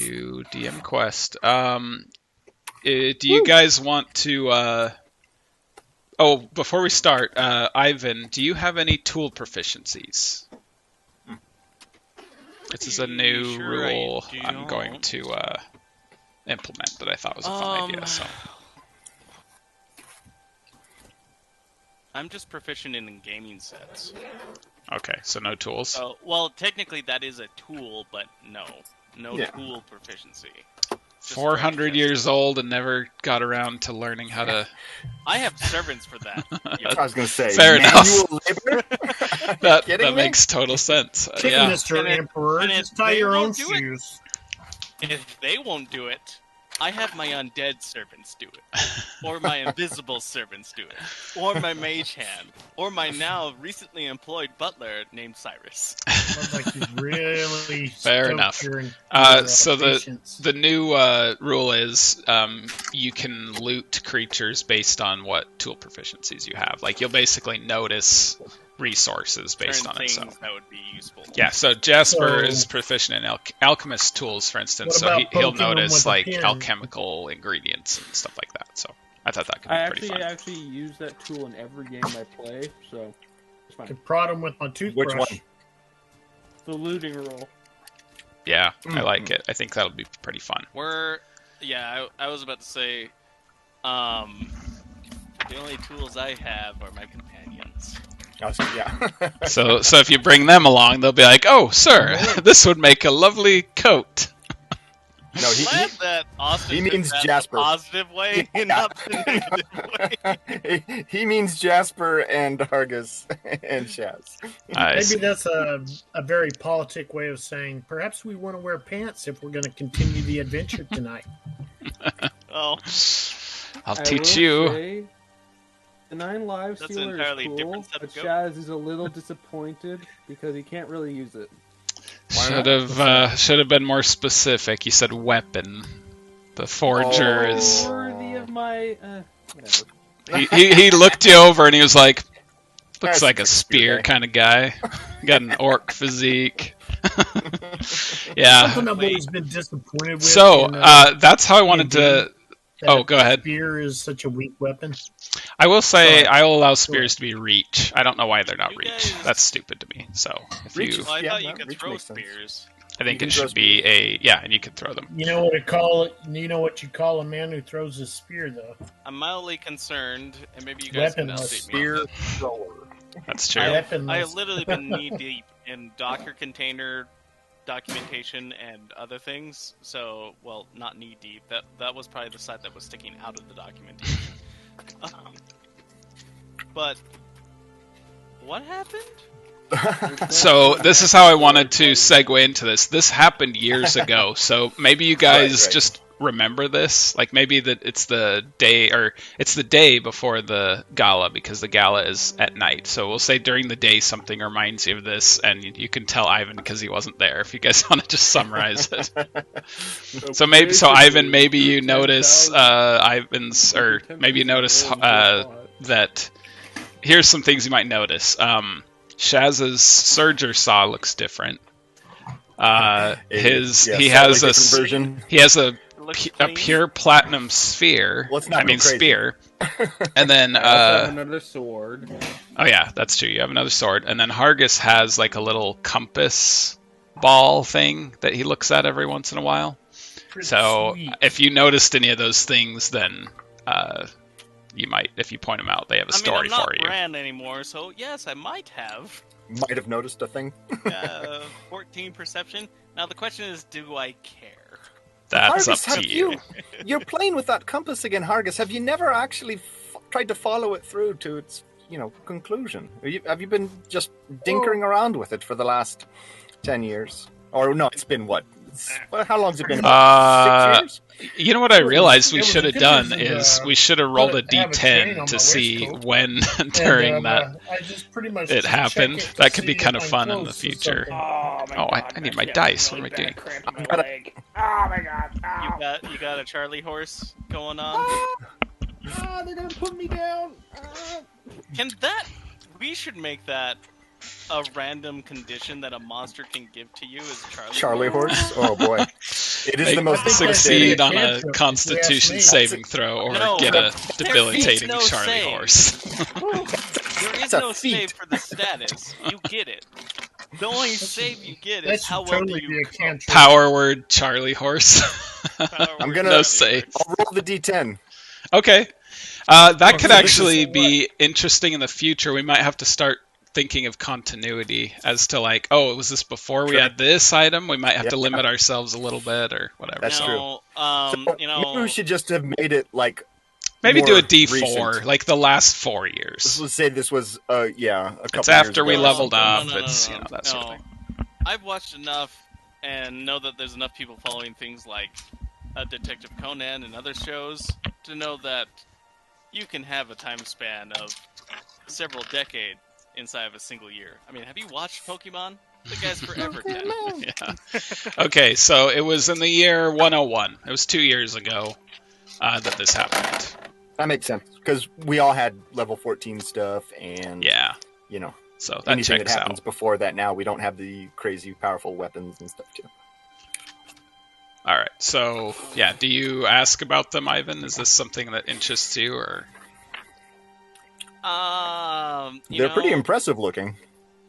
to DM Quest. Do you guys want to... Oh, before we start, Ivan, do you have any tool proficiencies? This is a new rule I'm going to implement that I thought was a fun idea. So. I'm just proficient in gaming sets. Okay, so no tools? So, well, technically that is a tool, but no tool proficiency. 400 years old and never got around to learning how to... I have servants for that. That's what I was going to say. Fair enough. Labor? that makes total sense. Yeah. Mr. Emperor, just tie your own shoes. If they won't do it, I have my undead servants do it. Or my invisible servants do it. Or my mage hand. Or my now recently employed butler named Cyrus. Sounds like he's really fair enough. So the new rule is you can loot creatures based on what tool proficiencies you have. Like, you'll basically notice resources based on it. So that would be useful. Yeah, so Jasper is proficient in alchemist tools, for instance, so he'll notice like alchemical ingredients and stuff like that. So I thought that could be pretty fun. I actually use that tool in every game I play, so it's fine. I can prod him with my toothbrush. Which one? The looting roll. Yeah, I like it. I think that'll be pretty fun. I was about to say, the only tools I have are my companions. Yeah. So if you bring them along, they'll be like, "Oh, sir, this would make a lovely coat." No, he means Jasper. Positive way, not the negative way. He means Jasper and Hargus and Shaz. Maybe that's a very politic way of saying perhaps we want to wear pants if we're going to continue the adventure tonight. Oh, I'll teach you. The 9 lives healer is cool, but Shaz is a little disappointed because he can't really use it. Should have been more specific. You said weapon. The forger is worthy of my. Whatever. He looked you over and he was like, "Looks like a spear kind of guy. Got an orc physique." Yeah. Something I've always been disappointed with. So that's how I wanted to. Oh, go ahead. Spear is such a weak weapon. I will say I will allow spears to be reach. I don't know why they're not reach. That's stupid to me. So if I thought you could throw spears. I think it should be and you can throw them. You know what to call it? You know what you call a man who throws a spear, though. I'm mildly concerned, and maybe you guys can update spear thrower. That's true. I have literally been knee deep in Docker container documentation and other things. So, well, not knee deep. That was probably the side that was sticking out of the documentation. But what happened? So this is how I wanted to segue into this. This happened years ago, so maybe you guys just remember this. Like maybe that it's the day before the gala, because the gala is at night. So we'll say during the day something reminds you of this, and you can tell Ivan because he wasn't there. If you guys want to just summarize it. So Ivan, maybe you notice that here's some things you might notice. Shaz's Surger saw looks different. He has a pure platinum sphere. Spear. And then I have another sword. Oh yeah, that's true. You have another sword. And then Hargus has like a little compass ball thing that he looks at every once in a while. So if you noticed any of those things, then you might, if you point them out, they have a story for you. I'm not brand anymore, so yes, I might have. Might have noticed a thing. 14 perception. Now the question is, do I care? That's Hargus, up to you. You're playing with that compass again, Hargus. Have you never actually tried to follow it through to its, conclusion? Have you been just dinkering around with it for the last 10 years? Or no, it's been what? How long's it been? About 6 years? You know what I realized we should have done is we should have rolled a d10 to see when during that it happened. That could be kind of fun in the future. Oh, I need my dice. What am I doing? Oh my god. You got a Charlie horse going on? They're gonna put me down. We should make that a random condition that a monster can give to you is Charlie horse? Oh boy. It is the most succeed on a cantrip, Constitution if you ask me. saving throw or No, get a there debilitating is no Charlie save. horse. There is That's a no feat. save for the status. You get it. The only save you get That is should how well totally do be you a cantrip. Power word Charlie horse. I'm gonna- No save. I'll roll the d10. Okay. That could So this actually is- be interesting in the future. We might have to start thinking of continuity as to like, oh, was this before we had this item? We might have to limit ourselves a little bit or whatever. That's true. No, So maybe we should just have made it like Maybe do more a D4, recent. like the last 4 years. Let's say this was a couple It's after years we ago or leveled something. up. It's that sort of thing. I've watched enough and know that there's enough people following things like Detective Conan and other shows to know that you can have a time span of several decades inside of a single year. I mean, have you watched Pokemon? The guy's forever dead. Yeah. Okay, so it was in the year 101. It was 2 years ago that this happened. That makes sense because we all had level 14 stuff, and Yeah. So that anything checks that happens out. before that now, we don't have the crazy powerful weapons and stuff too. All right. So yeah, do you ask about them, Ivan? Is this something that interests you, or? They're pretty impressive looking.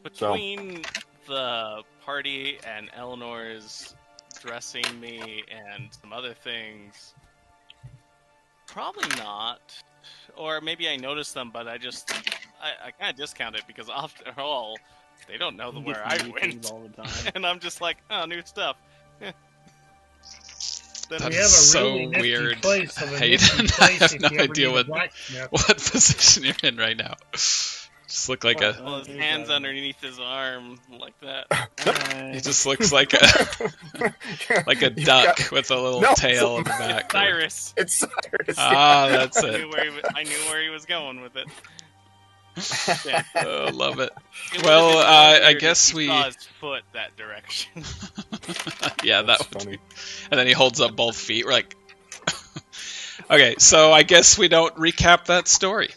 Between the party and Eleanor's dressing me and some other things, probably not. Or maybe I noticed them, but I kind of discount it because after all, they don't know where I went all the time. and I'm just like, oh, new stuff. That's We have a so really nifty weird, place of a Hayden. nifty I place have if no you ever idea need a what blacksmith. position you're in right now. Just look like a. Well, his hands underneath his arm like that. He just looks like a duck with a little No, tail in the back. Cyrus. It's Cyrus. Ah, that's I it. knew where he was going with it. Yeah. Oh, love it. It would've Well, been I weird if guess he we. saw his foot that direction. Yeah, That's that would funny. be. And then he holds up both feet. We're like. Okay, so I guess we don't recap that story.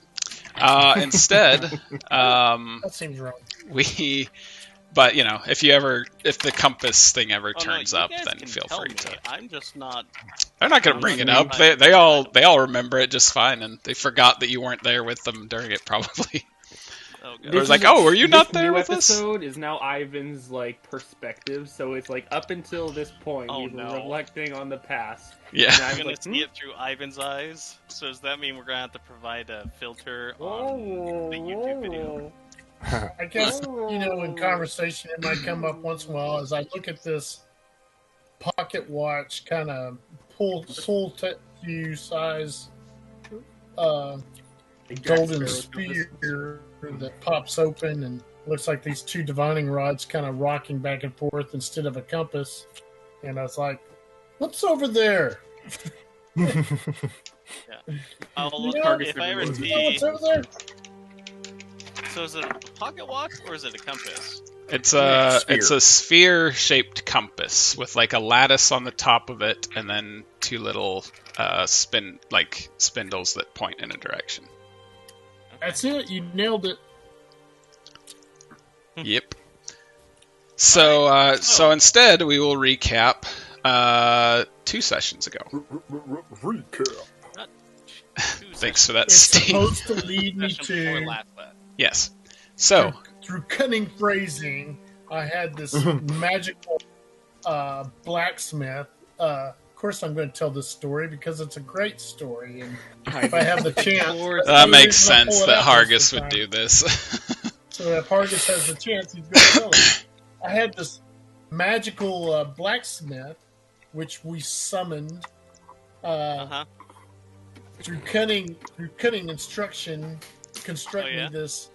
Instead, That seems wrong. but if the compass thing ever Oh, no, turns you up, guys then can feel tell free me. to. I'm just not. They're not going to bring it up. They all remember it just fine, and they forgot that you weren't there with them during it, probably. Oh, It was like, oh, were you not there with us? This episode is now Ivan's perspective, so it's up until this point we were reflecting on the past. Yeah. And I I'm was gonna see it through Ivan's eyes. So does that mean we're gonna have to provide a filter on the YouTube video? I guess, in conversation it might come up once in a while as I look at this pocket watch kind of full view size golden sphere that pops open and looks like these two divining rods kind of rocking back and forth instead of a compass. And I was like, what's over there? I'll look if I ever see. What's over there? So is it a pocket watch or is it a compass? It's a sphere-shaped compass with a lattice on the top of it, and then two little spindles that point in a direction. That's it. You nailed it. Yep. So instead, we will recap 2 sessions ago. Recap. Thanks for that, It's Steve. supposed to lead me Session before to, last. Yes. So, through cunning phrasing, I had this magical blacksmith. Of course, I'm going to tell this story because it's a great story, and if I have the chance, that makes sense that Hargus would do this. So if Hargus has the chance, he's going to tell it. I had this magical blacksmith, which we summoned through cunning instruction, constructing this.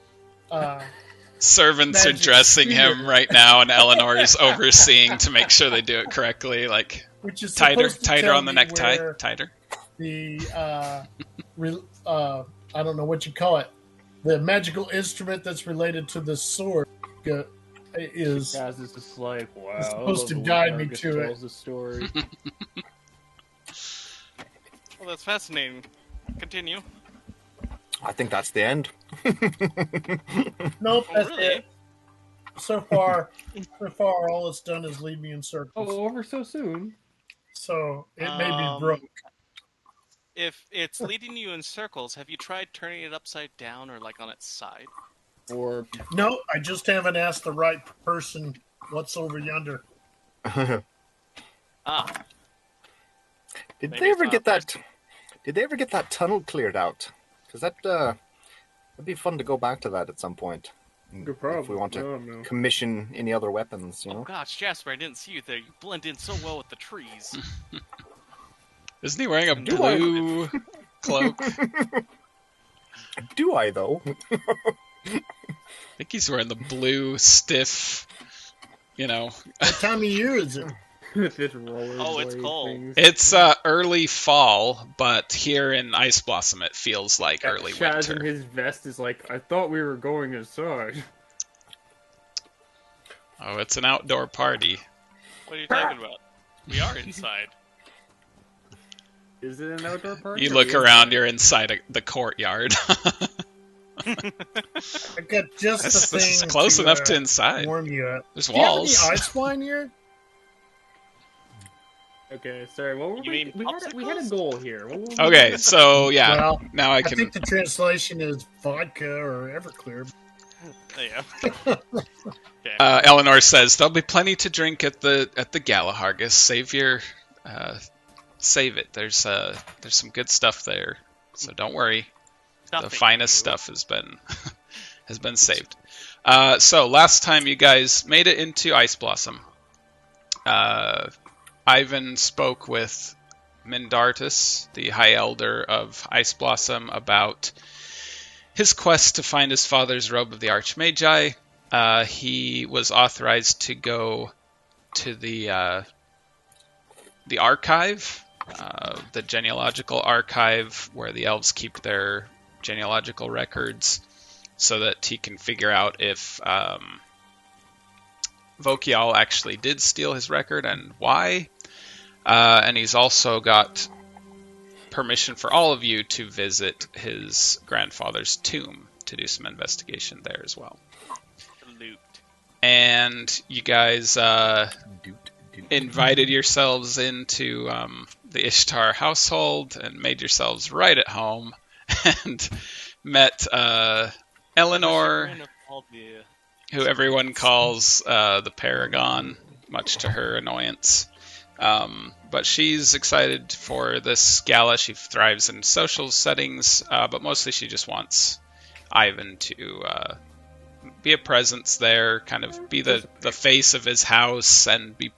Servants are dressing him right now, and Eleanor is overseeing to make sure they do it correctly. Which is tighter on the necktie, tighter. The I don't know what you call it. The magical instrument that's related to the sword is just wow, supposed to guide me to it. The story. Well, that's fascinating. Continue. I think that's the end. Nope, that's really? it. So far, all it's done is lead me in circles. Oh, over so soon. so it may be broke. If it's leading you in circles, have you tried turning it upside down or like on its side? Or no, I just haven't asked the right person what's over yonder. Did they ever get that? Did they ever get that tunnel cleared out? Because that'd be fun to go back to that at some point. If we want to commission any other weapons, you know. Oh gosh, Jasper, I didn't see you there. You blend in so well with the trees. Isn't he wearing a blue cloak? Do I, though? I think he's wearing the blue, stiff, What time of year is it? It's cold. Things. It's early fall, but here in Iceblossom it feels like early Shaz winter. in his vest is like, I thought we were going inside. Oh, it's an outdoor party. What are you talking about? We are inside. Is it an outdoor party? You look around, you're inside the courtyard. I got just the thing. This is close enough to inside. Warm you up. There's Do walls. you have any ice wine here? Okay, sorry. What were we had a goal here. Okay, so yeah, Well, now I can. I think the translation is vodka or Everclear. Yeah. Eleanor says there'll be plenty to drink at the gala, Hargus. Save it. There's some good stuff there, so don't worry. The finest stuff has been saved. So last time you guys made it into Iceblossom, Ivan spoke with Mindartus, the High Elder of Iceblossom, about his quest to find his father's robe of the Archmagi. He was authorized to go to the archive, the genealogical archive, where the elves keep their genealogical records, so that he can figure out if Vokial actually did steal his record and why. And he's also got permission for all of you to visit his grandfather's tomb to do some investigation there as well. Loot. And you guys invited yourselves into the Ishtar household and made yourselves right at home and met Eleanor, who everyone calls the Paragon, much to her annoyance. But she's excited for this gala. She thrives in social settings, but mostly she just wants Ivan to be a presence there, kind of be the face of his house, and be,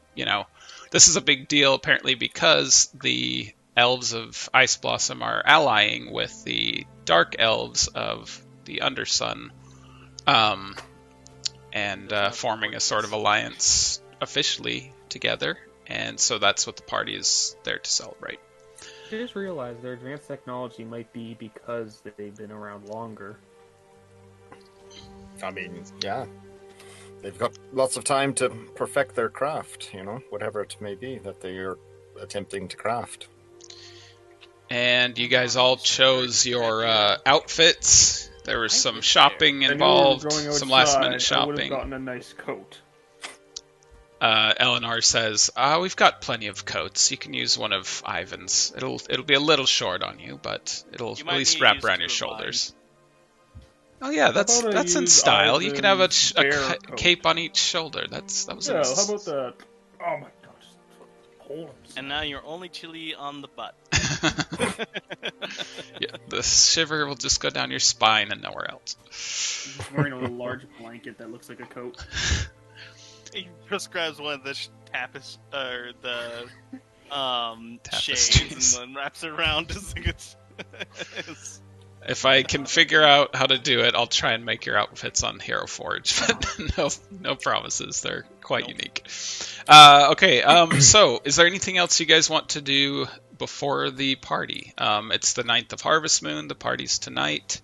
this is a big deal apparently because the elves of Iceblossom are allying with the dark elves of the Undersun, and forming a sort of alliance officially together. And so that's what the party is there to celebrate. I just realized their advanced technology might be because they've been around longer. I mean, yeah. They've got lots of time to perfect their craft, whatever it may be that they are attempting to craft. And you guys all chose your outfits. There was some shopping involved, some last-minute shopping. I would have gotten a nice coat. Eleanor says, we've got plenty of coats. You can use one of Ivan's. It'll be a little short on you, but it'll at least wrap around your shoulders. Oh yeah, that's in style. You can have a cape on each shoulder. That was how about that? Oh my gosh. And now you're only chilly on the butt. Yeah, the shiver will just go down your spine and nowhere else. He's wearing a large blanket that looks like a coat. He just grabs one of the shades and then wraps it around. If I can figure out how to do it, I'll try and make your outfits on Hero Forge, but no promises. They're quite unique. Okay, so is there anything else you guys want to do before the party? It's the 9th of Harvest Moon. The party's tonight.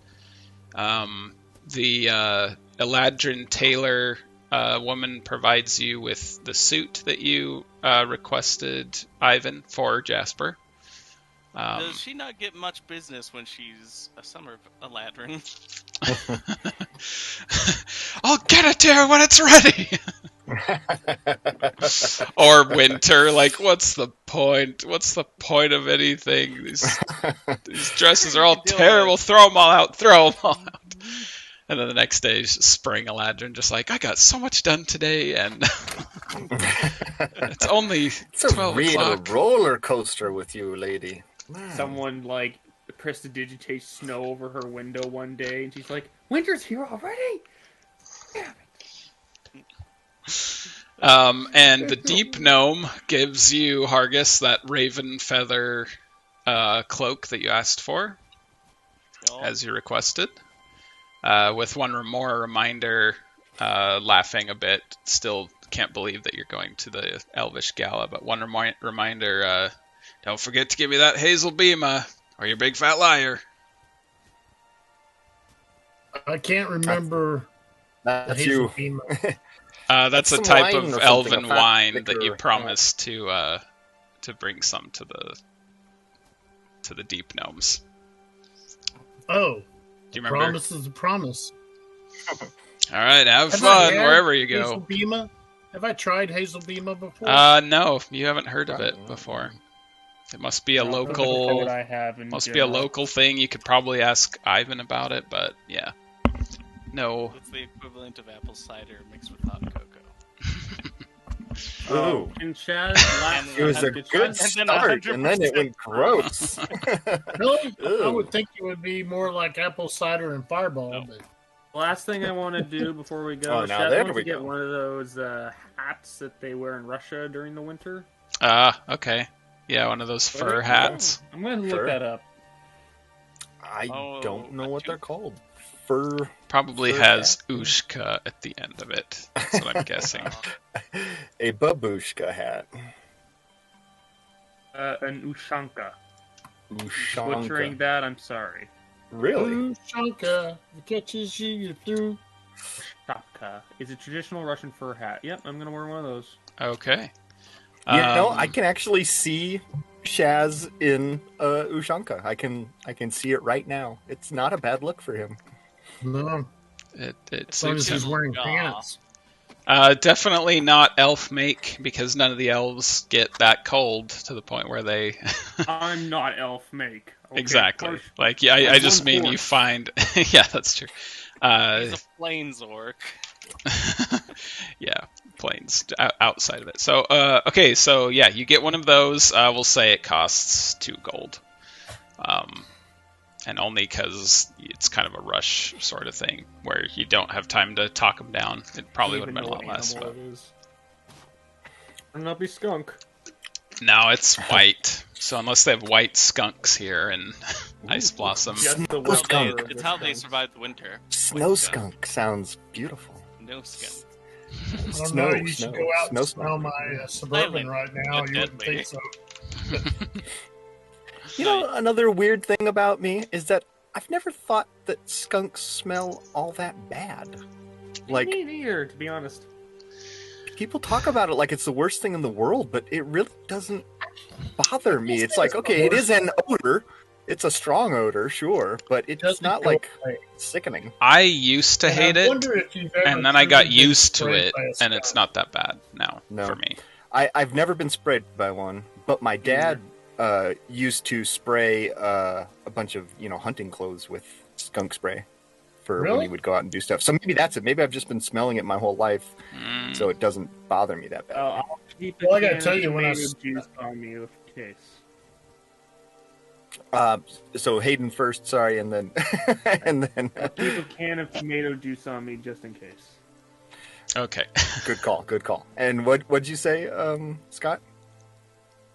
The Eladrin Taylor woman provides you with the suit that you requested, Ivan, for Jasper. Does she not get much business when she's a summer Eladrin? I'll get it to her when it's ready! Or winter, like, what's the point? What's the point of anything? These dresses are all terrible. Throw them all out. Throw them all out. And then the next day, spring Eladrin, just like, I got so much done today, and it's only 12 real o'clock. Roller coaster with you, lady. Man. Someone like prestidigitate snow over her window one day, and she's like, "Winter's here already." Damn it. And the deep gnome gives you, Hargus, that raven feather cloak that you asked for, as you requested. With one more reminder, laughing a bit, still can't believe that you're going to the Elvish Gala, but one reminder, don't forget to give me that hazel bema, or you're a big fat liar. I can't remember. That's you. That's a type of elven wine that you promised to bring some to the deep gnomes. Oh. Do you remember? Promise is a promise. All right, have fun wherever you go. Hazel Bema? Have I tried Hazel Bema before? No, you haven't heard of it before. It must be a local. Must be a local thing. You could probably ask Ivan about it, but yeah, no. It's the equivalent of apple cider mixed with hot cocoa. Oh, and Shaz, it was a good start, and then it went gross. Really? I would think it would be more like apple cider and Fireball. No. But last thing I want to do before we go, Shaz wants to get one of those hats that they wear in Russia during the winter. Okay. Yeah, one of those fur hats. I'm going to look that up. I don't know what they're called. Fur. Probably has Ushka at the end of it. That's what I'm guessing. A babushka hat. An Ushanka. Ushanka. Butchering that, I'm sorry. Really? Ushanka catches you through. Shapka is a traditional Russian fur hat. Yep, I'm going to wear one of those. Okay. I can actually see Shaz in Ushanka. I can see it right now. It's not a bad look for him. No. It As long as suits he's him. wearing pants. Definitely not elf make, because none of the elves get that cold to the point where they... I'm not elf make. Okay, exactly. Like, yeah, I just mean you find... yeah, that's true. He's a plains orc. Yeah, plains outside of it. So, okay, so yeah, you get one of those. We'll say it costs 2 gold. And only because it's kind of a rush sort of thing, where you don't have time to talk them down. It probably would have been a lot less. But... And not be skunk. No, it's white. So unless they have white skunks here in Iceblossom. Snow skunk. It's how they survive the winter. Snow skunk sounds beautiful. No skunk. I don't know. You should go out and smell my Suburban right now. You wouldn't think so. You know, another weird thing about me is that I've never thought that skunks smell all that bad. Like, me neither, to be honest. People talk about it like it's the worst thing in the world, but it really doesn't bother me. It's like, okay, it is an odor. It's a strong odor, sure, but it's not like sickening. I used to hate it, and then I got used to it, and it's not that bad now for me. I've never been sprayed by one, but my dad used to spray a bunch of hunting clothes with skunk spray for when he would go out and do stuff. So maybe that's it. Maybe I've just been smelling it my whole life, so it doesn't bother me that bad. I'll keep I gotta tell you, when I juice on me in case. So Hayden first, sorry, and then I'll keep a can of tomato juice on me just in case. Okay. Good call. And what'd you say, Scott?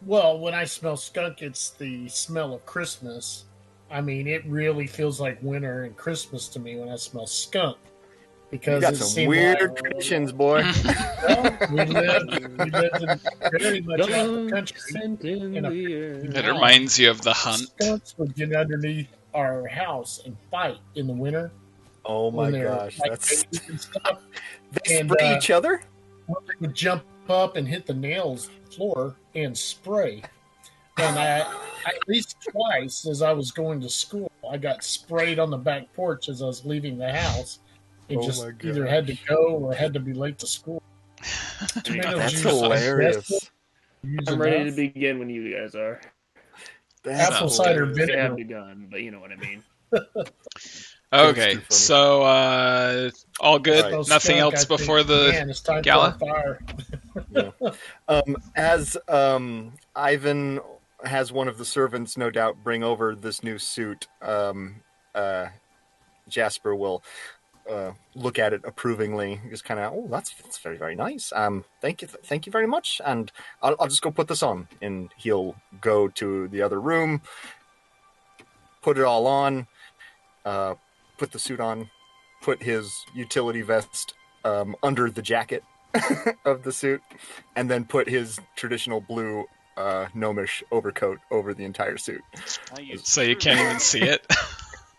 Well, when I smell skunk, it's the smell of Christmas. I mean, it really feels like winter and Christmas to me when I smell skunk. Because you got some weird traditions, boy. Well, we lived in very much out the country. It reminds you of the hunt. Skunks would get underneath our house and fight in the winter. Oh my gosh, that's... They and, spray each other? They would jump up and hit the nails on the floor and spray. And at least twice as I was going to school, I got sprayed on the back porch as I was leaving the house. And just either had to go or had to be late to school. Tomato That's juice. hilarious. I'm ready to begin when you guys are. Apple cider hilarious. They have vinegar. begun, but you know what I mean. Okay, too funny. so all good. Right. Nothing Skunk, else I think. before the Man, it's time gala? for a fire. As Ivan has one of the servants, no doubt, bring over this new suit, Jasper will look at it approvingly, just kind of, that's very, very nice. Thank you very much, and I'll just go put this on. And he'll go to the other room, put it all on, put the suit on, put his utility vest under the jacket of the suit, and then put his traditional blue gnomish overcoat over the entire suit. So you can't even see it?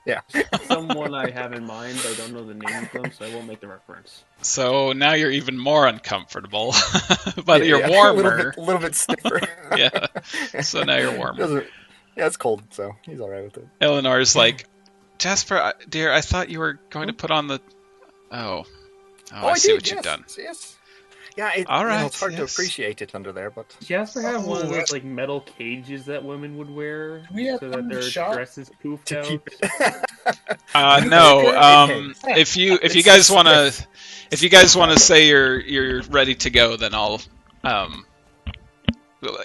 Yeah. Someone I have in mind, I don't know the name of them, so I won't make the reference. So now you're even more uncomfortable, but you're warmer. A little bit stiffer. Yeah. So now you're warmer. Yeah, it's cold, so he's all right with it. Eleanor's like, Jasper, dear, I thought you were going to put on the... Oh, I see what you've done. Yes. Yeah, all right, it's hard to appreciate it under there, but... Jasper have one of those like metal cages that women would wear so that their dresses poofed out. No. If you guys want to say you're ready to go, then I'll.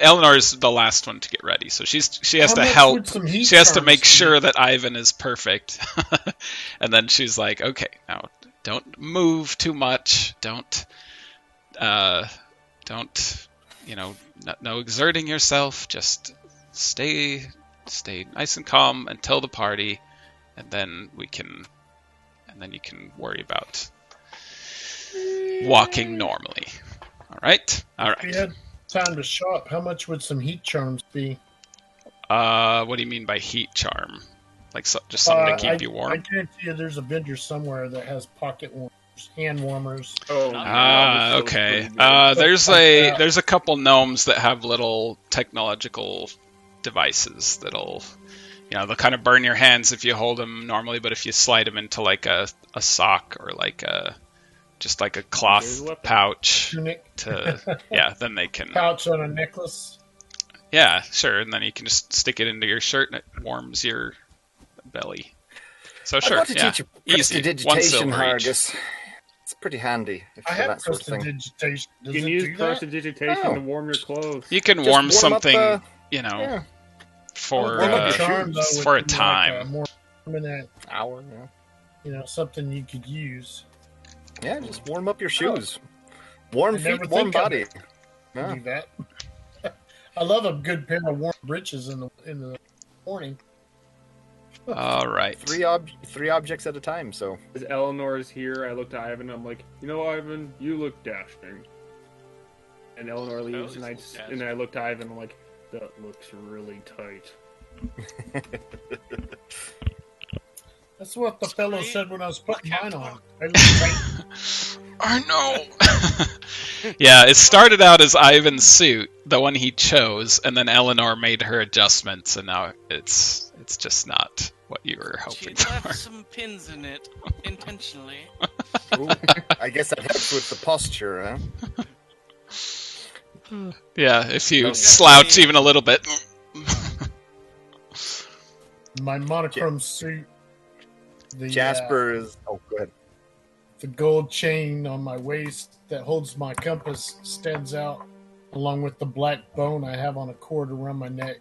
Eleanor's the last one to get ready, so she has to help. She has to make sure that Ivan is perfect, and then she's like, okay, now don't move too much. Don't no exerting yourself. Just stay nice and calm until the party, and then you can worry about walking normally. All right. If we had time to shop, how much would some heat charms be? What do you mean by heat charm? Like just something to keep you warm? I guarantee you there's a vendor somewhere that has pocket warmers, hand warmers. Okay. There's a couple gnomes that have little technological devices that'll, they'll kind of burn your hands if you hold them normally, but if you slide them into like a sock or like just like a cloth pouch then they can pouch on a necklace. Yeah, sure, and then you can just stick it into your shirt and it warms your belly. So sure, teach you easy. Prestidigitation, Hargus. It's pretty handy. I have prestidigitation. You can use prestidigitation to warm your clothes. You can warm something, for a time. Like a more permanent hour, something you could use. Yeah, just warm up your shoes. Warm feet, warm body. Yeah. Do that. I love a good pair of warm breeches in the morning. All right. Three objects at a time. So as Eleanor is here, I look to Ivan. I'm like, Ivan, you look dashing. And Eleanor leaves, and I look to Ivan. I'm like, that looks really tight. That's what the fellow said when I was putting mine on. I know. Yeah, it started out as Ivan's suit, the one he chose, and then Eleanor made her adjustments, and now it's just not what you were hoping for. She left some pins in it intentionally. Ooh, I guess that helps with the posture, huh? Yeah, if you slouch even a little bit. My monochrome suit. Jasper is... Oh, go ahead. The gold chain on my waist that holds my compass stands out, along with the black bone I have on a cord around my neck.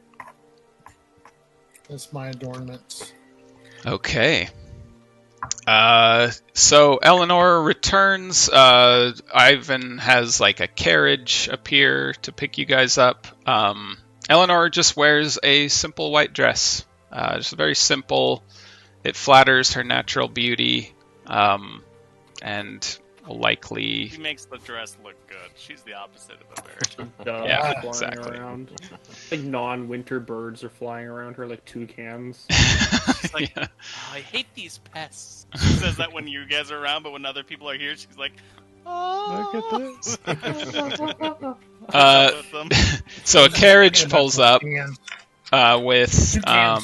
That's my adornments. Okay. So Eleanor returns. Ivan has like a carriage appear to pick you guys up. Eleanor just wears a simple white dress. Just very simple. It flatters her natural beauty, and likely... She makes the dress look good. She's the opposite of a bird. Yeah, exactly. Around. Like non-winter birds are flying around her like toucans. She's like, I hate these pests. She says that when you guys are around, but when other people are here, she's like, oh. Look at this. So a carriage pulls up with... a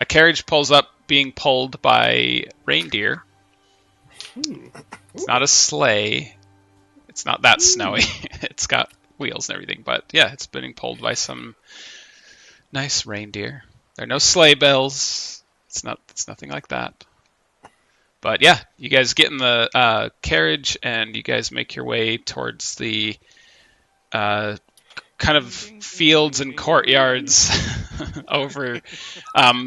carriage pulls up being pulled by reindeer. It's not a sleigh. It's not that snowy. It's got wheels and everything, but yeah, it's being pulled by some nice reindeer. There are no sleigh bells. It's nothing like that. But yeah, you guys get in the carriage and you guys make your way towards the kind of fields and courtyards over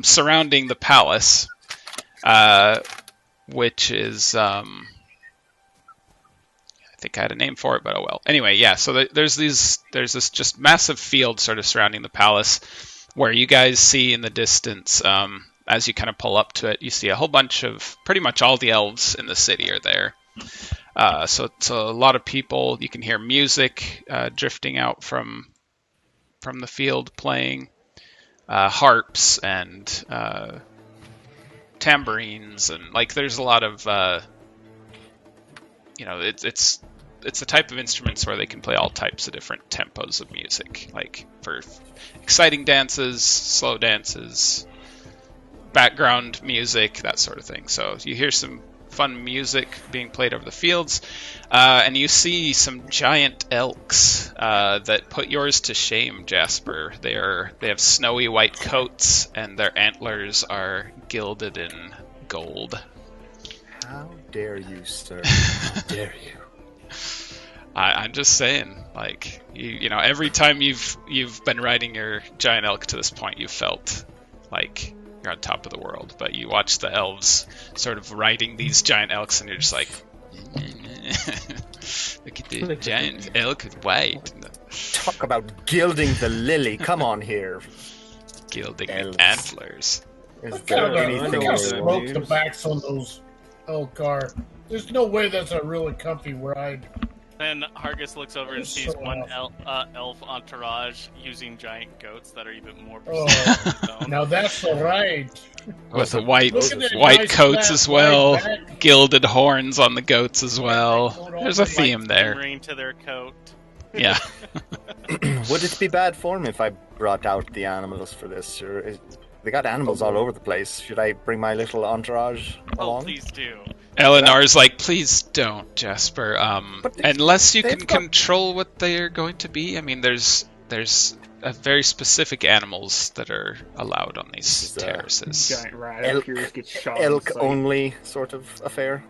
surrounding the palace, which is I think I had a name for it, but oh well. Anyway, yeah. So there's this just massive field sort of surrounding the palace, where you guys see in the distance, as you kind of pull up to it, you see a whole bunch of pretty much all the elves in the city are there. So a lot of people. You can hear music drifting out from the field, playing harps and tambourines, and like there's a lot of it's the type of instruments where they can play all types of different tempos of music, like for exciting dances, slow dances, background music, that sort of thing. So you hear some fun music being played over the fields, and you see some giant elks that put yours to shame, Jasper. They have snowy white coats, and their antlers are gilded in gold. How dare you, sir? How dare you? I'm just saying, like, you know, every time you've been riding your giant elk to this point, you've felt like you're on top of the world. But you watch the elves sort of riding these giant elks, and you're just like, look at the giant elk with white. Talk about gilding the lily. Come on here. Gilding the antlers. Look how smoked the backs on those elk are. There's no way that's a really comfy ride. Then Hargus looks over and sees one elf entourage using giant goats that are even more precise. Now that's the ride. With the white nice coats as well, gilded horns on the goats as well. There's a theme there. Ring to their coat. Yeah. Would it be bad form if I brought out the animals for this? Or they got animals all over the place. Should I bring my little entourage along? Oh, please do. Eleanor's like, please don't, Jasper. Unless you can control what they are going to be. I mean, there's a very specific animals that are allowed on these terraces. Giant rat up here gets shot. Elk only sort of affair.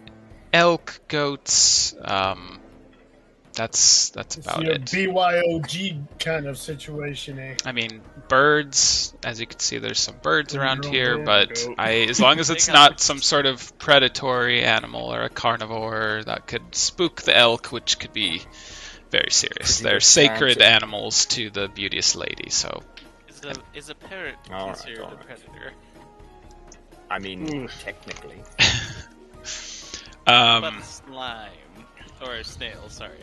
Elk, goats. That's about it. BYOG kind of situation, eh? I mean, birds. As you can see, there's some birds around here, but as long as it's not some sort of predatory animal or a carnivore that could spook the elk, which could be very serious. They're sacred animals to the beauteous lady, so... Is a parrot considered a predator? I mean, technically. But slime. Or a snail, sorry.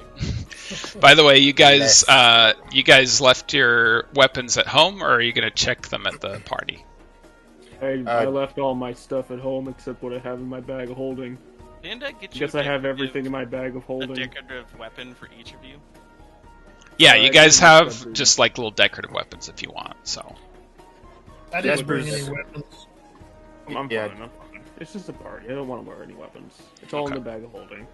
By the way, you guys left your weapons at home, or are you going to check them at the party? I left all my stuff at home except what I have in my bag of holding. Didn't I get you? Guess I have everything in my bag of holding. A decorative weapon for each of you? Yeah, you guys have just like little decorative weapons if you want. So. I didn't bring any weapons. I'm fine. It's just a party. I don't want to wear any weapons. It's all in the bag of holding.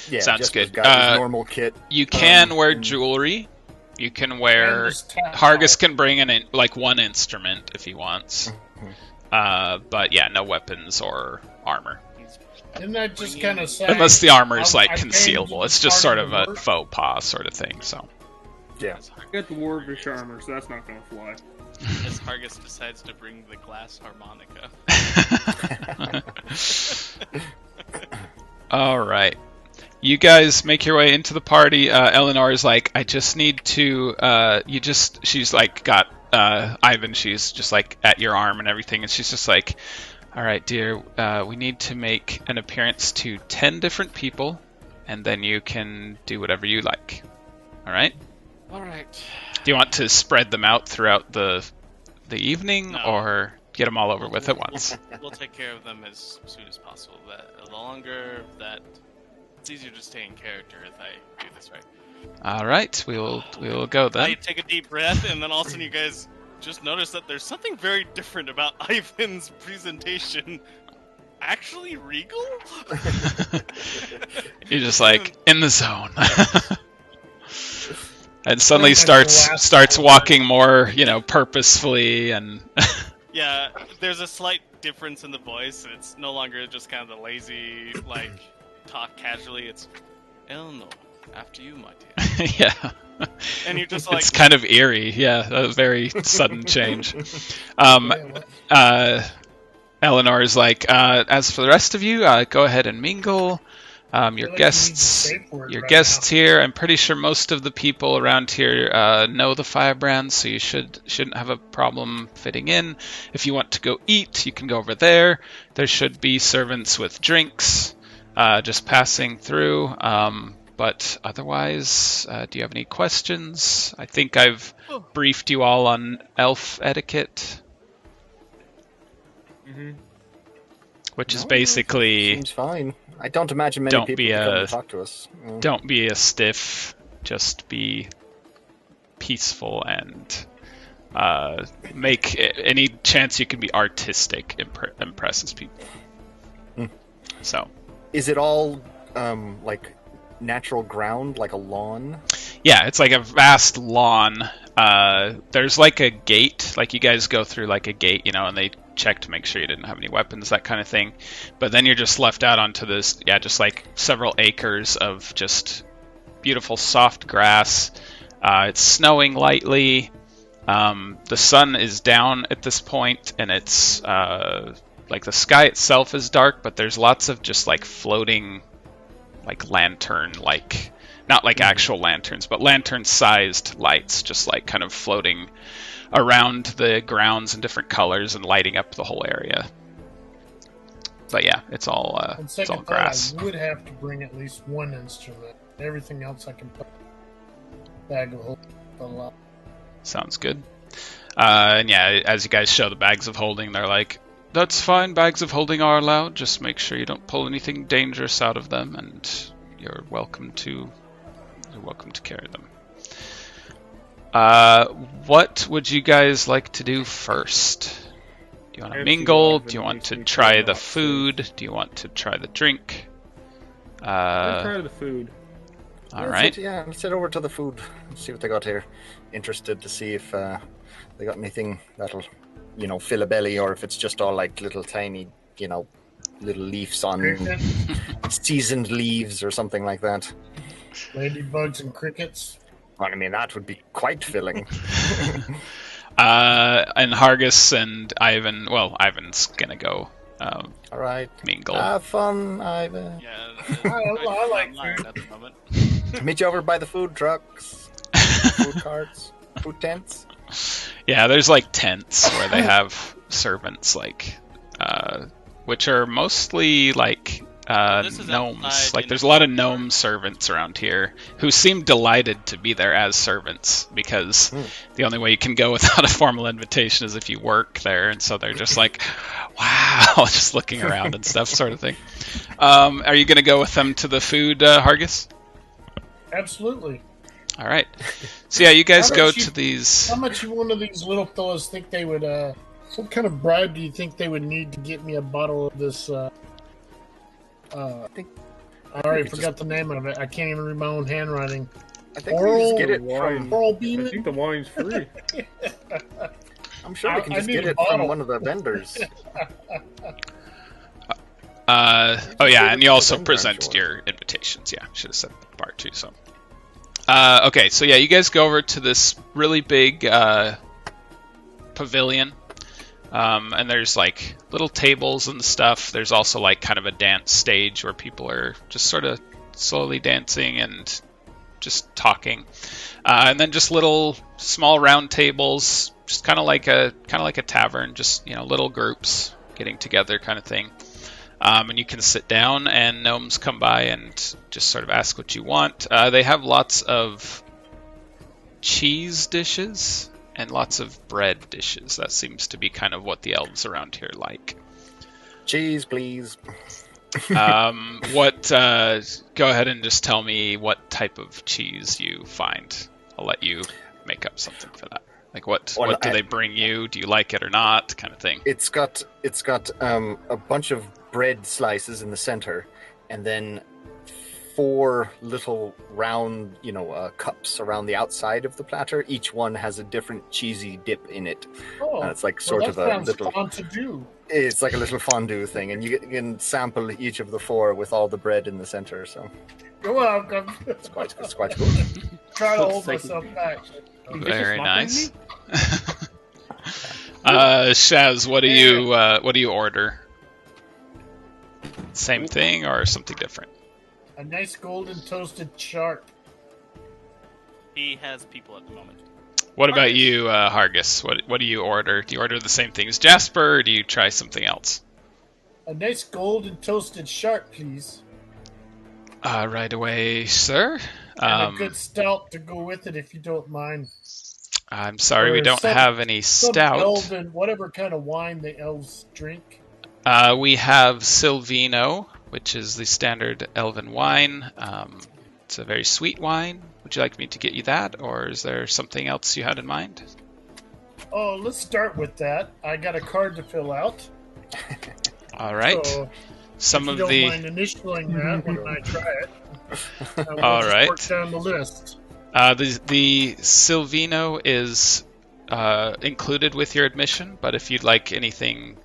Yeah, sounds good. Got his normal kit. You can wear jewelry. You can wear. Hargus can bring in like one instrument if he wants. But yeah, no weapons or armor. Isn't that just kind of sad? Unless the armor is like concealable, it's just sort of a faux pas sort of thing. So. Yeah. I got the Warvish armor, so that's not gonna fly. As Hargus decides to bring the glass harmonica. All right. You guys make your way into the party. Eleanor is like, I just need to, she's like, got, Ivan, she's just like at your arm and everything. And she's just like, all right, dear, we need to make an appearance to 10 different people. And then you can do whatever you like. All right? All right. Do you want to spread them out throughout the evening or get them all over with at once? We'll take care of them as soon as possible. The longer that... It's easier to stay in character if I do this right. All right, we will go then. I take a deep breath, and then all of a sudden you guys just notice that there's something very different about Ivan's presentation actually regal? You're just like in the zone. And suddenly starts walking more, purposefully and Yeah, there's a slight difference in the voice. It's no longer just kind of the lazy, talk casually. It's, hell no, after you, my dear. yeah. And you're just like... It's kind of eerie, yeah, a very sudden change. Eleanor's like, as for the rest of you, go ahead and mingle. Your guests here. I'm pretty sure most of the people around here know the Firebrands, so you shouldn't have a problem fitting in. If you want to go eat, you can go over there. There should be servants with drinks, just passing through. But otherwise, do you have any questions? I think I've briefed you all on elf etiquette. Mm-hmm. Which is basically... Seems fine. I don't imagine many people come to talk to us. Don't be a stiff. Just be peaceful and make any chance you can be artistic impresses people. So, is it all like natural ground, like a lawn? Yeah, it's like a vast lawn. There's like a gate, like you guys go through like a gate, and they check to make sure you didn't have any weapons, that kind of thing. But then you're just left out onto this, just like several acres of just beautiful soft grass. It's snowing lightly. The sun is down at this point, and it's like the sky itself is dark, but there's lots of just like floating, like lantern, like not like actual lanterns, but lantern-sized lights, just like kind of floating around the grounds in different colors and lighting up the whole area. But yeah, it's all grass. I would have to bring at least one instrument. Everything else I can put bag of holding. Sounds good. And yeah, as you guys show the bags of holding, they're like, that's fine, bags of holding are allowed, just make sure you don't pull anything dangerous out of them, and you're welcome to carry them. What would you guys like to do first? Do you want to mingle? Do you want to try the food? Do you want to try the drink? Let's try the food. All right. Let's head over to the food. See what they got here. Interested to see if they got anything that'll, fill a belly, or if it's just all like little tiny, little leaves on seasoned leaves or something like that. Ladybugs and crickets. Well, I mean, that would be quite filling. And Hargus and Ivan. Well, Ivan's gonna go. All right. Mingle. Have fun, Ivan. Yeah, I like food at the moment. Meet you over by the food trucks, food carts, food tents. Yeah, there's like tents where they have servants, like, which are mostly like gnomes. Like, there's a lot of gnome servants around here who seem delighted to be there as servants, because the only way you can go without a formal invitation is if you work there, and so they're just like, wow, just looking around and stuff, sort of thing. Are you going to go with them to the food, Hargus? Absolutely. All right. So yeah, you guys go to these. How much one of these little fellas think they would? What kind of bribe do you think they would need to get me a bottle of this? I already forgot the name of it. I can't even read my own handwriting. I think we just get it from Oral Bean. I think the wine's free. I'm sure we can just get it from one of the vendors. Oh yeah, and you also presented your invitations. Yeah, should have said the part too. So, okay, so yeah, you guys go over to this really big pavilion, and there's like little tables and stuff. There's also like kind of a dance stage where people are just sort of slowly dancing and just talking, and then just little small round tables, just kind of like a tavern, just little groups getting together, kind of thing. And you can sit down, and gnomes come by and just sort of ask what you want. They have lots of cheese dishes and lots of bread dishes. That seems to be kind of what the elves around here like. Cheese, please. What? Go ahead and just tell me what type of cheese you find. I'll let you make up something for that. Like what do they bring you? Do you like it or not? Kind of thing. It's got a bunch of bread slices in the center, and then 4 little round, cups around the outside of the platter. Each one has a different cheesy dip in it. Oh, It's like that sort of a sounds little. fun to do. It's like a little fondue thing, and you can sample each of the 4 with all the bread in the center. So You're welcome. it's quite good. Try to hold myself back. Very nice. Shaz, what do you order? Same thing or something different? A nice golden toasted shark. He has people at the moment. What about you, Hargus? What do you order? Do you order the same thing as Jasper, or do you try something else? A nice golden toasted shark, please. Right away, sir. And a good stout to go with it, if you don't mind. I'm sorry, we don't some- have any stout. Elven, whatever kind of wine the elves drink. We have Silvino, which is the standard elven wine. It's a very sweet wine. Would you like me to get you that, or is there something else you had in mind? Oh, let's start with that. I got a card to fill out. All right. So, Some if of you the don't mind initialing that when I try it. We'll All just right. work down the list. the Silvino is included with your admission, but if you'd like anything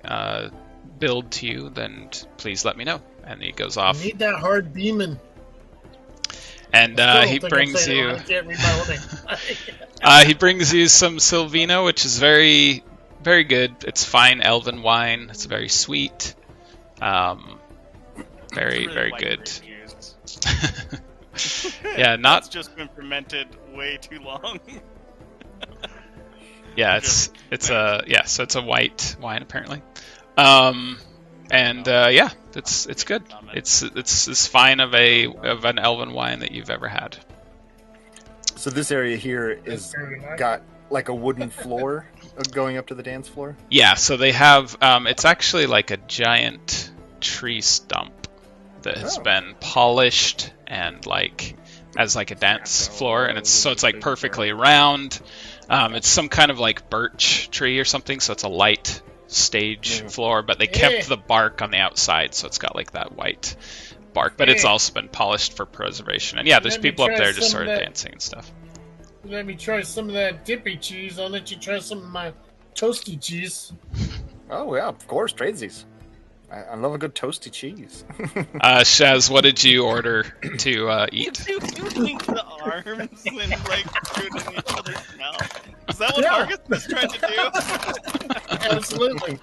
billed to you, then please let me know. And he goes I off, need that hard demon. and I he still think I'm brings saying it you. wrong. I can't read my own name. He brings you some Silvino, which is very, very good. It's fine elven wine. It's very sweet. Very, Really very like good. reviews. Yeah, not. It's just been fermented way too long. Yeah, so it's a white wine apparently. Yeah, it's good. It's as fine of an elven wine that you've ever had. So this area here is Very nice. got like a wooden floor going up to the dance floor. Yeah, so they have. It's actually like a giant tree stump that has been polished and as a dance floor, and it's like perfectly round. It's some kind of like birch tree or something, so it's a light stage floor, but they kept the bark on the outside, so it's got like that white bark, but it's also been polished for preservation. And yeah, there's Let me people up try there just some sort of of that. dancing and stuff. Let me try some of that dippy cheese. I'll let you try some of my toasty cheese. Oh yeah, of course, tradesies. I love a good toasty cheese. Shaz, what did you order to eat? You link the arms and put it in each other's mouth. Is that what Yeah. Hargus was trying to do? Absolutely.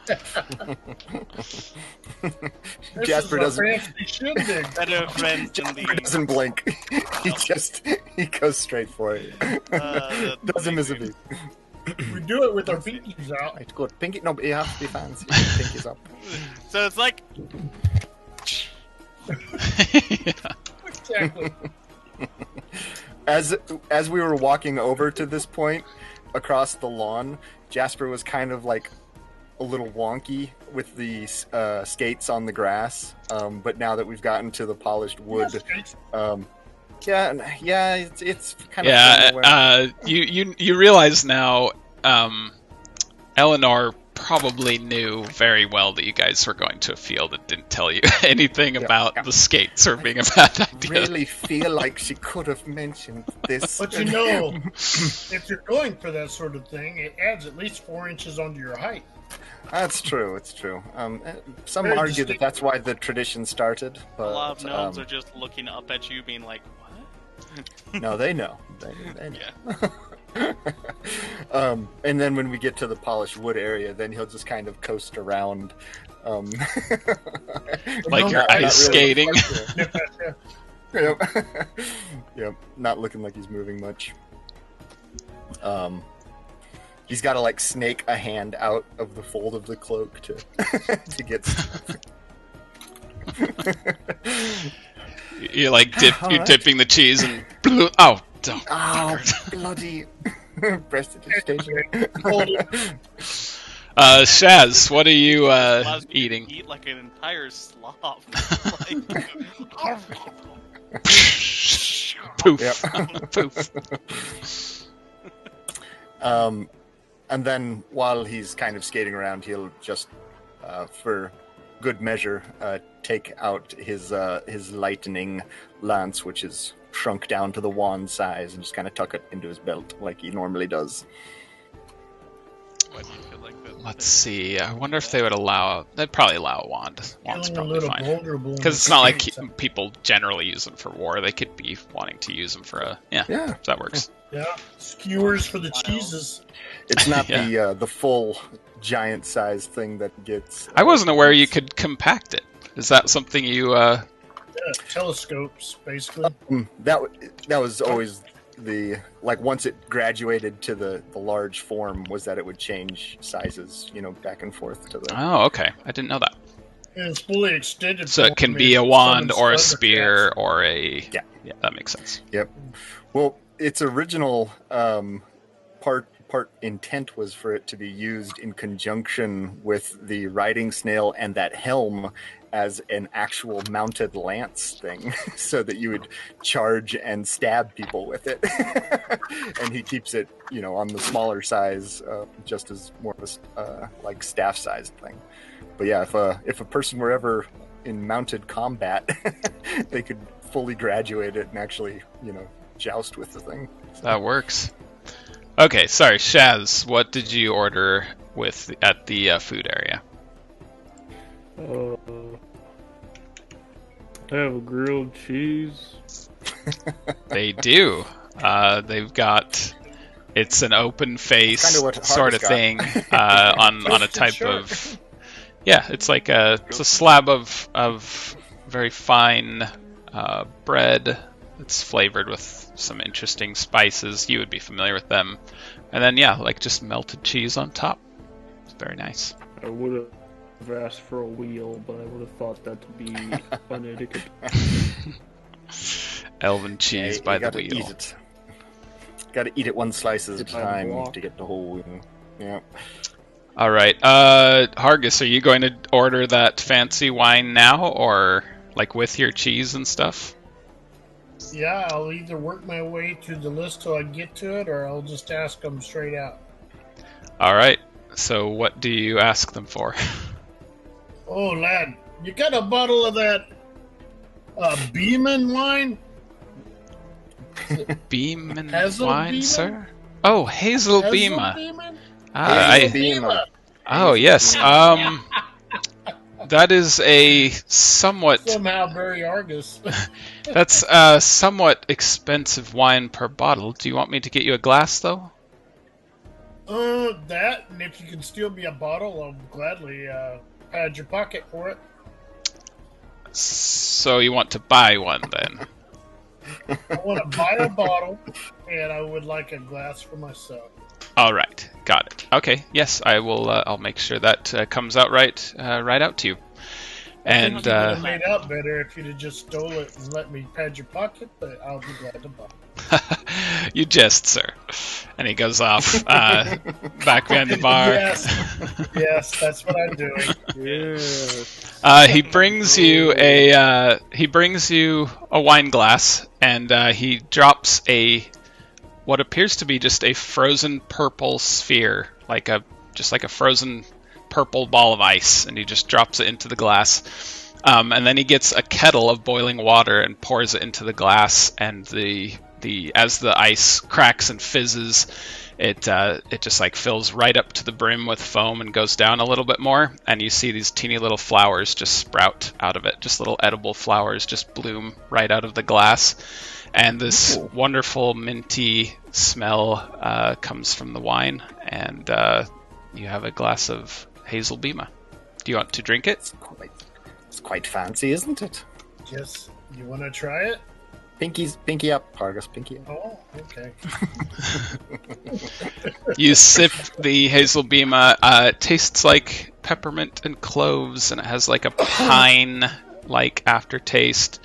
Jasper doesn't Shindig. Better friends than Jasper these. doesn't blink. He goes straight for it. Doesn't miss a beat. We do it with our pinkies out. Right, good. Pinky. No, but you have to be fancy. Pinky's up. So it's like Exactly. As we were walking over to this point across the lawn, Jasper was kind of like a little wonky with the skates on the grass. But now that we've gotten to the polished wood, it's kind of you realize now, Eleanor probably knew very well that you guys were going to a field and didn't tell you anything about the skates or being a bad idea. really feel like she could have mentioned this. But you know, if you're going for that sort of thing, it adds at least 4 inches onto your height. That's true. It's true. Some Very argue that distinct. that's why the tradition started. But, a lot of gnomes are just looking up at you, being like, "What?" No, they know. They know. Yeah. And then when we get to the polished wood area, then he'll just kind of coast around. Like you're ice skating. Yep. Yep. Not looking like he's moving much. He's got to like snake a hand out of the fold of the cloak to to get stuff. You're like Alright. dipping the cheese and oh, don't. Oh, bloody prestidigitation. Shaz, what are you Allows you to eating? Eat like an entire slob. Poof. Yep. Poof. And then while he's kind of skating around, he'll just, for good measure, take out his lightning lance, which is shrunk down to the wand size, and just kind of tuck it into his belt like he normally does. What do you feel like that? Let's see. I wonder if they would allow. They'd probably allow a wand. Wand's Feeling a probably little fine. vulnerable in Because it's the not like streets. people generally use them for war. They could be wanting to use them for a Yeah. If that works. Yeah, skewers for the cheeses. It's not Yeah. the full giant-sized thing that gets... I wasn't aware you could compact it. Is that something you? Yeah, telescopes, basically. That was always the... Like, once it graduated to the large form, was that it would change sizes, back and forth to the... Oh, okay. I didn't know that. And it's fully extended. So it can be a wand or a spear or a... Yeah. Yeah, that makes sense. Yep. Well, its original part intent was for it to be used in conjunction with the riding snail and that helm as an actual mounted lance thing, so that you would charge and stab people with it. And he keeps it, on the smaller size, just as more of a like staff-sized thing. But yeah, if a person were ever in mounted combat, they could fully graduate it and actually, joust with the thing. That works. Okay, sorry, Shaz. What did you order at the food area? I have a grilled cheese. They do. They've got. It's an open face Kinda what sort of Hargus got. thing on a type of. Yeah, it's like it's a slab of very fine bread. It's flavored with some interesting spices. You would be familiar with them. And then, like just melted cheese on top. It's very nice. I would have asked for a wheel, but I would have thought that to be unetiquette. Elven cheese by the wheel. Eat it. Gotta eat it one slice at a By the time block. to get the whole wheel. Yeah. All right. Hargus, are you going to order that fancy wine now, or like with your cheese and stuff? Yeah, I'll either work my way through the list till I get to it, or I'll just ask them straight out. All right. So what do you ask them for? Oh, lad, you got a bottle of that Beeman wine? Beeman Hazel wine, Beeman? sir? Oh, Hazel Beema. Beeman? Beema. Oh, yes. That is a somewhat... Somehow very Argus. That's a somewhat expensive wine per bottle. Do you want me to get you a glass, though? That, and if you can steal me a bottle, I'll gladly pad your pocket for it. So you want to buy one, then? I want to buy a bottle, and I would like a glass for myself. All right, got it. Okay, yes, I will. I'll make sure that comes out right out to you. And I think you would have made out better if you'd have just stole it and let me pad your pocket, but I'll be glad to buy. you jest, sir. And he goes off back behind the bar. Yes, that's what I'm doing. Yeah. He brings you a wine glass, and he drops what appears to be just a frozen purple sphere, just like a frozen purple ball of ice, and he just drops it into the glass. And then he gets a kettle of boiling water and pours it into the glass, and as the ice cracks and fizzes, it just like fills right up to the brim with foam and goes down a little bit more, and you see these teeny little flowers just sprout out of it, just little edible flowers just bloom right out of the glass. And this wonderful minty smell comes from the wine, and you have a glass of Hazel Beema. Do you want to drink it? It's quite fancy, isn't it? Yes, you want to try it? Pinky up, Hargus, pinky up. Oh, okay. You sip the Hazel Beema. It tastes like peppermint and cloves, and it has like a pine-like aftertaste.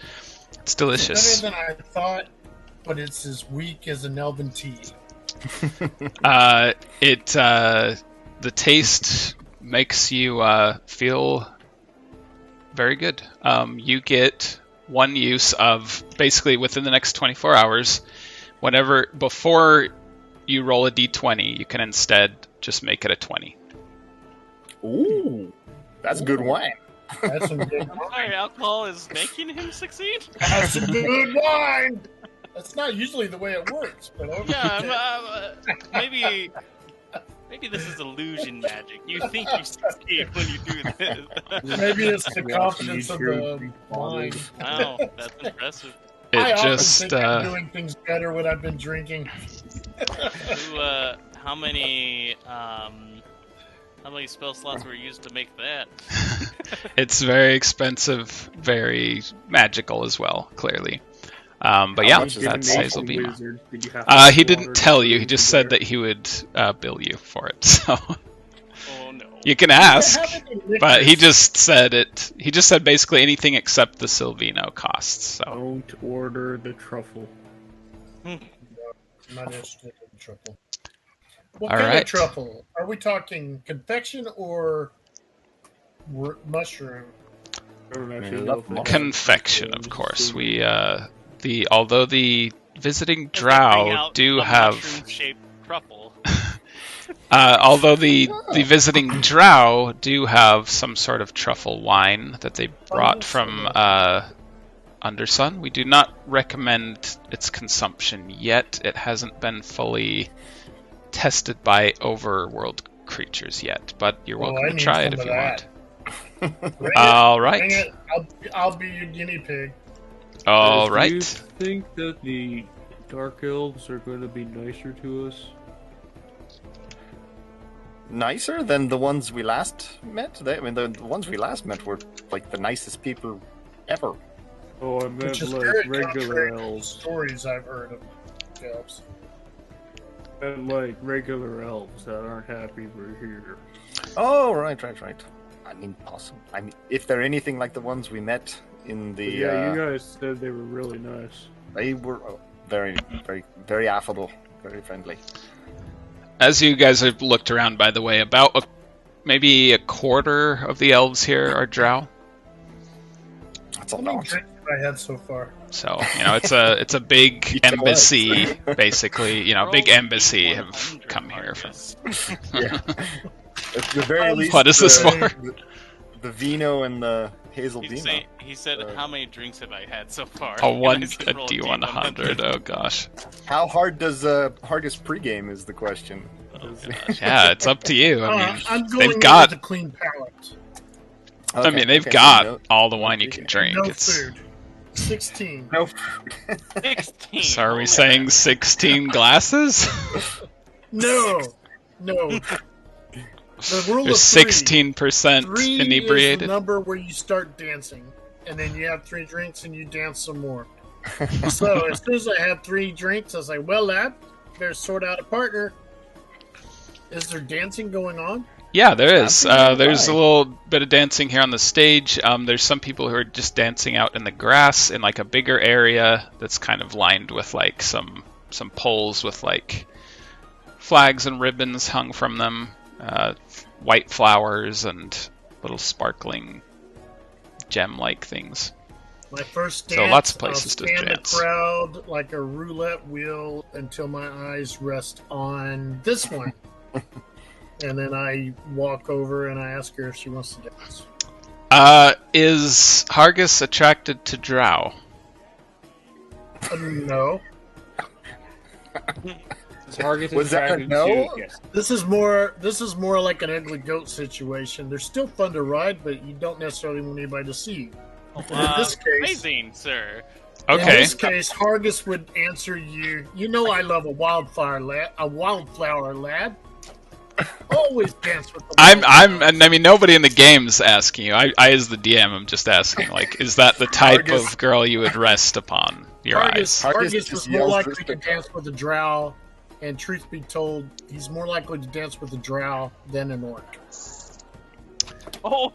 It's delicious. Better than I thought, but it's as weak as an elven tea. The taste makes you feel very good. You get one use of basically within the next 24 hours. Before you roll a d20, you can instead just make it a 20. Ooh, that's good wine. That's some good Sorry, alcohol is making him succeed? That's some good wine. That's not usually the way it works, but okay. Yeah, maybe this is illusion magic. You think you succeed when you do this. Maybe it's the confidence of the wine. Wow, that's impressive. I often just think I'm doing things better when I've been drinking. How many spell slots were used to make that? it's very expensive, very magical as well, clearly. But yeah, that's Hazel Beamer. He didn't tell you. He just said that he would bill you for it. So Oh no. you can ask, but he just said it. He just said basically anything except the Silvino costs. So Don't order the truffle. I'm not interested in truffle. What All kind right. of truffle? Are we talking confection or mushroom? I don't actually know if confection, of course. Although the visiting Drow do have mushroom-shaped truffle. although the visiting Drow do have some sort of truffle wine that they brought from Undersun. We do not recommend its consumption yet. It hasn't been fully tested by overworld creatures yet, but you're welcome to try it if you want. All right. Bring it. I'll be your guinea pig. All Do right. you think that the Dark Elves are going to be nicer to us? Nicer than the ones we last met? The ones we last met were like the nicest people ever. Oh, I Which meant is like very regular contrary to elves. stories I've heard of elves. And like regular elves that aren't happy we're here. Oh, right. I mean, awesome. I mean, if they're anything like the ones we met in the... Yeah, you guys said they were really nice. They were very, very, very affable, very friendly. As you guys have looked around, by the way, about maybe a quarter of the elves here are Drow. That's a How many lot. drinks have I had so far? So it's a big embassy, basically. Big embassy have come here from. Yeah. At the very least, What is this for? The vino and the hazel beamer. He said, "How many drinks have I had so far?" A And I said, "Roll D100. Oh gosh. How hard does Hargus pregame is the question. Yeah, it's up to you. I mean, I'm going they've got. with a clean palate. They've got all the wine you can drink. No It's. food. 16. No. 16. So are we saying 16 glasses? No. The rule There's of three. 16% Three is inebriated. the number where you start dancing, and then you have 3 drinks and you dance some more. So as soon as I had 3 drinks, I was like, "Well, lad, better sort out a partner." Is there dancing going on? Yeah, there is. Absolutely There's a right. little bit of dancing here on the stage. There's some people who are just dancing out in the grass in like a bigger area that's kind of lined with like some poles with like flags and ribbons hung from them, white flowers and little sparkling gem-like things. My first So dance, lots of places to I'll span dance. the crowd like a roulette wheel until my eyes rest on this one. And then I walk over and I ask her if she wants to dance. Is Hargus attracted to Drow? No. Hargus Was that a attracted no? to- yes. This is more like an ugly goat situation. They're still fun to ride, but you don't necessarily want anybody to see you. And in this case, Amazing, sir. in Okay. this case, Hargus would answer you. You know, I love a wildflower lad. Always dance with the I mean, nobody in the game's asking you. I as the DM, am just asking, like, is that the type Hargus- of girl you would rest upon your eyes? Hargus Hargus just was more yells likely to respect. dance with a drow, and truth be told, he's more likely to dance with a drow than an orc. Oh,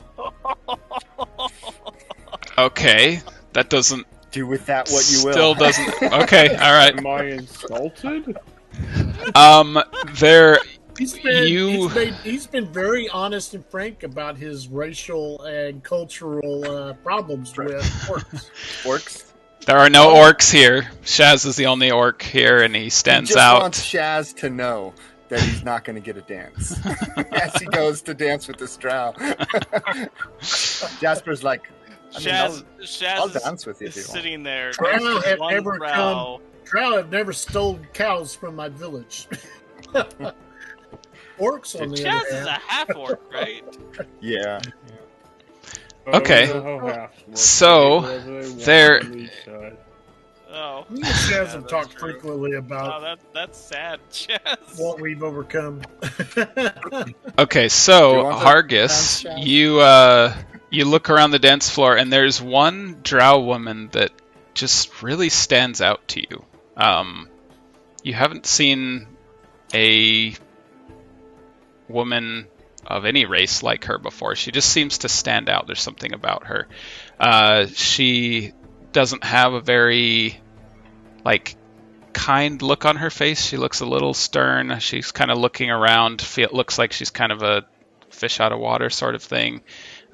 Okay, that doesn't Do with that what you will. still doesn't. Okay, all right. Am I insulted? There. He's been very honest and frank about his racial and cultural problems with orcs. Works. There are no orcs here. Shaz is the only orc here, and he He stands just out. wants Shaz to know. that he's not going to get a dance as he goes to dance with this drow. Jasper's like, Shaz I'll dance with you is if you sitting there. Drow have one never drow. Drow have never stolen cows from my village. Orcs, on the Shaz other is a hand. half-orc, right? Yeah. Okay. So, there- Oh. Me and Shaz Yeah, have that's talked true. frequently Oh, about that's sad, Shaz. what we've overcome. Okay, Do you so want the Hargus, dance, you look around the dance floor, and there's one drow woman that just really stands out to you. You haven't seen a woman of any race like her before. She just seems to stand out. There's something about her. She doesn't have a very kind look on her face. She looks a little stern. She's kind of looking around. Looks like she's kind of a fish out of water sort of thing.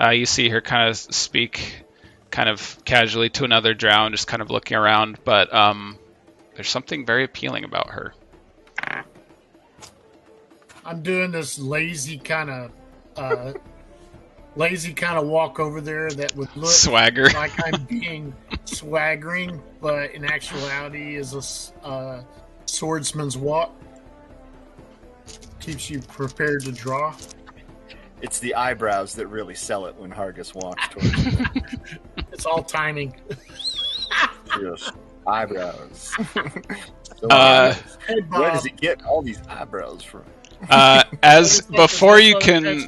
You see her kind of speak kind of casually to another drow, just kind of looking around, but there's something very appealing about her. I'm doing this lazy kind of walk over there that would look Swagger. like I'm being swaggering, but in actuality is a swordsman's walk. Keeps you prepared to draw. It's the eyebrows that really sell it when Hargus walks towards you. It's all timing. Yes. Eyebrows. So, Hey, Bob. where does he get all these eyebrows from? As before you can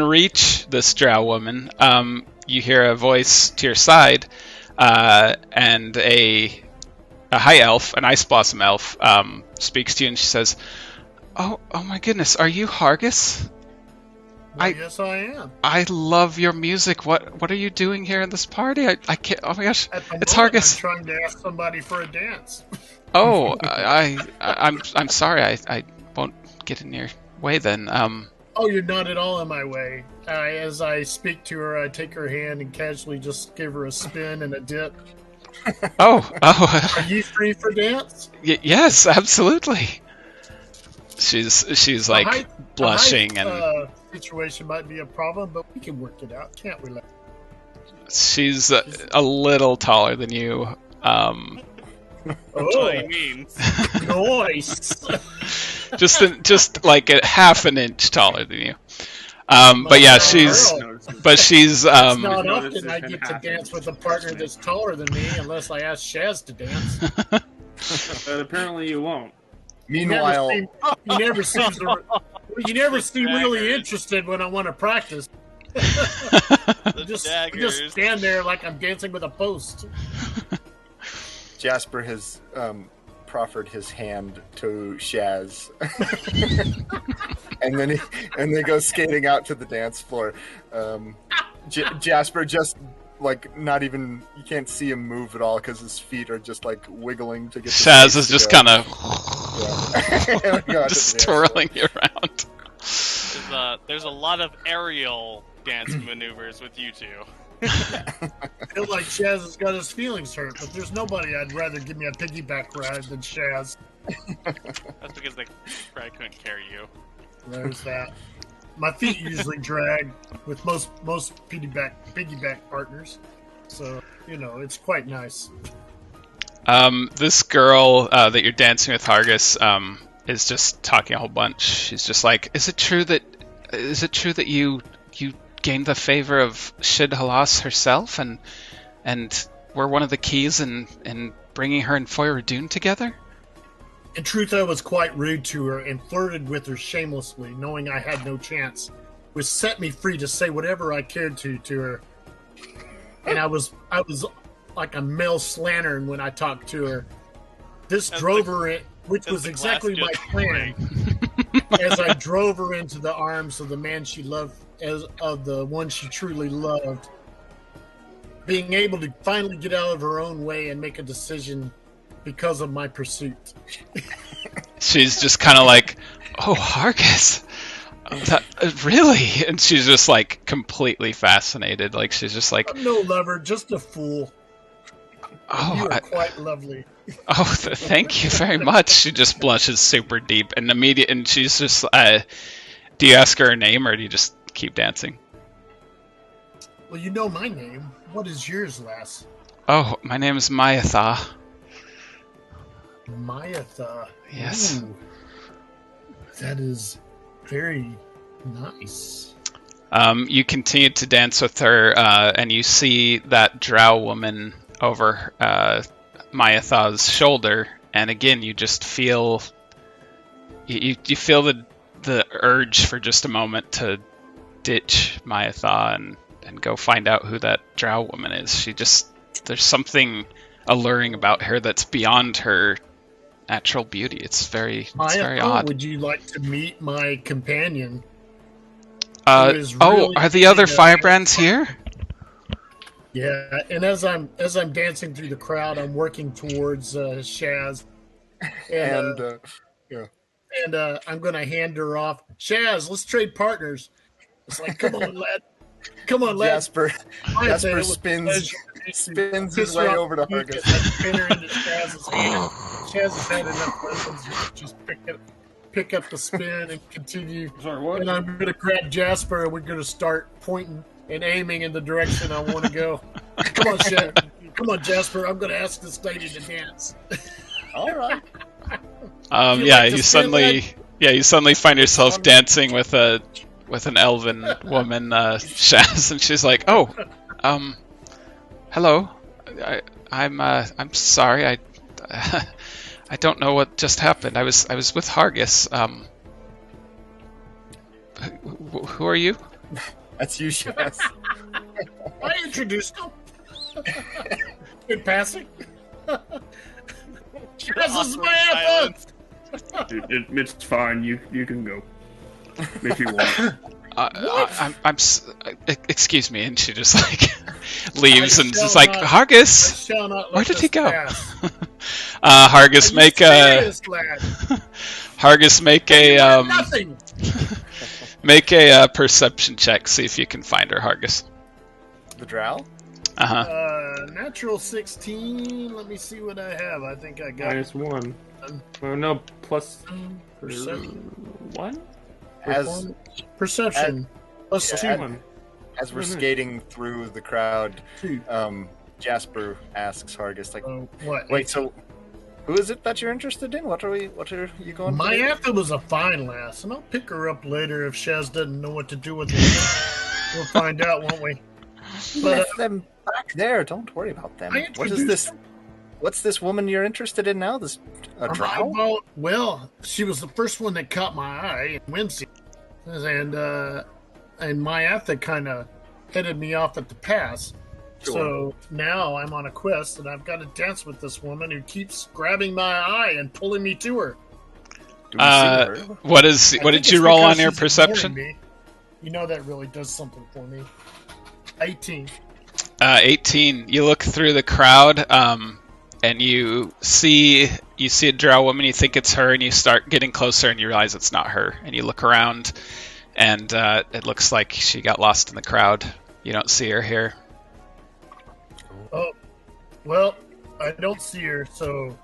reach this drow woman, you hear a voice to your side, and a high elf, an Iceblossom elf, speaks to you, and she says, "Oh my goodness, are you Hargus? Yes, I am. I love your music. What are you doing here in this party? I can't. Oh my gosh, At the it's moment, Hargus. I'm trying to ask somebody for a dance. Oh, I'm sorry. I won't get in your way then. Oh, you're not at all in my way. As I speak to her, I take her hand and casually just give her a spin and a dip. Oh. Are you free for dance? Yes, absolutely. She's like height- blushing, the height, and situation might be a problem, but we can work it out, can't we? she's a little taller than you. That's what he means. Nice. just like a half an inch taller than you. But yeah, she's It's not noticed often it's I been get to half dance inch. with a partner that's taller than me, unless I ask Shaz to dance. But apparently you won't. Meanwhile, he never seems really interested when I want to practice. The Just daggers. stand there like I'm dancing with a post. Jasper has proffered his hand to Shaz, and then they go skating out to the dance floor. Jasper just not even, you can't see him move at all because his feet are just wiggling to get. Shaz is just kind of of just twirling you around. There's a lot of aerial dance maneuvers with you two. I feel like Shaz has got his feelings hurt, but there's nobody I'd rather give me a piggyback ride than Shaz. That's because they probably couldn't carry you. There's that. My feet usually drag with most piggyback partners, so it's quite nice. This girl that you're dancing with, Hargus, is just talking a whole bunch. She's just like, "Is it true that you gained the favor of Shid Halas herself, and were one of the keys in bringing her and Foyradun together?" In truth, I was quite rude to her and flirted with her shamelessly, knowing I had no chance, which set me free to say whatever I cared to her. And I was like a male slattern when I talked to her. This drove her in, which was exactly my plan. As I drove her into the arms of the man she loved, of the one she truly loved, being able to finally get out of her own way and make a decision because of my pursuit. She's just kind of like, "Oh, Hargus, really?" And she's just completely fascinated. She's just like, I'm no lover, just a fool. Oh, you are quite lovely. Oh, thank you very much. She just blushes super deep and she's just. Do you ask her her name or do you just keep dancing? Well, you know my name. What is yours, lass? Oh, my name is Mayatha. Mayatha. Yes. Ooh, that is very nice. You continue to dance with her, and you see that drow woman over Mayatha's shoulder, and again, you just feel you feel the urge for just a moment to ditch Mayatha and go find out who that drow woman is. There's something alluring about her that's beyond her natural beauty. It's very odd. Would you like to meet my companion? Are the other Firebrands here? Yeah, and as I'm dancing through the crowd, I'm working towards Shaz, and I'm gonna hand her off. Shaz, let's trade partners. It's like, come on, lad. Come on, lad. Jasper spins his way over to Hargus. Spin her into Shaz's hand. Shaz has had enough lessons. Just pick up the spin and continue. Sorry, what? And I'm going to grab Jasper and we're going to start pointing and aiming in the direction I want to go. Come on, Shaz. Come on, Jasper. I'm going to ask this lady to dance. All right. You suddenly find yourself dancing with an elven woman, Shaz, and she's like, "Oh, hello. I'm sorry. I don't know what just happened. I was with Hargus. Who are you?" That's you, Shaz. I introduced him. In passing. Shaz is my Dude, it's fine. You can go if you want. Excuse me, and she just leaves and is like, Hargus, where did he go? Hargus, make a nothing. Make a perception check. See if you can find her, Hargus. The drow? Natural 16. Let me see what I have. I think I got -1. Oh no, plus perception. 1? Perception. Plus 2. As we're skating through the crowd, Jasper asks Hargus, what? Wait, so who is it that you're interested in? What are you going for? Mayatha was a fine lass, and I'll pick her up later if Shaz doesn't know what to do with her. We'll find out, won't we? Left them back there. Don't worry about them. What is this? What's this woman you're interested in now? This drow? Well, she was the first one that caught my eye in Whimsy, and Mayatha kind of headed me off at the pass. Sure. So now I'm on a quest, and I've got to dance with this woman who keeps grabbing my eye and pulling me to her. What did you roll on your perception? You know that really does something for me. 18. 18. You look through the crowd, and you see a drow woman. You think it's her, and you start getting closer, and you realize it's not her. And you look around, and it looks like she got lost in the crowd. You don't see her here. Oh, well, I don't see her, so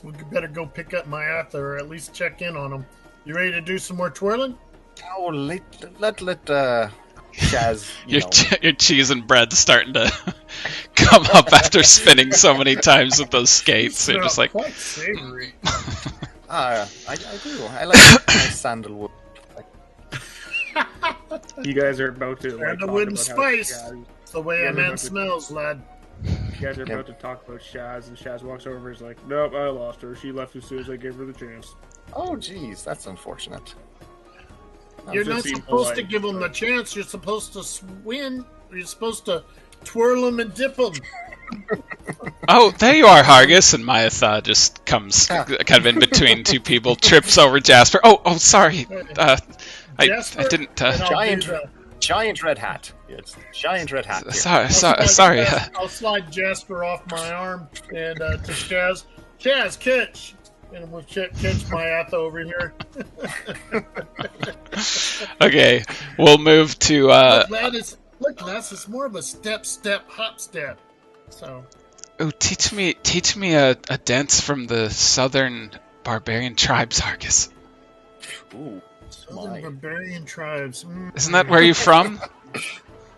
we better go pick up Mayatha, or at least check in on him. You ready to do some more twirling? Oh, let Shaz. Your cheese and bread's starting to come up after spinning so many times with those skates. You're just like, quite savory. I do. I like nice sandalwood. You guys are about to sandalwood and spice. It's the way a man smells, lad. You guys are about to talk about Shaz, and Shaz walks over and is like, "Nope, I lost her. She left as soon as I gave her the chance." Oh, jeez, that's unfortunate. You're not supposed to give them the chance. You're supposed to win. You're supposed to twirl them and dip them. Oh, there you are, Hargus. And Mayatha just comes kind of in between two people, trips over Jasper. Oh, sorry. I didn't. Giant red hat. It's giant red hat. Sorry. I'll slide Jasper off my arm and to Shaz. Shaz, catch! And we'll catch Mayatha over here. Okay, we'll move to. Look, lass, it's more of a step, hop, step. So. Oh, teach me a dance from the southern barbarian tribes, Hargus. Ooh, Southern barbarian tribes. Isn't that where you're from?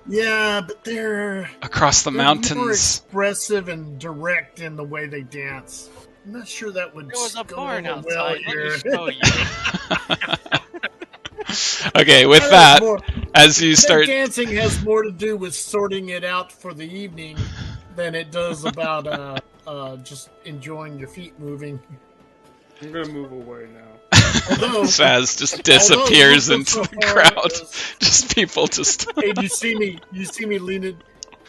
Yeah, but they're Across the more mountains. expressive and direct in the way they dance. I'm not sure that would There was a go barn over well outside. here. Let me show you. Okay, with that, as you start dancing has more to do with sorting it out for the evening than it does about just enjoying your feet moving. I'm gonna move away now. Shaz just disappears into the crowd. Just people just. Hey, you see me leaning,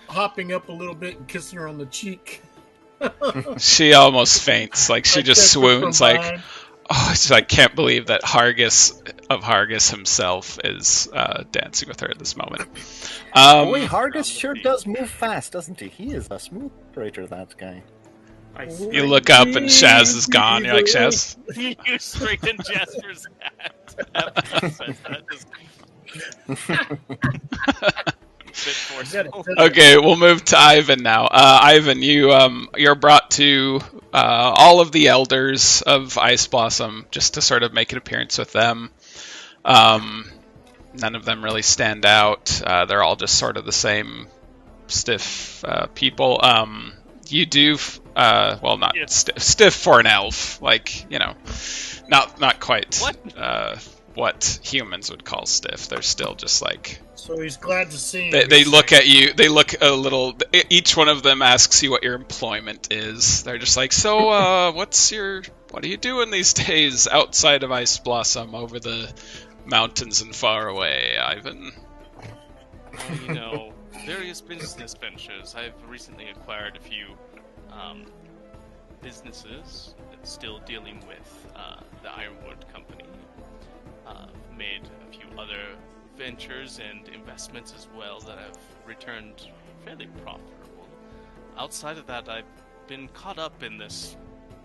hopping up a little bit and kissing her on the cheek. She almost faints. Like she just swoons. Like, oh, I can't believe that Hargus himself is dancing with her at this moment. Boy, Hargus sure does move fast, doesn't he? He is a smooth operator, that guy. You look up and Shaz is gone. You're like, Shaz? You straighten Jasper's hat. Okay, we'll move to Ivan now. Ivan, you're brought to all of the elders of Iceblossom just to sort of make an appearance with them. None of them really stand out. They're all just sort of the same stiff people. You do, stiff for an elf, like, you know, not quite what humans would call stiff. They're still just like. So he's glad to see you. They look at you. They look a little. Each one of them asks you what your employment is. They're just like, so, what are you doing these days outside of Iceblossom, over the mountains and far away, Ivan? You know, various business ventures. I've recently acquired a few businesses that's still dealing with the Ironwood Company. Made a few other ventures and investments as well that have returned fairly profitable. Outside of that, I've been caught up in this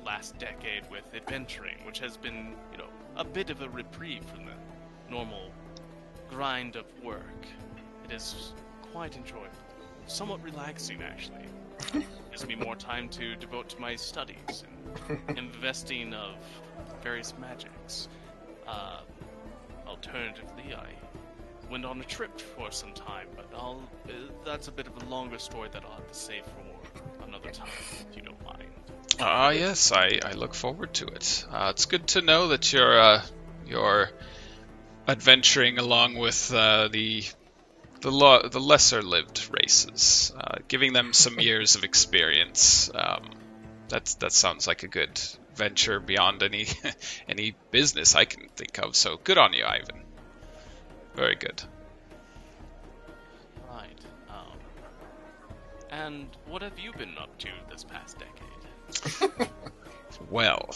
last decade with adventuring, which has been, you know, a bit of a reprieve from the normal grind of work. It is quite enjoyable. Somewhat relaxing, actually. Gives me more time to devote to my studies and investing of various magics. Alternatively, I went on a trip for some time, but that's a bit of a longer story that I'll have to save for another time, if you don't mind. Yes, I look forward to it. It's good to know that you're adventuring along with the lesser-lived races, giving them some years of experience. That sounds like a good venture beyond any business I can think of. So good on you, Ivan. Very good. Right. And what have you been up to this past decade? Well,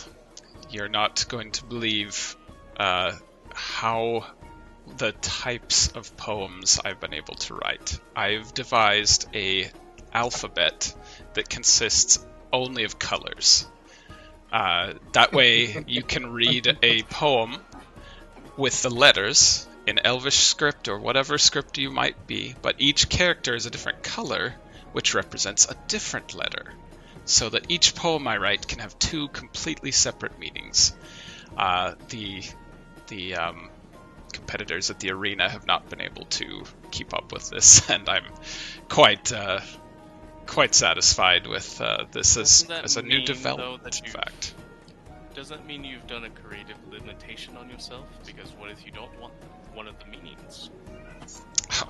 you're not going to believe how the types of poems I've been able to write. I've devised a alphabet that consists only of colors. That way you can read a poem with the letters in Elvish script or whatever script you might be, but each character is a different color, which represents a different letter, so that each poem I write can have two completely separate meanings. The competitors at the arena have not been able to keep up with this, and I'm quite satisfied with this as a new development. In fact, does that mean you've done a creative limitation on yourself? Because what if you don't want one of the meanings? Oh,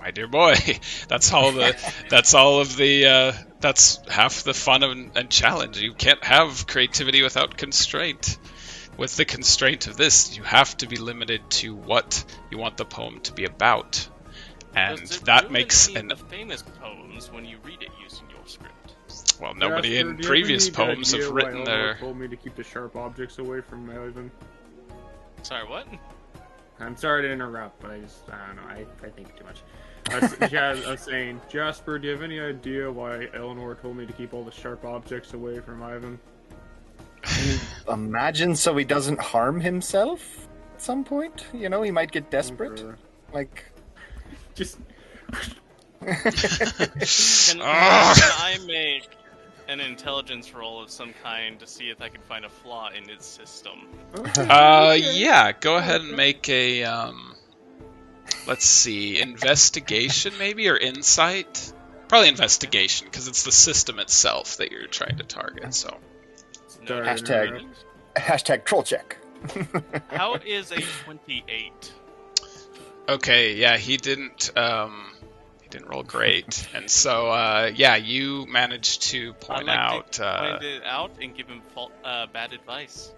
my dear boy, that's half the fun and challenge. You can't have creativity without constraint. With the constraint of this, you have to be limited to what you want the poem to be about. And that makes the famous poems when you read it using your script. Well, nobody Jasper, in previous poems have written their. Told me to keep the sharp objects away from Ivan. Sorry, what? I'm sorry to interrupt, but I don't know. I think too much. I was saying, Jasper, do you have any idea why Eleanor told me to keep all the sharp objects away from Ivan? Imagine so he doesn't harm himself at some point. You know, he might get desperate. Sure. Like, Just Can I make an intelligence roll of some kind to see if I can find a flaw in its system? Yeah. Go ahead and make a let's see, investigation maybe, or insight. Probably investigation, because it's the system itself that you're trying to target. So. No, Hashtag troll check. How is a 28? Okay, yeah, he didn't roll great, and so yeah, you managed to point out. Point it out and give him bad advice.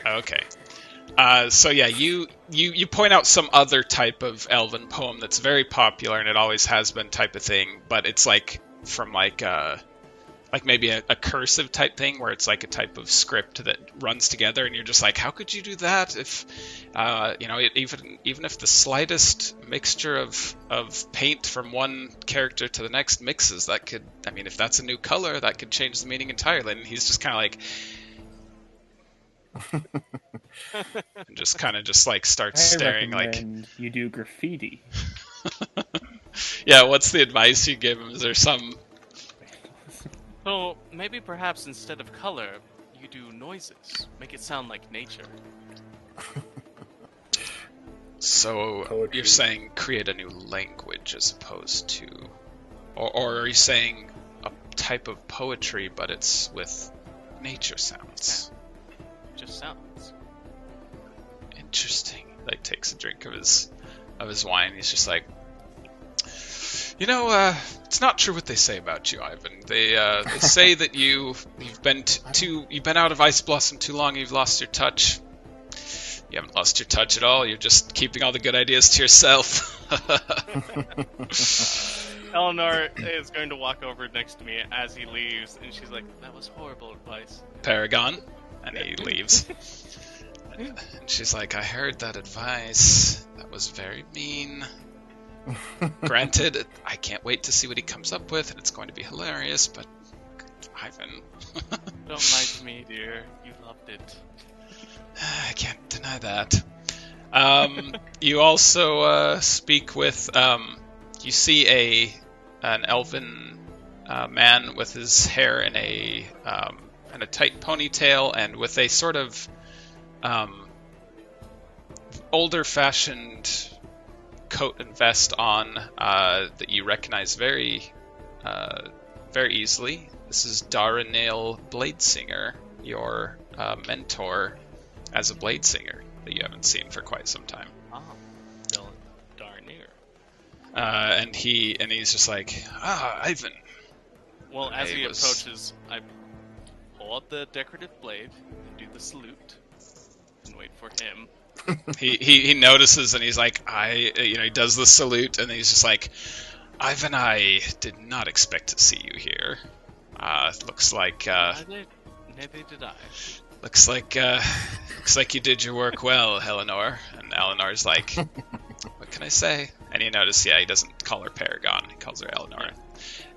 Okay. So yeah, you point out some other type of elven poem that's very popular and it always has been type of thing, but it's like from like maybe a cursive type thing where it's like a type of script that runs together, and you're just like, how could you do that if even if the slightest mixture of paint from one character to the next mixes, that could, I mean, if that's a new color, that could change the meaning entirely. And he's just kind of like. And just like starts staring like you do graffiti. Yeah, what's the advice you give him? Is there some? So maybe perhaps instead of color, you do noises. Make it sound like nature. So Poetry. You're saying create a new language as opposed to, or are you saying a type of poetry but it's with nature sounds? Just sounds. Interesting. Like takes a drink of his wine. He's just like, it's not true what they say about you, Ivan. They say that you've been out of Iceblossom too long. You've lost your touch. You haven't lost your touch at all. You're just keeping all the good ideas to yourself. Eleanor is going to walk over next to me as he leaves, and she's like, "That was horrible advice." Paragon, and he leaves. And she's like, I heard that advice. That was very mean. Granted, I can't wait to see what he comes up with, and it's going to be hilarious, but Ivan... Don't lie to me, dear. You loved it. I can't deny that. You also speak with... you see an elven man with his hair in a tight ponytail and with a sort of older-fashioned coat and vest on that you recognize very easily. This is Daranail Bladesinger, your mentor as a bladesinger that you haven't seen for quite some time. Ah, Daranail. And he's just like, Ivan. Well, as he approaches, I pull out the decorative blade and do the salute and wait for him. He notices and he's like, he does the salute and he's just like, Ivan, I did not expect to see you here. Looks like Neither did I. Looks like you did your work well, Eleanor. And Eleanor's like, what can I say? And you notice, he doesn't call her Paragon, he calls her Eleanor.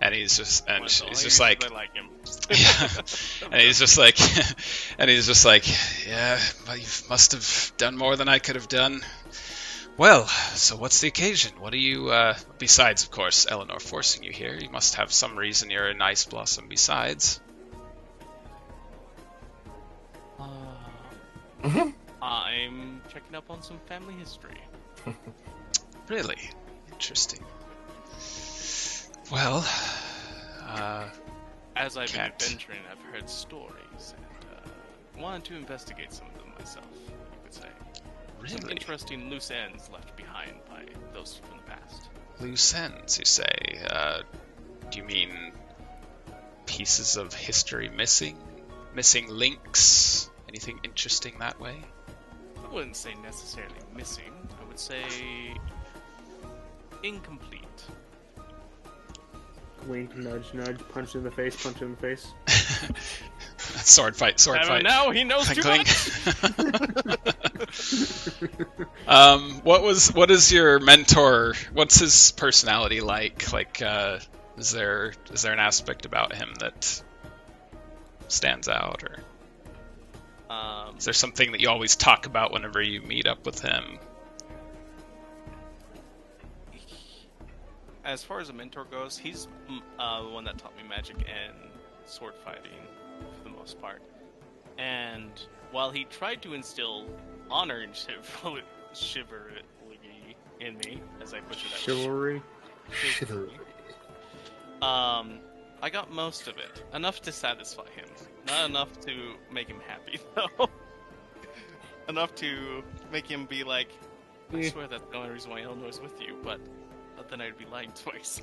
And he's just like, I like him. Yeah. And he's just like, yeah, well, you must have done more than I could have done. Well, so what's the occasion? What are you, besides, of course, Eleanor forcing you here, you must have some reason you're in Iceblossom besides. I'm checking up on some family history. Really? Interesting. Well, as I've been adventuring, I've heard stories and wanted to investigate some of them myself, you could say. Really? Some interesting loose ends left behind by those from the past. Loose ends, you say? Do you mean pieces of history missing? Missing links? Anything interesting that way? I wouldn't say necessarily missing. I would say incomplete. Wink, nudge, nudge, punch in the face, punch in the face. Sword fight. Now he knows too much. What is your mentor? What's his personality like? Like, is there an aspect about him that stands out, or is there something that you always talk about whenever you meet up with him? as far as a mentor goes, he's the one that taught me magic and sword fighting for the most part. And while he tried to instill honor and chivalry in me, as I butchered that Chivalry? Chivalry. I got most of it. Enough to satisfy him. Not enough to make him happy, though. Enough to make him be like, I swear that's the only reason why Eleanor's with you, but then I'd be lying twice.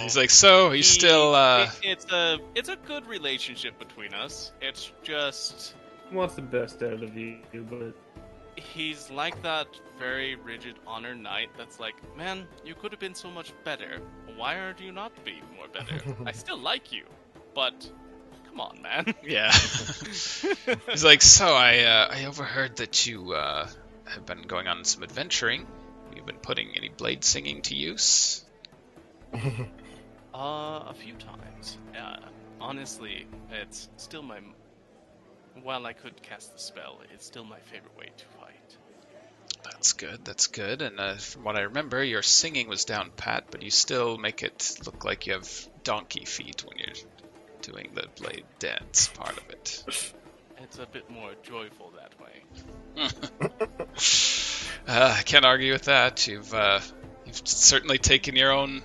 He's like, so he's still. It's a good relationship between us. It's just Wants the best out of you, but he's like that very rigid honor knight. That's like, man, you could have been so much better. Why aren't you not being more better? I still like you, but come on, man. Yeah. He's like, so I overheard that you have been going on some adventuring. You've been putting any blade singing to use? A few times. Honestly, it's still my. While I could cast the spell, it's still my favorite way to fight. That's good. That's good. And from what I remember, your singing was down pat, but you still make it look like you have donkey feet when you're doing the blade dance part of it. It's a bit more joyful that way. I can't argue with that. You've certainly taken your own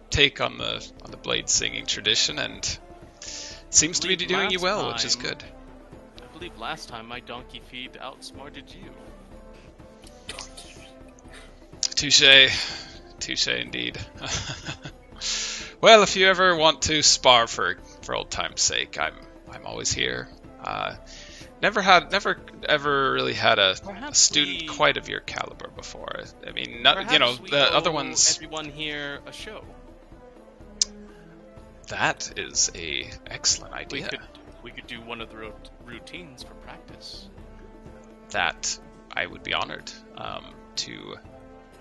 take on the blade singing tradition, and seems to be doing you well, which is good. I believe last time my donkey feed outsmarted you. Touche indeed. Well, if you ever want to spar for old time's sake, I'm always here. Never ever really had a student quite of your caliber before. I mean, the other ones. Everyone here a show. That is a excellent idea. We could do one of the routines for practice. That I would be honored to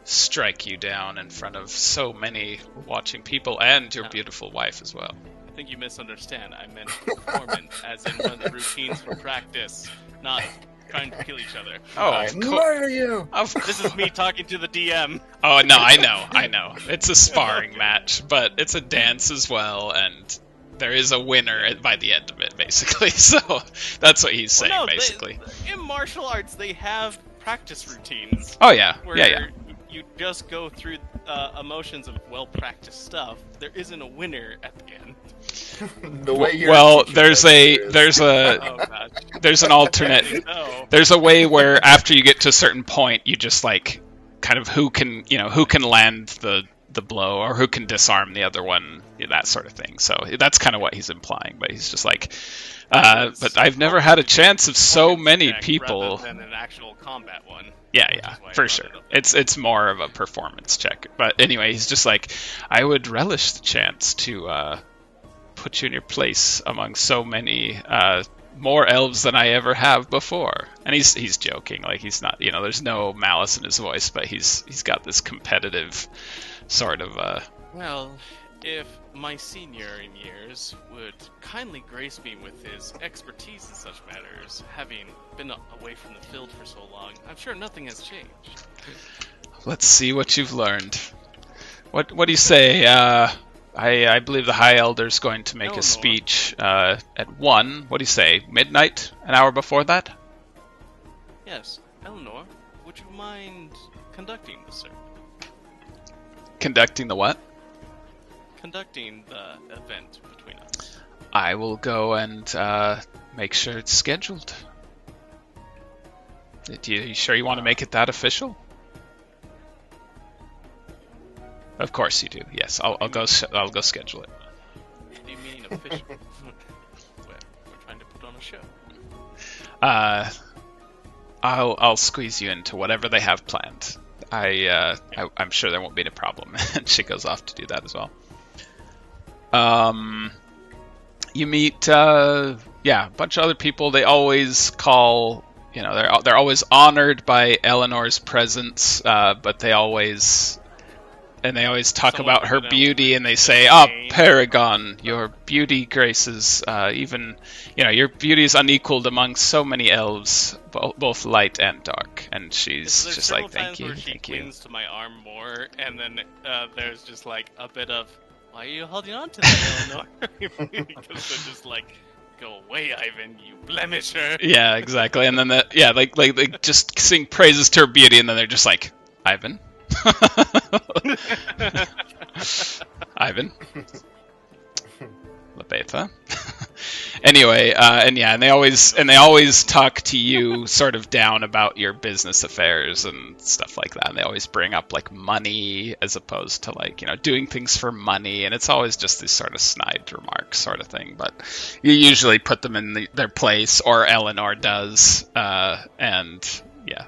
strike you down in front of so many watching people and your beautiful wife as well. I think you misunderstand. I meant performance, as in one of the routines for practice, not trying to kill each other. Oh, murder you! This is me talking to the DM. Oh no, I know. It's a sparring match, but it's a dance as well, and there is a winner by the end of it, basically. So that's what he's saying, basically. In martial arts, they have practice routines. Oh yeah, where you just go through emotions of well-practiced stuff. There isn't a winner at the end. There's an alternate. There's a way where after you get to a certain point, you just like kind of who can land the blow or who can disarm the other one, that sort of thing. So that's kind of what he's implying. But he's just like, but I've never had a chance of so many people. Rather than an actual combat one. Yeah, for sure. It's more of a performance check. But anyway, he's just like, I would relish the chance to put you in your place among so many more elves than I ever have before. And he's joking, like he's not, there's no malice in his voice, but he's got this competitive sort of. Well, if my senior in years would kindly grace me with his expertise in such matters, having been away from the field for so long, I'm sure nothing has changed. Let's see what you've learned. What do you say? I believe the High Elder's going to make a speech at 1. What do you say? Midnight? An hour before that? Yes. Eleanor, would you mind conducting the service? Conducting the what? Conducting the event between us. I will go and make sure it's scheduled. You sure you want to make it that official? Of course you do. Yes, I'll go schedule it. What do you mean official? We're trying to put on a show. I'll squeeze you into whatever they have planned. I'm sure there won't be any problem. And she goes off to do that as well. You meet a bunch of other people. They always call, they're always honored by Eleanor's presence, but they always they always talk Someone about her gonna beauty, and they say, name. Paragon, your beauty graces, even, your beauty is unequaled among so many elves, both light and dark. And she's just like, thank you, She thank you. clings to my arm more, and then there's just like a bit of, why are you holding on to that, Eleanor? Because they're just like, go away, Ivan, you blemisher. Yeah, exactly. And then they just sing praises to her beauty, and then they're just like, Ivan. Ivan. Labetha. Anyway, and they always talk to you sort of down about your business affairs and stuff like that. And they always bring up like money as opposed to like, doing things for money, and it's always just these sort of snide remarks sort of thing. But you usually put them in their place, or Eleanor does, and yeah,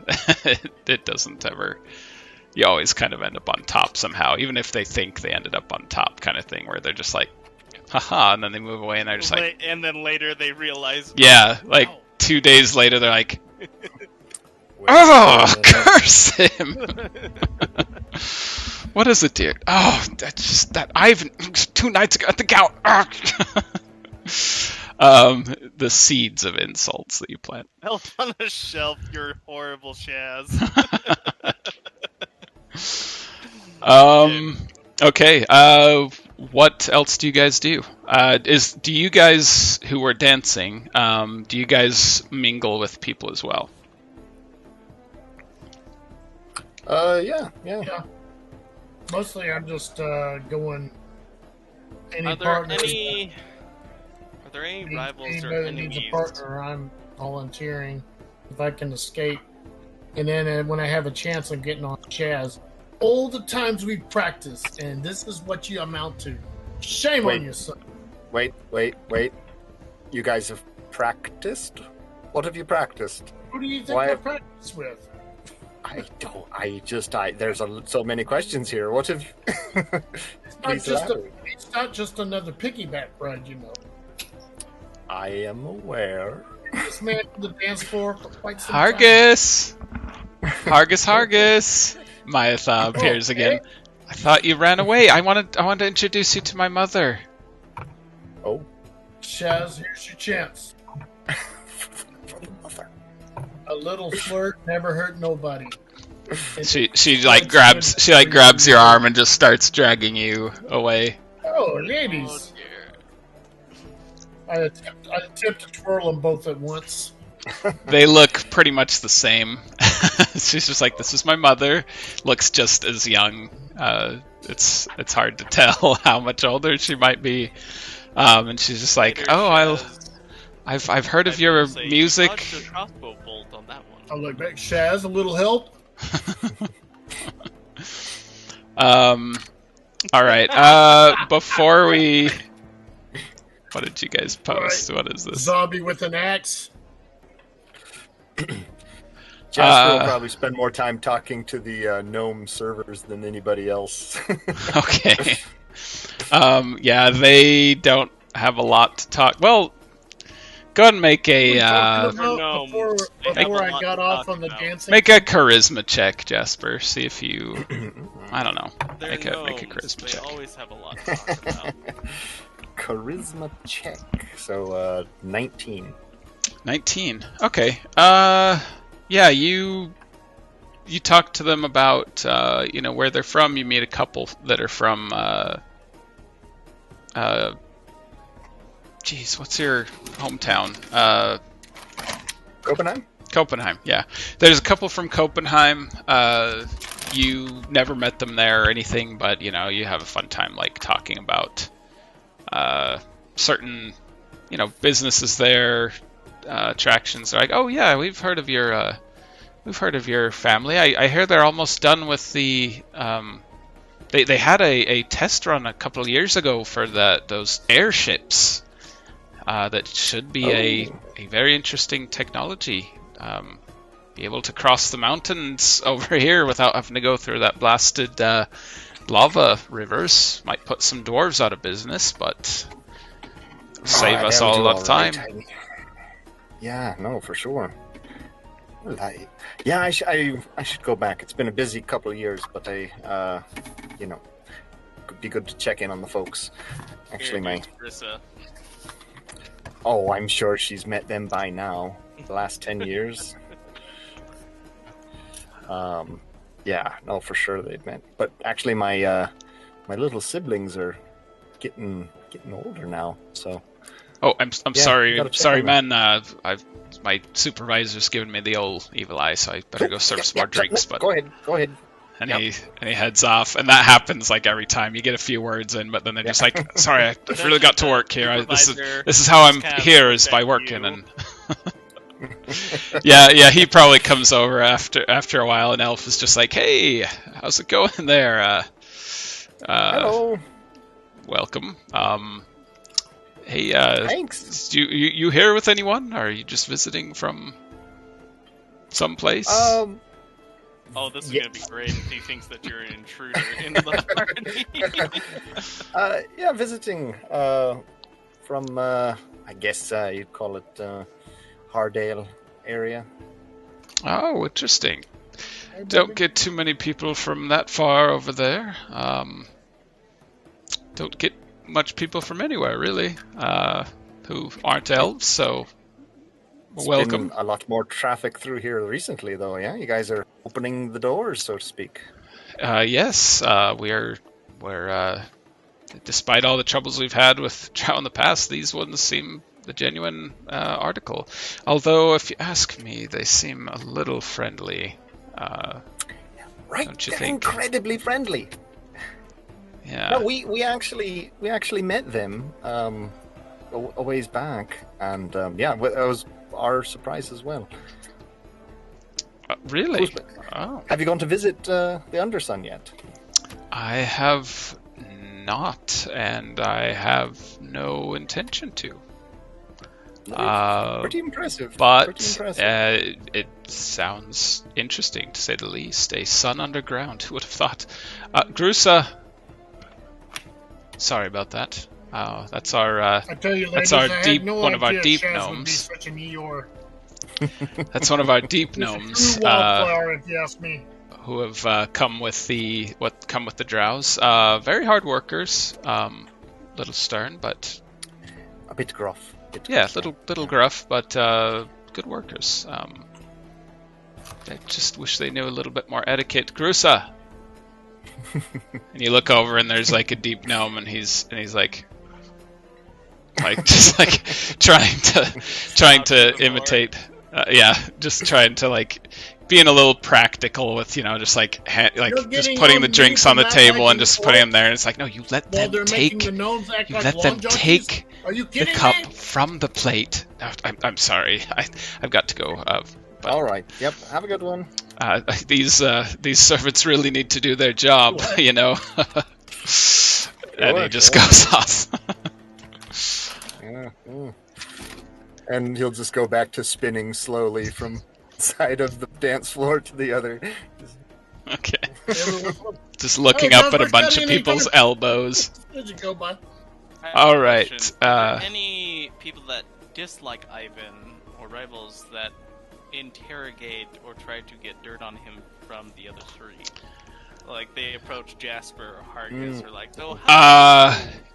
it doesn't ever. You always kind of end up on top somehow, even if they think they ended up on top, kind of thing, where they're just like, haha, and then they move away, and they're just like... And then later they realize... Yeah, like, 2 days later, they're like, oh, curse him! What is it, dear? Oh, that's just that Ivan, 2 nights ago at the gout! The seeds of insults that you plant. Help on a shelf, you're horrible, Shaz. Okay, what else do you guys do? Do you guys who were dancing, do you guys mingle with people as well? Yeah. Mostly I'm just going Are there any rivals or anybody enemies? needs a partner, I'm volunteering if I can escape. And then when I have a chance, I'm getting on Shaz. All the times we practice, and this is what you amount to. Shame on you, son. Wait. You guys have practiced? What have you practiced? Who do you think I practice with? I don't. There's so many questions here. What have you... It's not just another piggyback ride, I am aware. This man on the dance floor for quite some Hargus! Hargus! Myatha appears again. I thought you ran away. I want to introduce you to my mother. Oh. Shaz, here's your chance. A little flirt never hurt nobody. She grabs your arm and just starts dragging you away. Oh, ladies. I attempt to twirl them both at once. They look pretty much the same. She's just like, this is my mother. Looks just as young. It's hard to tell how much older she might be. And she's just like, I've heard of your music. I'll look back. Shaz, a little help? All right. Before we... What did you guys post? Right. What is this? Zombie with an axe. Jasper will probably spend more time talking to the gnome servers than anybody else. Okay. Yeah, they don't have a lot to talk. Well, go ahead and make a... before I got off on the dancing... Make a charisma check, Jasper. See if you... I don't know. Make a charisma check. They always have a lot to talk about. Charisma check. So, 19. 19. Okay. Yeah, you talk to them about, where they're from. You meet a couple that are from, what's your hometown? Copenhagen, yeah. There's a couple from Copenhagen. You never met them there or anything, but, you have a fun time, like, talking about, certain, businesses there, attractions. They're like, oh yeah, we've heard of your family. I hear they're almost done with the, they had a test run a couple of years ago for those airships, that should be a very interesting technology. Be able to cross the mountains over here without having to go through that blasted, lava rivers. Might put some dwarves out of business, but save us all a lot of time. Yeah, no, for sure. I should go back. It's been a busy couple of years, but could be good to check in on the folks. Actually, Marissa. Oh, I'm sure she's met them by now. The last 10 years. Yeah, no, for sure they've met. But actually, my little siblings are getting older now. So. Oh, I'm sorry, man. My supervisor's given me the old evil eye, so I better go serve some more drinks. But go ahead. And he heads off, and that happens like every time. You get a few words in, but then they're just like, "Sorry, I've really got to work here. This is how I'm here, is by working." And yeah, he probably comes over after a while, and Elf is just like, "Hey, how's it going there? Hello. Welcome. Hey, thanks. You here with anyone? Or are you just visiting from someplace?" Oh, this is gonna be great if he thinks that you're an intruder into the party. Yeah, visiting from I guess you'd call it Hardale area. Oh, interesting. Don't get too many people from that far over there. Don't get much people from anywhere, really, who aren't elves, so welcome. Been a lot more traffic through here recently, though, yeah? You guys are opening the doors, so to speak. Yes, we're despite all the troubles we've had with Drow in the past, these ones seem the genuine article. Although, if you ask me, they seem a little friendly. Right, don't you they're think? incredibly friendly. Yeah. No, we actually met them a ways back, and yeah, it was our surprise as well. Really? Oh. Have you gone to visit the Undersun yet? I have not, and I have no intention to. Pretty impressive. But Pretty impressive. It sounds interesting, to say the least. A sun underground, who would have thought? Grusa. Sorry about that. That's our. I tell you, ladies, that's our I deep. had no One of our idea deep Shaz would be gnomes. such an Eeyore. That's one of our deep He's a gnomes. true wildflower, if you ask me. Who have come with the drows. Very hard workers. Little stern, but A bit gruff. little gruff, but good workers. I just wish they knew a little bit more etiquette. Grusa. And you look over, and there's like a deep gnome, and he's like just like trying to imitate. Just trying to like being a little practical with just like just putting the drinks on the table and just putting them there. And it's like, no, you let them take the cup from the plate. No, I'm sorry, I've got to go. But, all right. Yep. Have a good one. These servants really need to do their job, And he just goes off. Yeah. And he'll just go back to spinning slowly from side of the dance floor to the other. Okay. Just looking up at a bunch of people's elbows. All right. Any people that dislike Ivan or rivals that interrogate or try to get dirt on him from the other three? Like they approach Jasper or Hargus or like,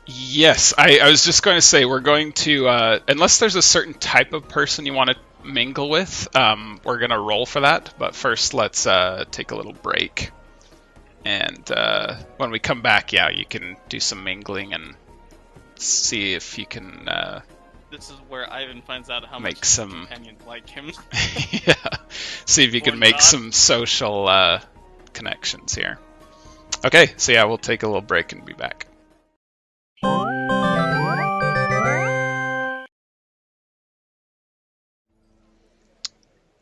yes, I was just going to say we're going to unless there's a certain type of person you want to mingle with, we're going to roll for that. But first, let's take a little break, and when we come back, you can do some mingling and see if you can. This is where Ivan finds out how make much some his companions like him. Yeah, see if you can make some social connections here. Okay, so we'll take a little break and be back.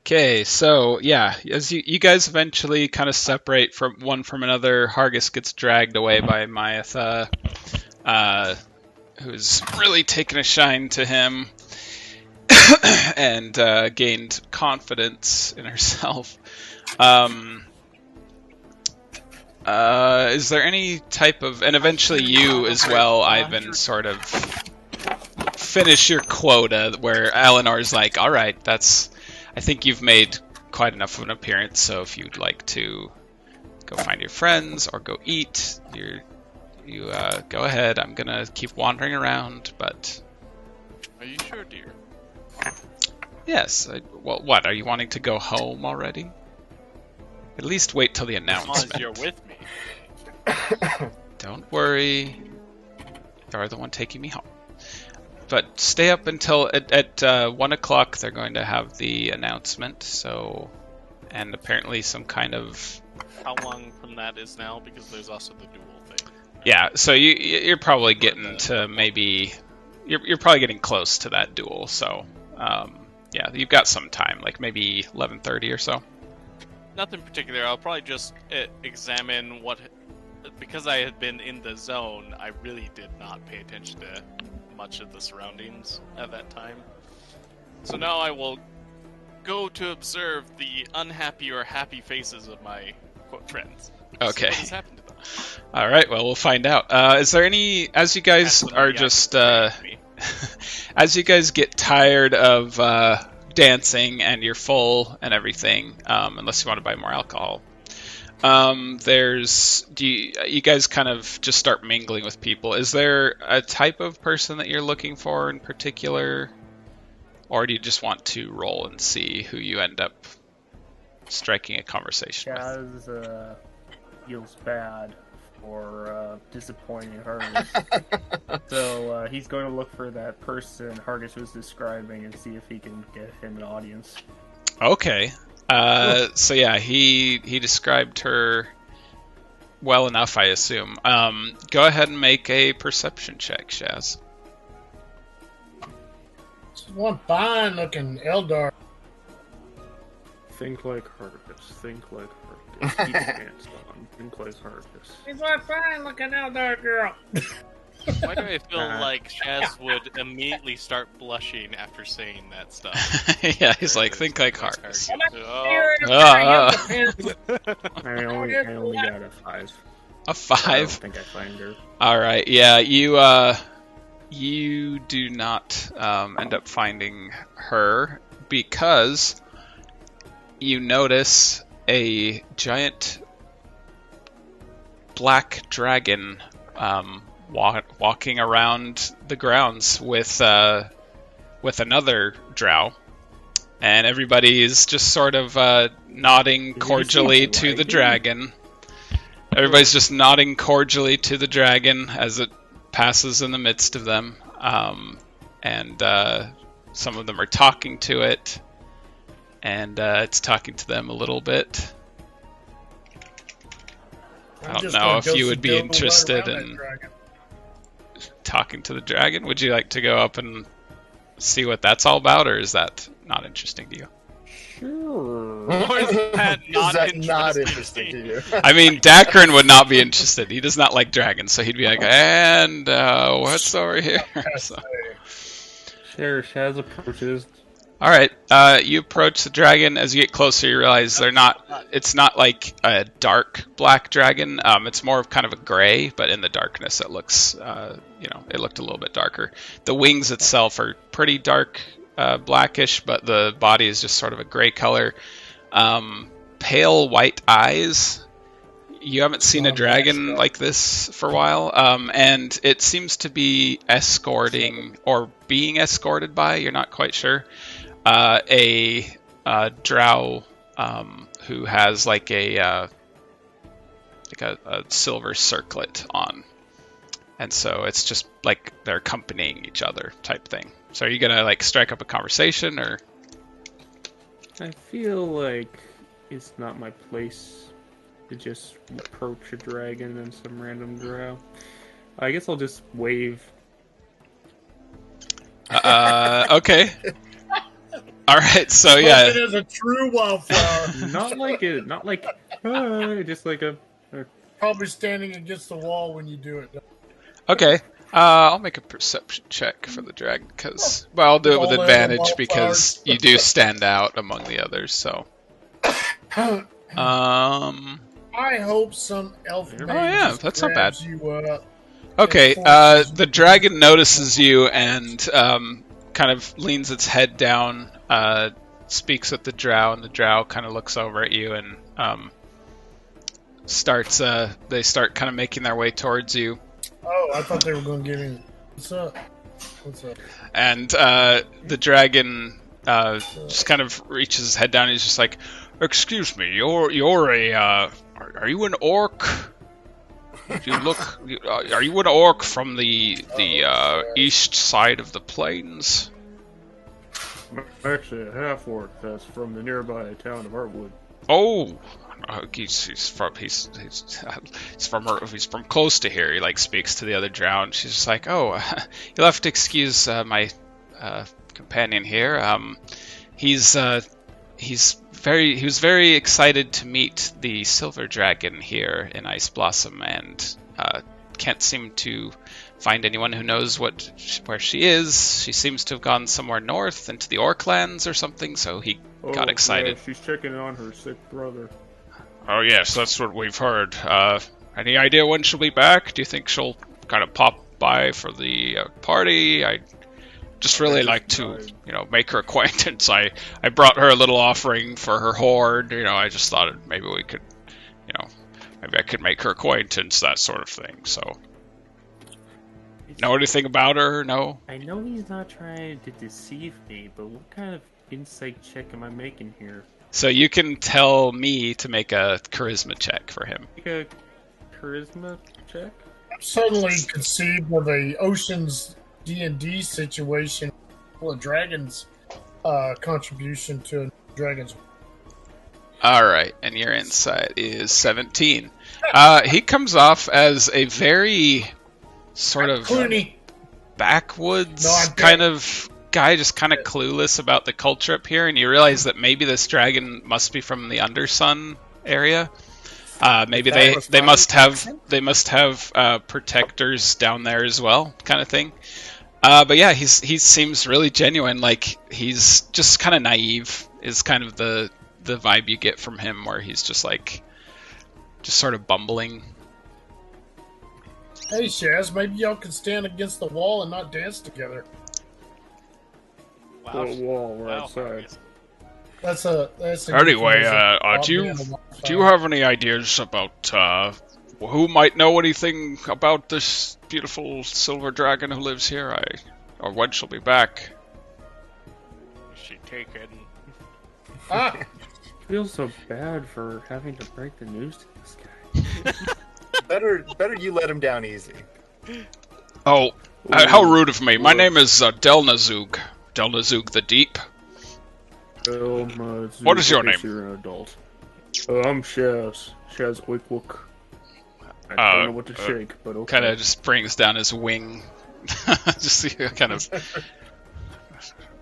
Okay, so as you guys eventually kind of separate from one from another, Hargus gets dragged away by Myatha, who's really taken a shine to him and gained confidence in herself. Is there any type of, and eventually you as well, Ivan, sort of finish your quota where Eleanor's like, all right, I think you've made quite enough of an appearance, so if you'd like to go find your friends or go eat, you go ahead. I'm gonna keep wandering around, but... Are you sure, dear? Yes. Well, what? Are you wanting to go home already? At least wait till the announcement. As long as you're with me. Don't worry. You're the one taking me home. But stay up until at 1 o'clock. They're going to have the announcement. So, and apparently some kind of... How long from that is now? Because there's also the duel thing. Yeah. So you're probably getting to maybe... You're probably getting close to that duel. So, yeah, you've got some time, like maybe 11:30 or so. Nothing particular. I'll probably just examine what... Because I had been in the zone, I really did not pay attention to much of the surroundings at that time. So now I will go to observe the unhappy or happy faces of my quote friends. Okay. What has happened to them? All right. Well, we'll find out. Is there any... As you guys are just... as you guys get tired of dancing and you're full and everything, unless you want to buy more alcohol, you guys kind of just start mingling with people. Is there a type of person that you're looking for in particular, or do you just want to roll and see who you end up striking a conversation with? Shaz feels bad for disappointing Hargus. So he's going to look for that person Hargus was describing and see if he can get him an audience. Okay. So yeah, he described her well enough, I assume. Go ahead and make a perception check, Shaz. This is one fine-looking Eldar. Think like Hargus. Think like Hargus. Keep your hands on. Think like Hargus. He's one fine-looking Eldar girl. Why do I feel like Shaz would immediately start blushing after saying that stuff? Yeah, he's like, think like Hargus. I only got a 5. A 5? I don't think I find her. Alright, yeah, you do not end up finding her because you notice a giant black dragon walking around the grounds with another drow, and everybody is just sort of nodding cordially to the dragon. Everybody's just nodding cordially to the dragon as it passes in the midst of them, and some of them are talking to it, and it's talking to them a little bit. I don't know if you would be interested in talking to the dragon. Would you like to go up and see what that's all about, or is that not interesting to you? Sure. Or is that not interesting to you? I mean, Dacron would not be interested. He does not like dragons, so he'd be like, and what's over here? So. Sure, Shaz approaches. Alright, you approach the dragon. As you get closer, you realize it's not like a dark black dragon. It's more of kind of a gray, but in the darkness it looks, it looked a little bit darker. The wings itself are pretty dark, blackish, but the body is just sort of a gray color. Pale white eyes. You haven't seen a dragon like this for a while, and it seems to be escorting or being escorted by, you're not quite sure, a drow who has like a silver circlet on, and so it's just like they're accompanying each other type thing. So are you gonna like strike up a conversation, or? I feel like it's not my place to just approach a dragon and some random drow. I guess I'll just wave. Okay. All right, so yeah. It is a true wildflower. Not like just like a. Probably standing against the wall when you do it. Okay. I'll make a perception check for the dragon because, well, I'll do it with advantage because you do stand out among the others. So. I hope some elf. Oh yeah, that's not bad. You, okay, the dragon notices you and kind of leans its head down, speaks with the drow, and the drow kind of looks over at you and starts. They start kind of making their way towards you. Oh, I thought they were going to give me. What's up? What's up? And the dragon just kind of reaches his head down. And he's just like, "Excuse me, you're a are you an orc? You look. Are you an orc from the east side of the plains?" I'm actually a half orc that's from the nearby town of Artwood. Oh, he's from close to here. He like speaks to the other drow, and she's just like, "Oh, you'll have to excuse my companion here. He was very excited to meet the silver dragon here in Iceblossom, and can't seem to find anyone who knows where she is. She seems to have gone somewhere north into the Orklands or something, so he got excited." Yeah, she's checking on her sick brother. "Oh yes, that's what we've heard. Any idea when she'll be back? Do you think she'll kind of pop by for the party? I just really like to, make her acquaintance. I brought her a little offering for her hoard. I just thought maybe we could, maybe I could make her acquaintance, that sort of thing. So, know anything about her? No? I know he's not trying to deceive me, but what kind of insight check am I making here? So you can tell me to make a charisma check for him. Make a charisma check? I'm suddenly conceived of a Ocean's D&D situation full of dragons' contribution to dragons. Alright, and your insight is 17. He comes off as a very sort of backwoods kind of guy, just kind of clueless about the culture up here, and you realize that maybe this dragon must be from the Undersun area. Maybe they must have protectors down there as well, kind of thing. But yeah, he seems really genuine. Like, he's just kind of naive is kind of the vibe you get from him, where he's just sort of bumbling. Hey Shaz, maybe y'all can stand against the wall and not dance together. Wow. The wall, we're outside. That's a Anyway, do you have any ideas about who might know anything about this beautiful silver dragon who lives here? Or when she'll be back? Is she taken? Ah! I feel so bad for having to break the news to this guy. Better you let him down easy. Oh, how rude of me. My name is Delnazug. Delnazug the Deep. What is your name? You're an adult. I'm Shaz. Shaz Oikwook. I don't know what to shake, but okay. Kind of just brings down his wing. Just kind of...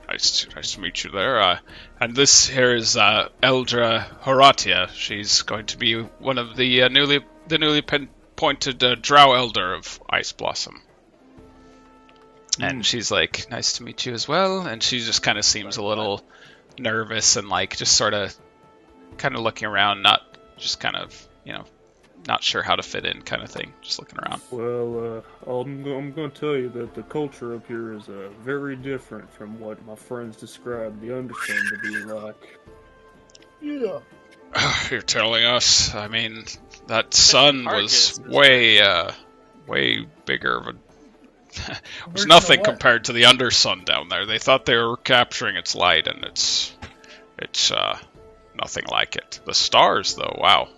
Nice to meet you there. And this here is Eldra Horatia. She's going to be one of the newly appointed Drow Elder of Iceblossom. And she's like, "Nice to meet you as well." And she just kind of seems a little nervous and just sort of kind of looking around, not just kind of, not sure how to fit in kind of thing, just looking around. Well, I'm going to tell you that the culture up here is very different from what my friends described the Undersun to be like. Yeah. You're telling us? I mean, that sun was way bigger of a... It was nothing compared to the Undersun down there. They thought they were capturing its light, and it's nothing like it. The stars, though, wow.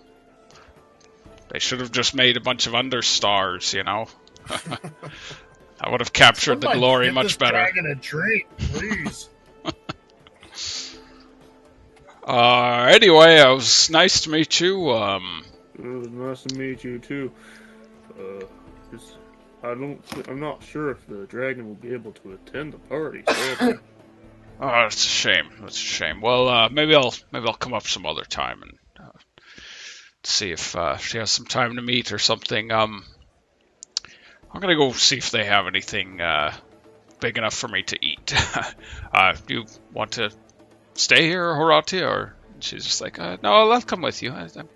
They should have just made a bunch of understars, I would have captured the glory much better. Dragon a drink, please. Anyway, it was nice to meet you. It was nice to meet you too. I'm not sure if the dragon will be able to attend the party. So Oh, it's a shame. That's a shame. Well, maybe I'll come up some other time and see if she has some time to meet or something. I'm gonna go see if they have anything big enough for me to eat. Do you want to stay here, Horatia? Or she's just like, no, I'll come with you. I'm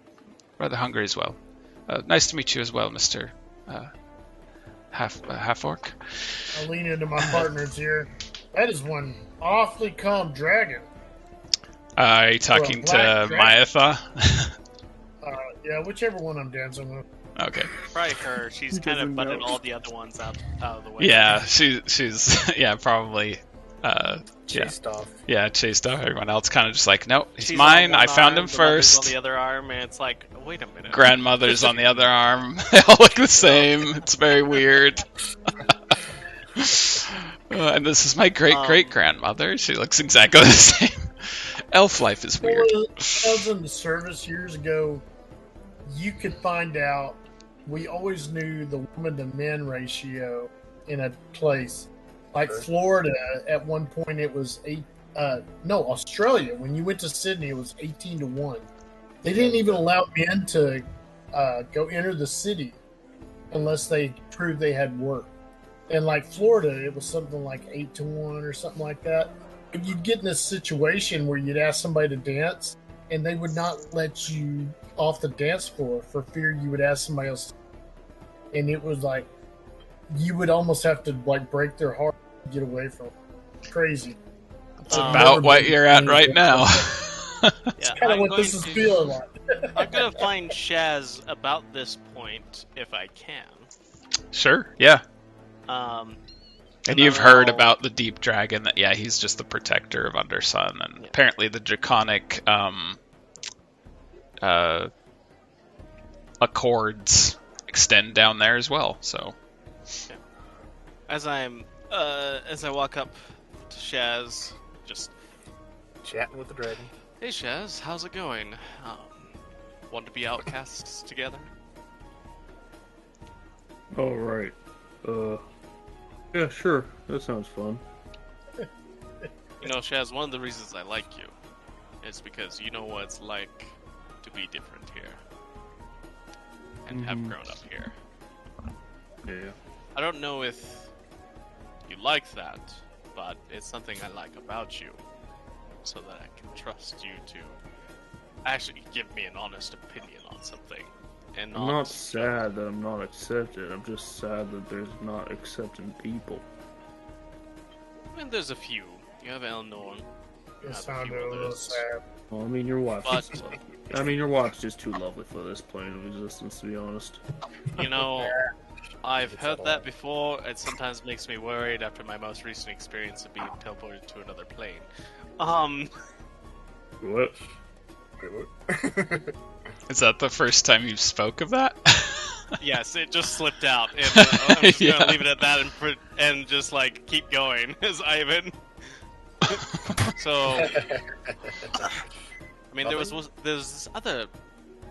rather hungry as well. Nice to meet you as well, Mr. Half Orc. I'll lean into my partners here. That is one awfully calm dragon. Are you talking to Myatha? Yeah, whichever one I'm dancing with. Okay. Probably her. She's kind of doesn't butted know. all the other ones out of the way. Yeah, she's yeah, probably Chased off. chased off everyone else, kind of just like, nope, he's She's mine. on I one found arm, him the mother's first. on the other arm, and it's like, wait a minute. Grandmother's on the other arm. They all look the same. It's very weird. And this is my great grandmother. She looks exactly the same. Elf life is weird. When I was in the service years ago, you could find out. We always knew the woman to men ratio in a place. Like Florida, at one point it was Australia. When you went to Sydney, it was 18-1. They didn't even allow men to go enter the city unless they proved they had work. And like Florida, it was something like 8-1 or something like that. If you'd get in a situation where you'd ask somebody to dance, and they would not let you off the dance floor for fear you would ask somebody else. And it was like, you would almost have to like break their heart to get away from it. Crazy. It's about what you're at right now. It's kind of what this is feeling like. I'm gonna find Shaz about this point if I can. Sure, yeah. And you've heard I'll- about the deep dragon, that he's just the protector of Undersun, and apparently the draconic accords extend down there as well. So as I walk up to Shaz, just Chatting with the dragon. hey Shaz, how's it going? Want to be outcasts together? Oh, right. Yeah, sure. That sounds fun. You know, Shaz, one of the reasons I like you is because you know what it's like to be different here and have grown up here. Yeah. I don't know if you like that, but it's something I like about you, so that I can trust you to actually give me an honest opinion on something. And I'm not sad that I'm not accepted. I'm just sad that there's not accepting people. I mean, there's a few. You have Eleanor. It sounded a little sad. Well, I mean, your wife's But- just lovely. I mean, your wife's just too lovely for this plane of existence, to be honest. You know, I've heard that before. It sometimes makes me worried after my most recent experience of being teleported to another plane. What? is that the first time you spoke of that? Yes, it just slipped out, and I'm just Yeah. gonna leave it at that and just like keep going as Ivan. So, I mean, there's this other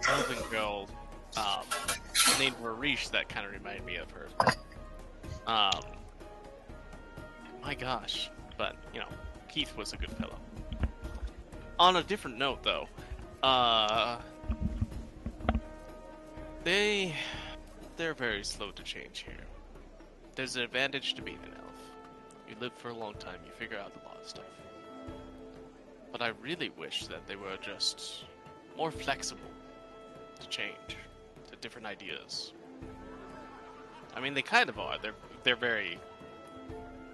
elven girl named Marish that kind of reminded me of her. My gosh, but you know, Keith was a good fellow. On a different note, though, they're very slow to change here. There's an advantage to being an elf. You live for a long time, you figure out a lot of stuff. But I really wish that they were just more flexible to change, to different ideas. I mean, they kind of are. They're very...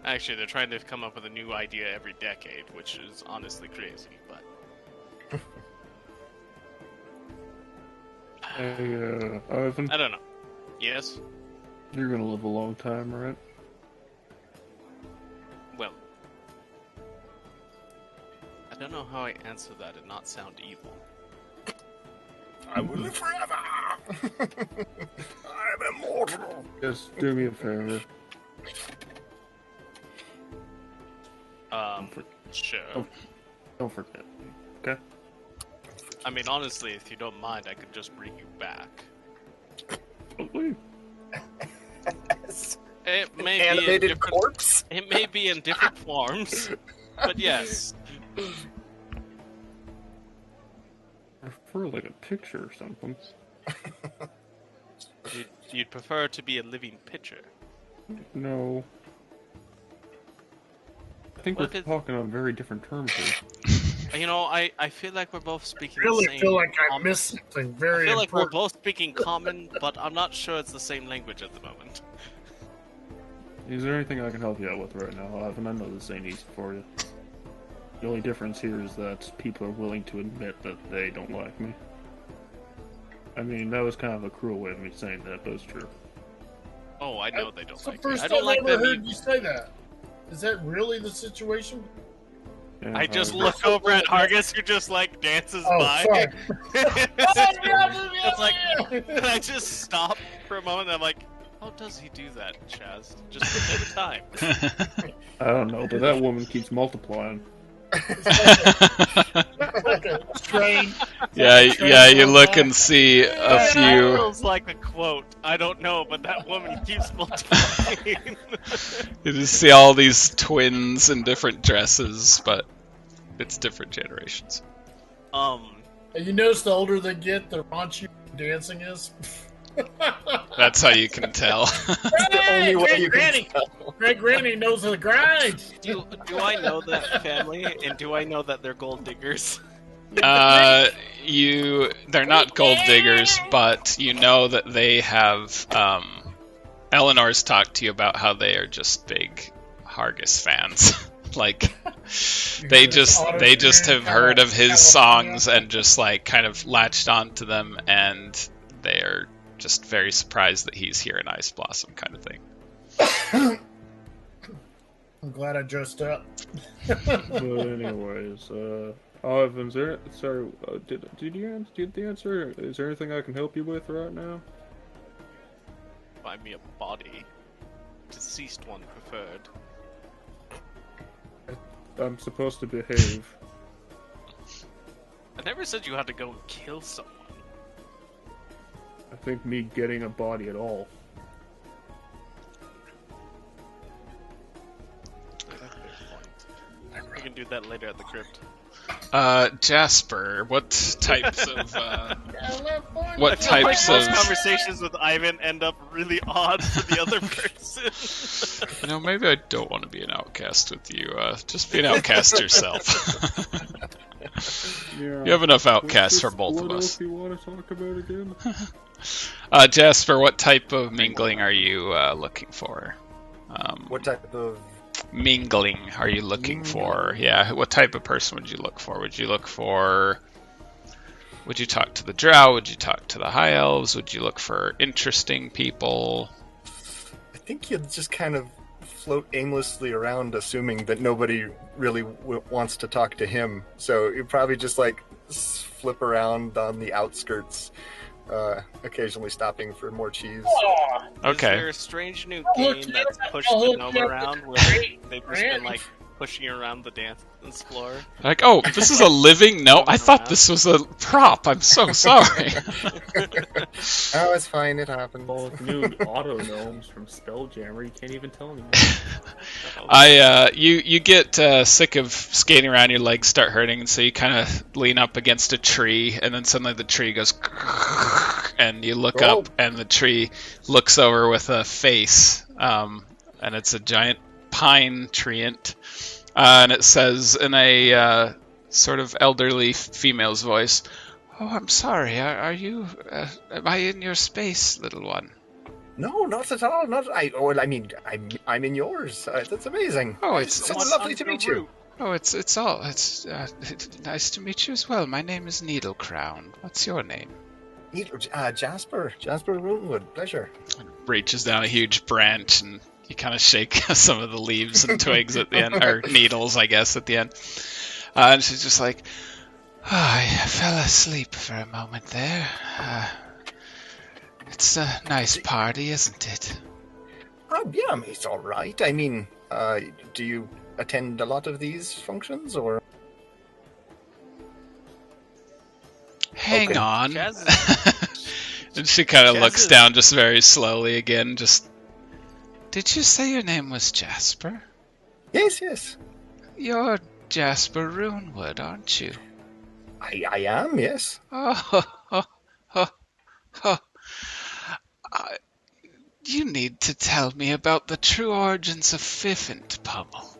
Actually, they're trying to come up with a new idea every decade, which is honestly crazy, but... Hey, Ivan, I don't know. Yes? you're gonna live a long time, right? Well... I don't know how I answer that and not sound evil. I will live forever. I'm immortal. Just do me a favor. Sure. Oh. Don't forget me, okay? I mean, honestly, if you don't mind, I could just bring you back. Totally. It may be in Animated different... corpse. It may be in different forms, but yes. I prefer like a picture or something. You'd prefer to be a living picture. No. I think What we're if talking on very different terms here. You know, I feel like we're both speaking I really the same. feel like I common- missed something I very feel like we're important. both speaking common, but I'm not sure it's the same language at the moment. Is there anything I can help you out with right now, Ivan? I know this ain't easy for you. The only difference here is that people are willing to admit that they don't like me. I mean, that was kind of a cruel way of me saying that, but it's true. Oh, I know they don't It's the like first me. I time don't like I ever them. heard you say that. Is that really the situation? Yeah, I just Hargus. look over at Hargus, who just like dances Oh, by. sorry. It's like, and I just stop for a moment. And I'm like, how does he do that, Shaz? Just every time. I don't know, but that woman keeps multiplying. Train. Yeah, you look and see a That few. feels like a quote. I don't know, but that woman keeps multiplying. You just see all these twins in different dresses, but it's different generations. You notice the older they get, the raunchier dancing is. That's how you can tell. the only way you can tell. Great Granny knows the grind. do I know that family, and do I know that they're gold diggers? They're not gold diggers, but you know that they have. Eleanor's talked to you about how they are just big Hargus fans. Like they just have heard of his songs and just like kind of latched onto them, and they're just very surprised that he's here in Iceblossom, kind of thing. I'm glad I dressed up. But anyways, Ivan, did you answer? Is there anything I can help you with right now? Find me a body. Deceased one preferred. I'm supposed to behave. I never said you had to go and kill someone. I think me getting a body at all. We can do that later at the crypt. Jasper, what types of Most conversations with Ivan end up really odd for the other person. Maybe I don't want to be an outcast with you. Just be an outcast yourself. Yeah. You have enough outcasts for both of What us. else do you want to talk about again? Jasper, what type of mingling are you looking for? What type of... Mingling are you looking for? Yeah, what type of person would you look for? Would you talk to the Drow? Would you talk to the High Elves? Would you look for interesting people? I think you'd just kind of float aimlessly around, assuming that nobody really wants to talk to him. So you'd probably just like flip around on the outskirts, occasionally stopping for more cheese. Okay. Is there a strange new game that's pushed the gnome around where they've just been like pushing around the dance floor? Like, oh, this is a living? No, I thought this was a prop. I'm so sorry. Oh, it's fine. It happens. Well, with new auto gnomes from Spelljammer, you can't even tell anymore. You get sick of skating around, your legs start hurting, and so you kind of lean up against a tree, and then suddenly the tree goes, and you look up, and the tree looks over with a face, and it's a giant pine treant, and it says in a sort of elderly female's voice, "Oh, I'm sorry. Are you? Am I in your space, little one?" No, not at all. I'm in yours. That's amazing. Oh, it's lovely to meet you. Oh, it's nice to meet you as well. My name is Needlecrown. What's your name? Jasper Rootwood. Pleasure. Reaches down a huge branch, and you kind of shake some of the leaves and twigs at the end, or needles, I guess, at the end. And she's just like, I fell asleep for a moment there. It's a nice party, isn't it? Yeah, it's all right. I mean, do you attend a lot of these functions, or? Hang on. Shaz And she kind of Shaz looks is- down just very slowly again. Just, did you say your name was Jasper? Yes. You're Jasper Runewood, aren't you? I am, yes. You need to tell me about the true origins of Fiffant Pummel.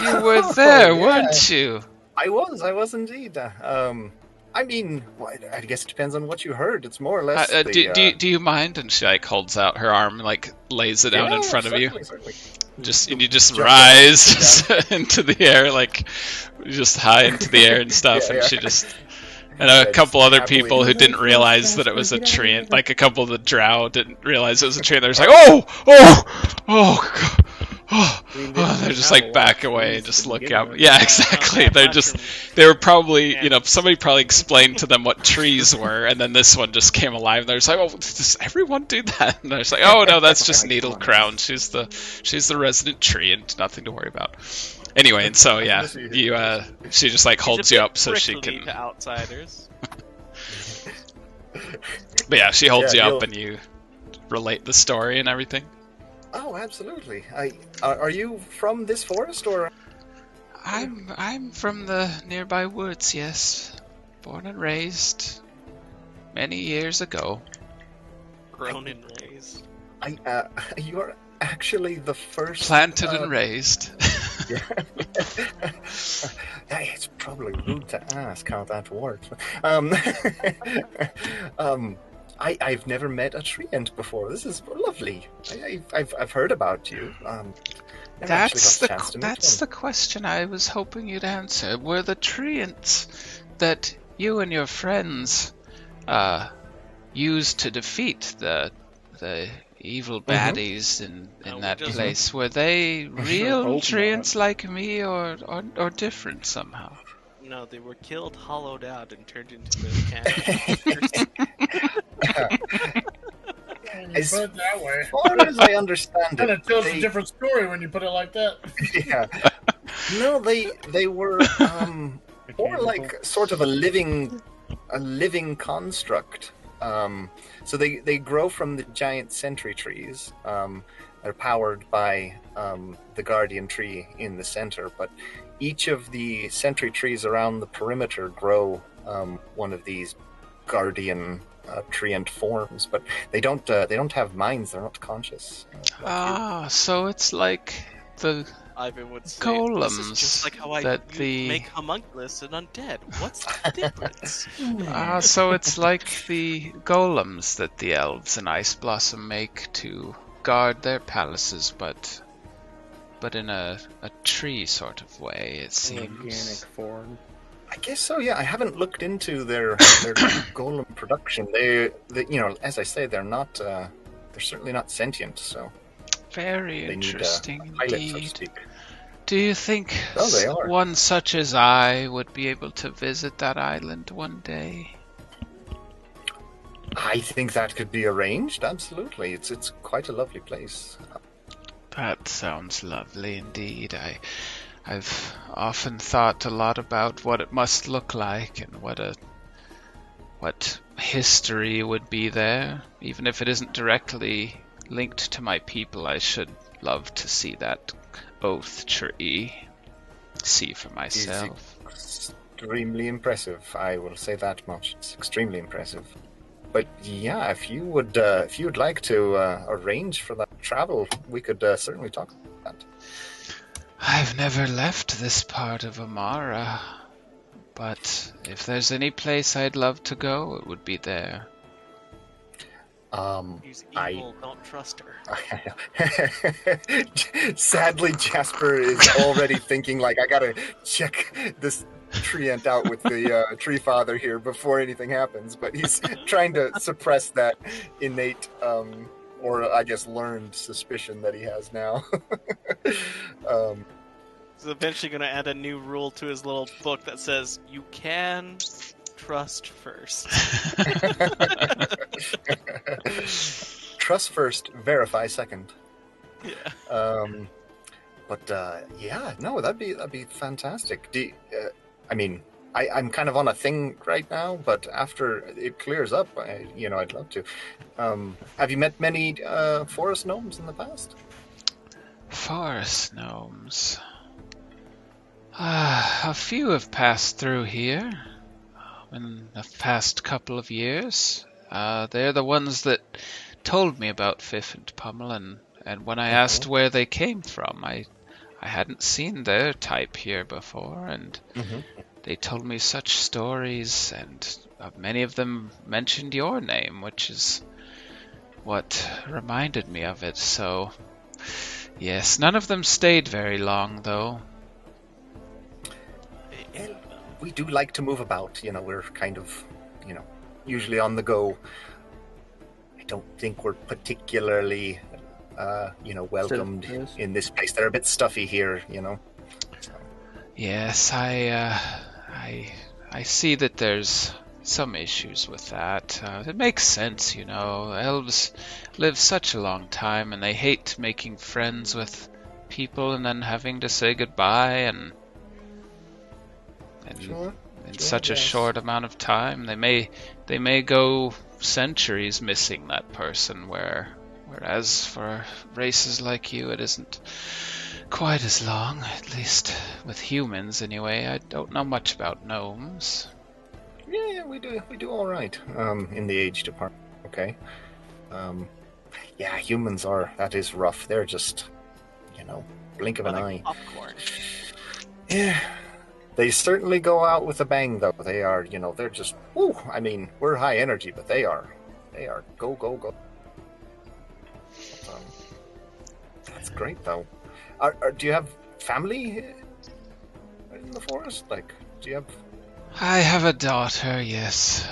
You were there, yeah. weren't you? I was indeed. I mean, I guess it depends on what you heard. It's more or less. Do you mind? And she like holds out her arm, like lays it out in front of you. Certainly. And you just Jump rise into the air, like just high into the air and stuff. Yeah, and yeah. she just And a couple other people who didn't realize that it was a treant, like a couple of the drow didn't realize it was a treant. They're just like, they're just like back away and just look out. Yeah, exactly. They were probably, somebody probably explained to them what trees were, and then this one just came alive. And they're just like, oh, does everyone do that? And they're just like, oh no, that's just Needle Crown. She's the resident treant. Nothing to worry about. Anyway, and so yeah, she just like holds you up so she can. To outsiders. But yeah, she holds you up and you relate the story and everything. Oh, absolutely. Are you from this forest or? I'm from the nearby woods. Yes, born and raised many years ago. Grown and raised. You're actually the first planted and raised. Yeah. It's probably rude to ask how that works. I've never met a treant before. This is lovely. I've heard about you. That's the question I was hoping you'd answer. Were the treants that you and your friends used to defeat the evil baddies in that place, were they real treants like me or different somehow? No, they were killed, hollowed out, and turned into the As put it that way. Far as I understand it, tells a different story when you put it like that. Yeah. No, they were more like sort of a living construct. So they grow from the giant sentry trees. They're powered by the guardian tree in the center, but each of the sentry trees around the perimeter grow one of these guardian treant forms, but they don't have minds. They're not conscious. So it's like the Ivan would say, golems. This is just like how make homunculus and undead. What's the difference? So it's like the golems that the elves in Iceblossom make to guard their palaces, but in a tree sort of way, it seems. Organic form. I guess so. Yeah, I haven't looked into their golem production. They as I say, they're not. They're certainly not sentient. So very interesting need a pilot, indeed. so to speak. Do you think one such as I would be able to visit that island one day? I think that could be arranged. Absolutely, it's quite a lovely place. That sounds lovely indeed. I've often thought a lot about what it must look like and what history would be there. Even if it isn't directly linked to my people, I should love to see that oath tree. See for myself. It's extremely impressive. I will say that much. It's extremely impressive. But yeah, if you would like to arrange for that travel, we could certainly talk about that. I've never left this part of Amara, but if there's any place I'd love to go, it would be there. She's evil, don't trust her. Sadly, Jasper is already thinking, like, I gotta check this treant out with the tree father here before anything happens, but he's trying to suppress that innate or I guess learned suspicion that he has now. He's eventually going to add a new rule to his little book that says, you can trust first. Trust first, verify second. Yeah. That'd be fantastic. I'm kind of on a thing right now, but after it clears up, I'd love to. Have you met many forest gnomes in the past? Forest gnomes? A few have passed through here in the past couple of years. They're the ones that told me about Fifth and Pummel, and when I asked where they came from, I hadn't seen their type here before, and they told me such stories, and many of them mentioned your name, which is what reminded me of it. So, yes, none of them stayed very long, though. we do like to move about. We're kind of, usually on the go. I don't think we're particularly, welcomed in this place. They're a bit stuffy here, So. Yes, I see that there's some issues with that. It makes sense, Elves live such a long time, and they hate making friends with people and then having to say goodbye, and in such a short amount of time, they may go centuries missing that person. Whereas for races like you, it isn't quite as long, at least with humans anyway. I don't know much about gnomes. Yeah, we do all right in the age department. Okay. Humans that is rough. They're just, blink of an eye. Popcorn. Yeah. They certainly go out with a bang, though. They are, they're just, we're high energy, but they are go, go, go. That's great, though. Do you have family in the forest? Do you have... I have a daughter, yes.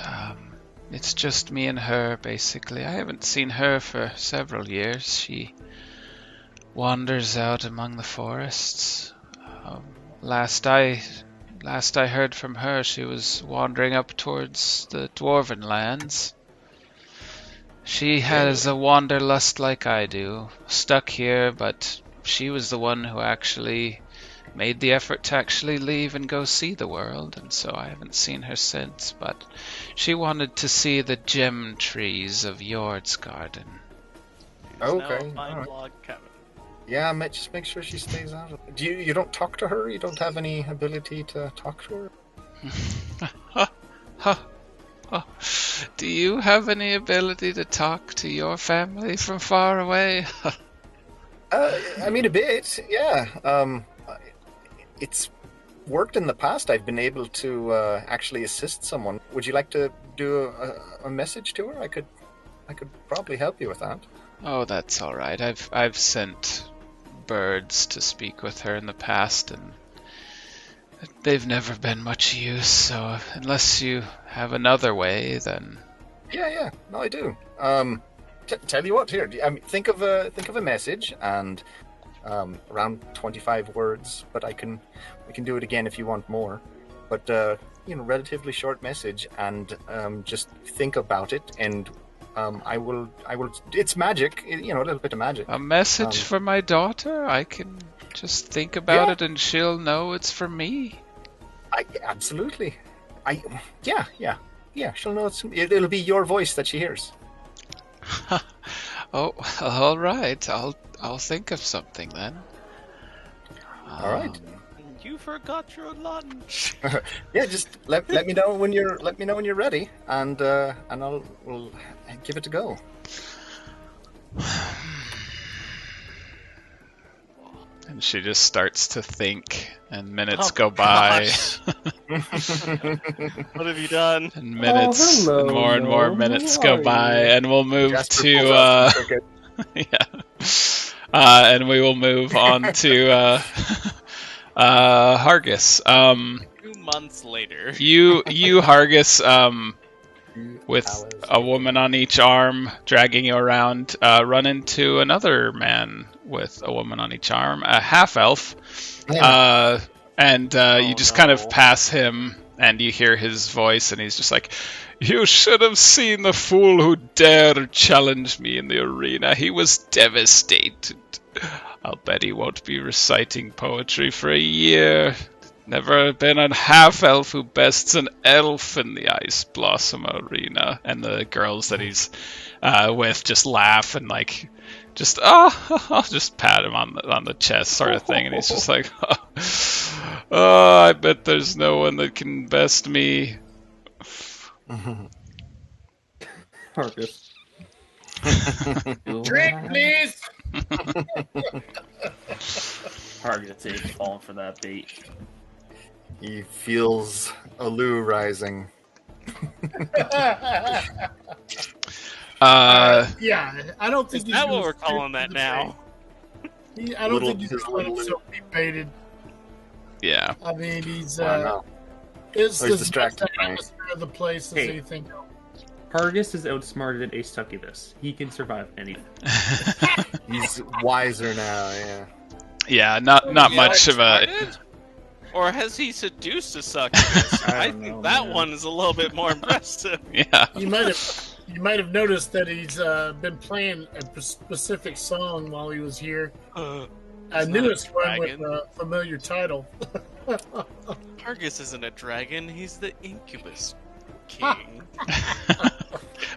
It's just me and her, basically. I haven't seen her for several years. She wanders out among the forests. Last I heard from her, she was wandering up towards the dwarven lands. She has a wanderlust like I do, stuck here, but she was the one who actually made the effort to actually leave and go see the world, and so I haven't seen her since, but she wanted to see the gem trees of Yord's garden. Okay. Now log cabin. Yeah, just make sure she stays out of it. You don't talk to her? You don't have any ability to talk to her? Do you have any ability to talk to your family from far away? A bit, yeah. It's worked in the past. I've been able to actually assist someone. Would you like to do a message to her? I could probably help you with that. Oh, that's all right. I've sent birds to speak with her in the past, and they've never been much use. So unless you have another way, then yeah. No, I do. Tell you what. Here, think of a message and. Around 25 words, but we can do it again if you want more. But relatively short message, and just think about it, and I will. It's magic, a little bit of magic. A message for my daughter? I can just think about it, and she'll know it's for me. Absolutely. Yeah. She'll know it'll be your voice that she hears. Oh, all right. I'll think of something then. All right. You forgot your lunch. Yeah, just let me know when you're ready, and we'll give it a go. And she just starts to think, and minutes go by. What have you done? And minutes, and more minutes go by, and we'll move to and we will move on to Hargus. 2 months later. You Hargus, with a woman on each arm dragging you around, run into another man with a woman on each arm, a half-elf, and you just kind of pass him, and you hear his voice, and he's just like, "You should have seen the fool who dared challenge me in the arena. He was devastated. I'll bet he won't be reciting poetry for a year. Never been a half-elf who bests an elf in the Iceblossom arena." And the girls that he's with just laugh and just just pat him on the chest sort of thing, and he's just like, "Oh, I bet there's no one that can best me." Hargus. Drink, please. Hargus ain't falling for that bait. He feels alluring. Yeah, I don't think Is he's that gonna what we're stick calling to that the now? bait. I don't think he's gonna let himself be baited. Yeah. I mean, he's. I know. Is Or he's the distracted by it. atmosphere of the place? Is Hey. anything else? Hargus is outsmarted a succubus. He can survive anything. He's wiser now, yeah. Yeah, not much of a. Started? Or has he seduced a succubus? I I don't think know, that man. one is a little bit more impressive. Yeah. You might have noticed that he's been playing a specific song while he was here. Uh, A He's not newest a one with dragon. a familiar title. Hargus isn't a dragon, he's the incubus king.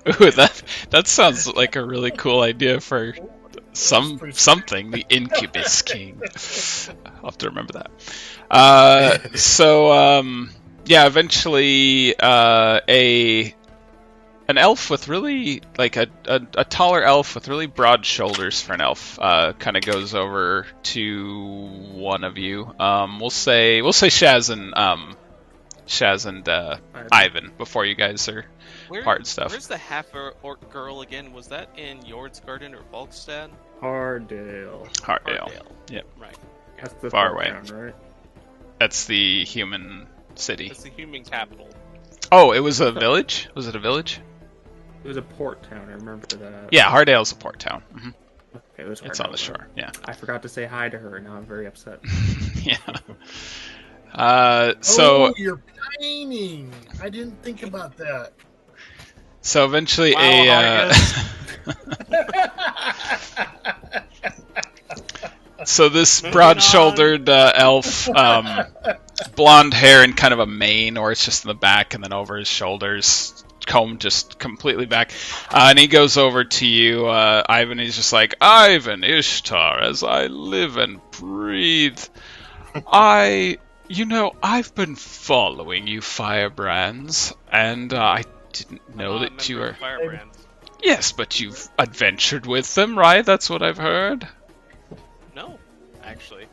Ooh, that sounds like a really cool idea for something. The Incubus King. I'll have to remember that. Yeah, eventually an elf with really like a taller elf with really broad shoulders for an elf kind of goes over to one of you. We'll say Shaz and Ivan before you guys are hard stuff. Where's the half-orc girl again? Was that in Yord's Garden or Volkstad? Hardale. Hardale. Yep. Right. That's the Far far away. Town, right? That's the human city. That's the human capital. Oh, it was a village? Was it a village? It was a port town. I remember that. Yeah, Hardale's a port town. Hmm. Okay, it was It's on the Hardale. shore. Yeah. I forgot to say hi to her, and now I'm very upset. Yeah. Oh, So you're painting. I didn't think about that. eventually Wow, so this broad-shouldered elf, blonde hair and kind of a mane, or it's just in the back and then over his shoulders, comb just completely back. And he goes over to you, Ivan. He's just like, Ivan Ishtar, as I live and breathe. I've been following you, Firebrands, and I didn't know that you were... Firebrands. Yes, but you've adventured with them, right? That's what I've heard. No, actually.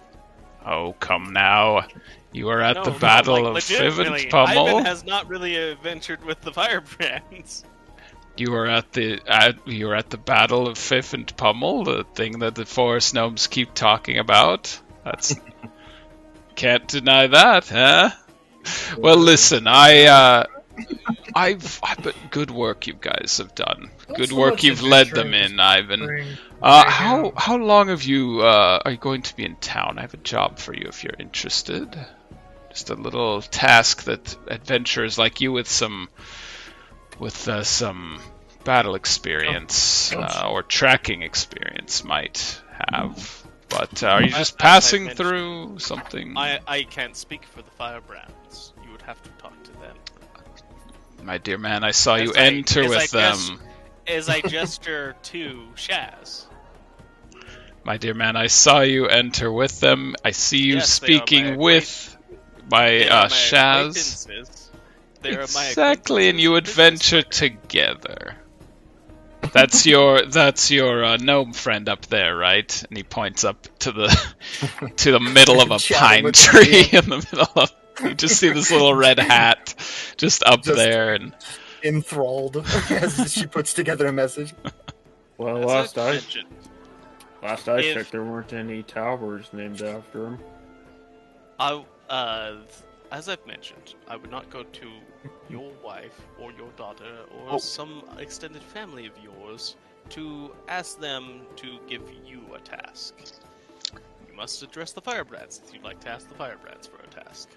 Oh, come now. You were at No, the no, Battle like, of Fiv legitimately, and Pummel. Ivan has not really adventured with the Firebrands. You were at the Battle of Fiv and Pummel, the thing that the forest gnomes keep talking about. That's can't deny that, huh? Well, listen, but good work you guys have done. Good so work much you've led adventure them in in, Ivan. Spring. How long have you are you going to be in town? I have a job for you if you're interested. Just a little task that adventurers like you with some battle experience or tracking experience might have. But are you just As I passing mentioned, through something? I can't speak for the Firebrands. You would have to talk to them. My dear man, I saw you As I- enter as I with them. As I gesture to Shaz. My dear man, I saw you enter with them. I see you Yes, they are speaking my with They are my Shaz. acquaintances. They are my Exactly, and you acquaintances, adventure together. That's your gnome friend up there, right? And he points up to the middle of a Chatting pine with tree you. in the middle of. You just see this little red hat just up there, and Enthralled as she puts together a message. Well, As last I I mentioned, checked, there weren't any towers named after him. as I've mentioned, I would not go to your wife or your daughter or some extended family of yours to ask them to give you a task. You must address the Firebrands if you'd like to ask the Firebrands for a task.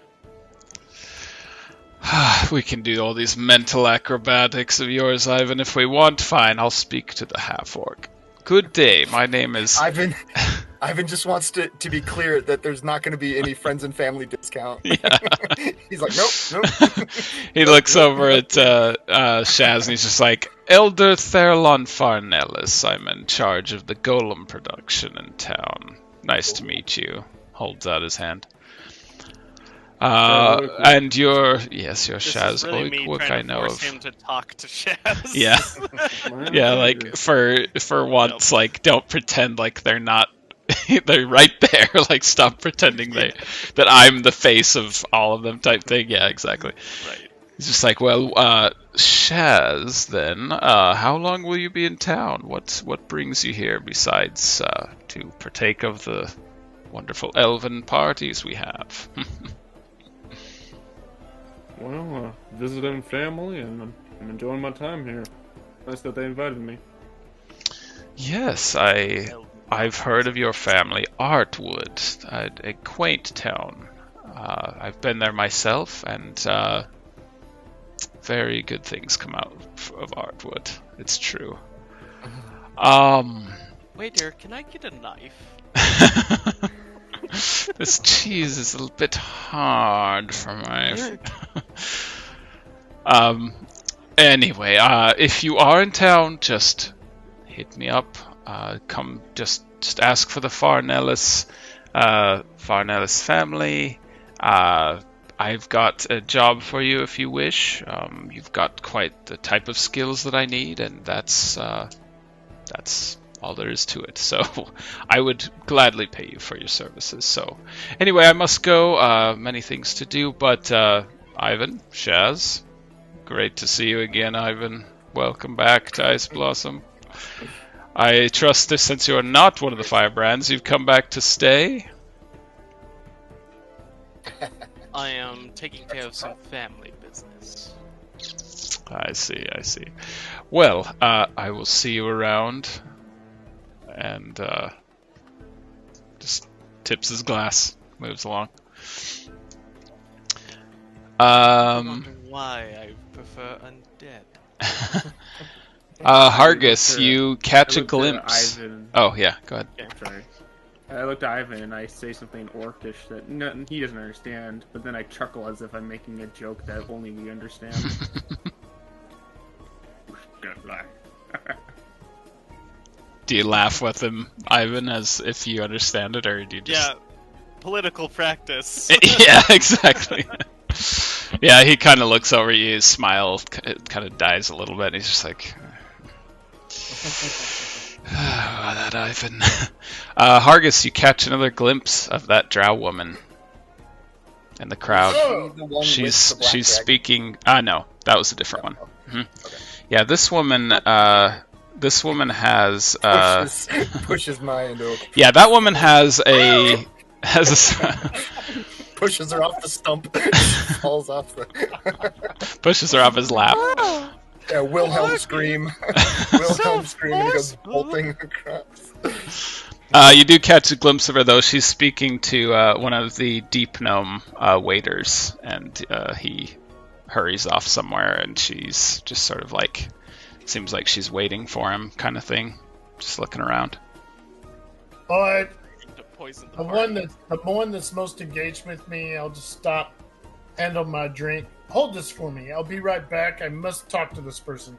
we can do all these mental acrobatics of yours, Ivan, if we want. Fine, I'll speak to the half-orc. Good day, my name is... Ivan just wants to be clear that there's not going to be any friends and family discount. Yeah. He's like, nope. He looks over at Shaz and he's just like, Elder Therallon Farnelis. I'm in charge of the golem production in town. Nice to meet you. Holds out his hand. And you're Shaz Really me Oikwook, trying I to know force of. him to talk to Shaz. Yeah. Mine Yeah, either. like for once, like don't pretend like they're not they're right there. Like stop pretending that I'm the face of all of them type thing. Yeah, exactly. Right. He's just like, well, Shaz, then, how long will you be in town? What brings you here besides to partake of the wonderful elven parties we have? Well, visiting family, and I'm enjoying my time here. Nice that they invited me. Yes, I've heard of your family, Artwood, a quaint town. I've been there myself, and very good things come out of Artwood. It's true. Waiter, can I get a knife? This cheese is a bit hard for my. Anyway, if you are in town, just hit me up. Come, just ask for the Farnelis family. I've got a job for you if you wish. You've got quite the type of skills that I need, and that's all there is to it. So I would gladly pay you for your services. So anyway, I must go. Many things to do, but Ivan, Shaz, great to see you again, Ivan. Welcome back to Iceblossom. I trust that since you are not one of the Firebrands, you've come back to stay. I am taking care of some family business. I see. Well, I will see you around. And just tips his glass, moves along. I wonder why I prefer undead. Hargus, you catch a glimpse. Oh yeah, go ahead. Yeah, sorry. I looked at Ivan and I say something orcish that he doesn't understand, but then I chuckle as if I'm making a joke that only we understand. Do you laugh with him, Ivan, as if you understand it, or do you just... Yeah, political practice. Yeah, exactly. Yeah, he kind of looks over you, his smile kind of dies a little bit, and he's just like... that Ivan. Hargus, you catch another glimpse of that drow woman in the crowd. Oh, she's dragon. speaking... no, that was a different one. Mm-hmm. Okay. Yeah, this woman has pushes Maya into a... Yeah, that woman has a pushes her off the stump. Falls off the... pushes her off his lap. Yeah, Wilhelm scream. Wilhelm scream and he goes bolting across. You do catch a glimpse of her though. She's speaking to one of the deep gnome waiters, and he hurries off somewhere, and she's just sort of like, seems like she's waiting for him, kind of thing, just looking around. Alright. The one that's most engaged with me, I'll just stop, handle my drink. Hold this for me. I'll be right back. I must talk to this person.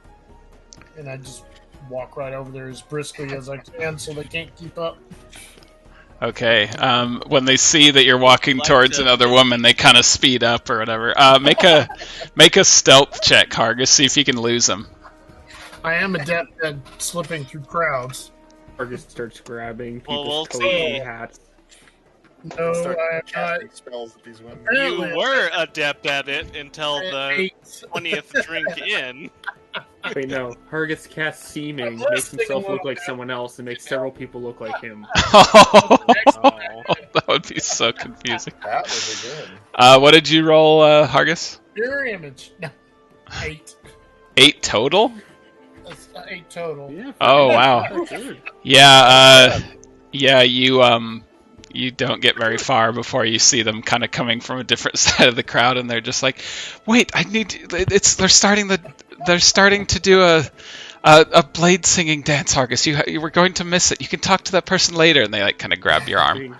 And I just walk right over there as briskly as I can so they can't keep up. Okay. When they see that you're walking towards another woman, they kind of speed up or whatever. Make a stealth check, Hargus. See if you can lose them. I am adept at slipping through crowds. Hargus starts grabbing Well, we'll people's coats see. and hats. No, Start I am casting not. spells at these women. You were adept at it until the 8. 20th drink in. Wait, no. Hargus casts seeming, makes himself look like someone else, and makes several people look like him. Oh, that would be so confusing. That would be good. What did you roll, Hargus? Mirror image. No. 8. 8 total? That's 8 total. Yeah, Oh, wow. Good. Yeah, you don't get very far before you see them kind of coming from a different side of the crowd, and they're just like, "Wait, I need to, they're starting to do a blade singing dance, Hargus. You were going to miss it. You can talk to that person later." And they like kind of grab your arm.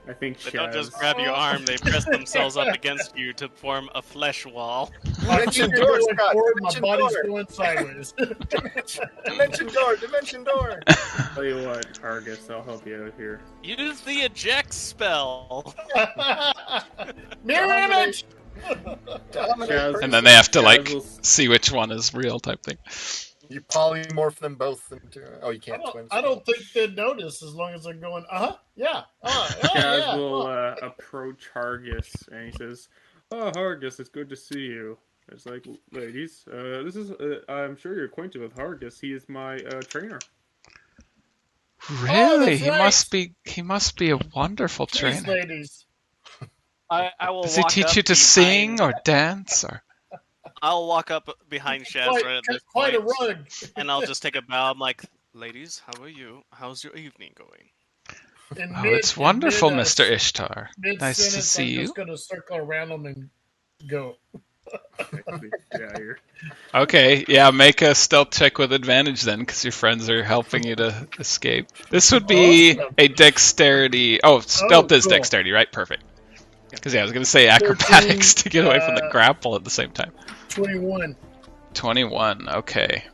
I think They don't Shaz. just grab your arm, they press themselves up against you to form a flesh wall. Dimension door, Scott. My Dimension body's door. going sideways. Dimension door. Dimension door. Tell you what, Hargus, I'll help you out here. Use the eject spell. Mirror image. Shaz- And then they have to like Shaz will- see which one is real type thing. You polymorph them both into... Oh, you can't twin. I don't think they'd notice as long as they're going, yeah, Shaz yeah. will approach Hargus, and he says, "Oh, Hargus, it's good to see you." It's like, ladies, this is, I'm sure you're acquainted with Hargus. He is my trainer. Really? that's right. He must be a wonderful Please, trainer. ladies. I will Does he walk teach up you to behind- sing or dance or? I'll walk up behind Shaz right at this quite point, a rug. and I'll just take a bow. I'm like, ladies, how are you? How's your evening going? In Oh, mid- it's in wonderful, mid, Mr. Ishtar. Nice to mid-sentence, see I'm you. just going to circle around them and go. Yeah, you're... Okay, yeah, make a stealth check with advantage then, because your friends are helping you to escape. This would be Awesome. a dexterity. Oh, stealth is cool. dexterity, right? Perfect. Because yeah, I was going to say acrobatics 13, to get away from the grapple at the same time. 21. 21. Okay.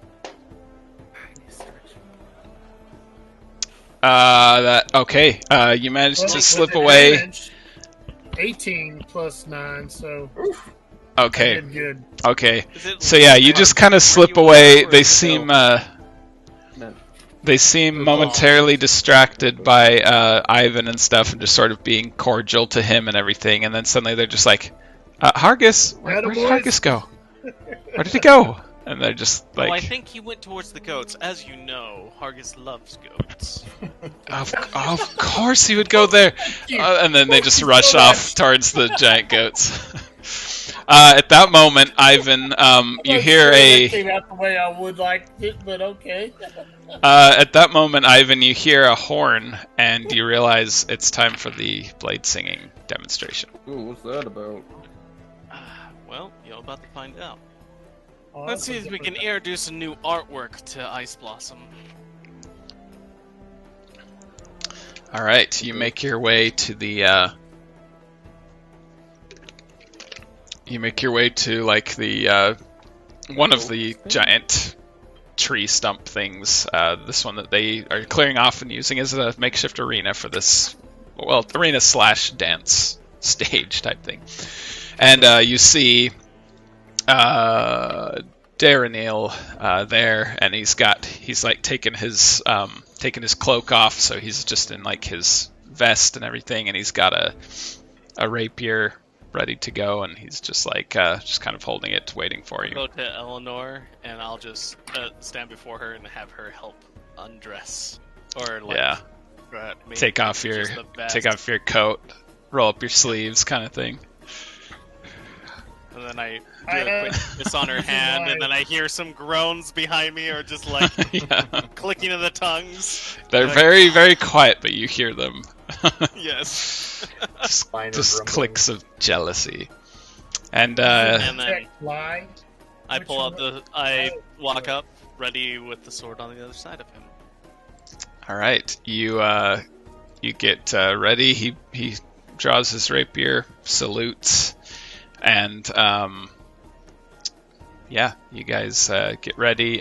Okay. You managed Well, to with slip away. advantage, 18 plus 9, so Okay. I did good. Okay. Is it So yeah, you just kind of where slip you away. were, or They is it- seem No. they seem momentarily distracted by Ivan and stuff, and just sort of being cordial to him and everything. And then suddenly they're just like, "Hargus, where'd Attaboys. Hargus go? Where did he go?" And they're just like, Well, I think he went towards the goats. As you know, Hargus loves goats. Of course he would go there. And then they just rush off towards the giant goats. At that moment, Ivan, you hear It came out the way I would like it, but okay. At that moment, Ivan, you hear a horn, and you realize it's time for the blade singing demonstration. Ooh, what's that about? Well, you're about to find out. Oh, Let's that's see a if we can different- introduce a new artwork to Iceblossom. All right, you make your way to the. You make your way to like the one of the giant tree stump things. This one that they are clearing off and using as a makeshift arena for this, well, arena / dance stage type thing. And you see Darrenil there, and he's like taken his cloak off, so he's just in like his vest and everything, and he's got a rapier ready to go, and he's just like just kind of holding it, waiting for you. Go to Eleanor, and I'll just stand before her and have her help undress, or like Yeah. maybe Take off your just the vest. coat, roll up your sleeves, kind of thing. And then I do I a know. quick kiss on her hand, and then I hear some groans behind me, or just like Yeah. clicking of the tongues. They're Like- very, very quiet, but you hear them. Yes. Minor Just grumbling. clicks of jealousy. And And then Check fly. I Which pull out one? I walk up, ready with the sword on the other side of him. all right, you get ready. He draws his rapier, salutes, and yeah, you guys get ready.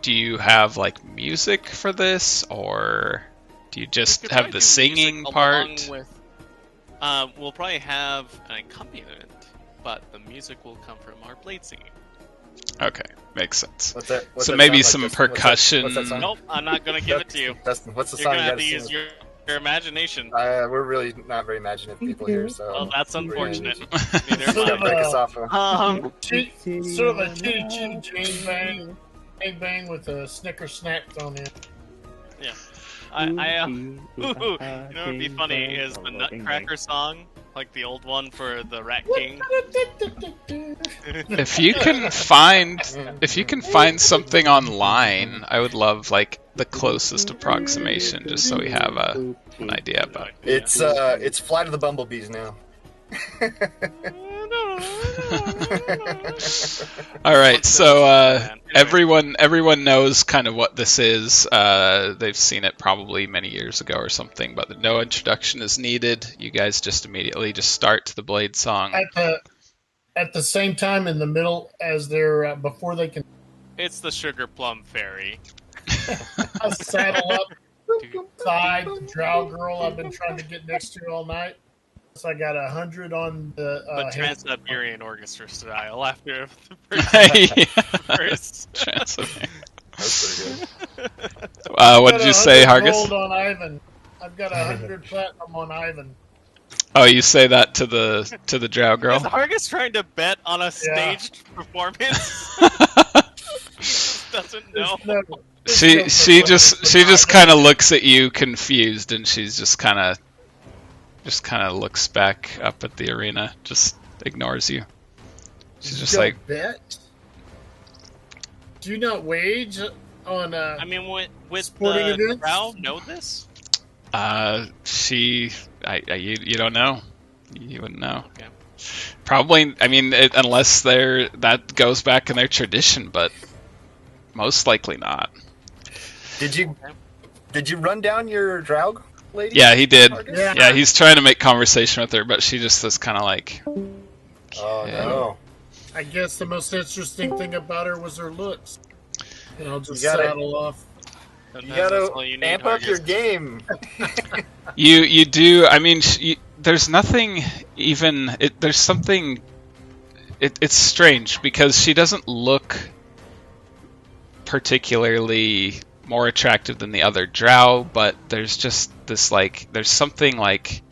Do you have like music for this, or do you We just could have probably the do singing music part? along with, we'll probably have an accompaniment, but the music will come from our blade singing. Okay, makes sense. What's that? What's So that maybe sound like? some percussion. What's that song? Nope, I'm not gonna give it to you. What's the You're song gonna you have gotta to use sing? your imagination. We're really not very imaginative people here, so. Well, that's we're gonna unfortunate. use- Neither It's gonna am break us off. Sort of a chitty chitty bang bang with a snicker snack thrown in. I you know what would be funny is the Nutcracker song, like the old one for the Rat King. If you can find something online, I would love like the closest approximation, just so we have an idea about. It's Flight of the Bumblebees now. All right, so Man. Anyway. everyone knows kind of what this is. They've seen it probably many years ago or something, but no introduction is needed. You guys just immediately just start the blade song. At the same time, in the middle, as they're before they can It's the Sugar Plum Fairy. saddle up side the drow girl I've been trying to get next to all night. So I got 100 on the But Trans-Siberian Orchestra style after the Yeah. first. Transylvania. That's pretty good. What did you say, Hargus? Gold on Ivan. I've got 100 platinum on Ivan. Oh, you say that to the drow girl? Is Hargus trying to bet on a staged performance? He just doesn't know. She just kind of looks at you confused, and she's just kind of just kind of looks back up at the arena, just ignores you. She's just Don't like, bet. Do you not wage on I mean, with sporting the events? Drow know this? you don't know. You wouldn't know. Okay. Probably, I mean, unless that goes back in their tradition, but most likely not. Did you run down your Drow lady? Yeah, he did. Hargus? Yeah, he's trying to make conversation with her, but she just was kind of like, Oh Yeah. no. I guess the most interesting thing about her was her looks. And I'll just You gotta- saddle off. You Sometimes that's all gotta you need, amp up your Hargus. game. you do. I mean, there's nothing even. There's something. It's strange because she doesn't look particularly more attractive than the other Drow, but there's just this like, there's something like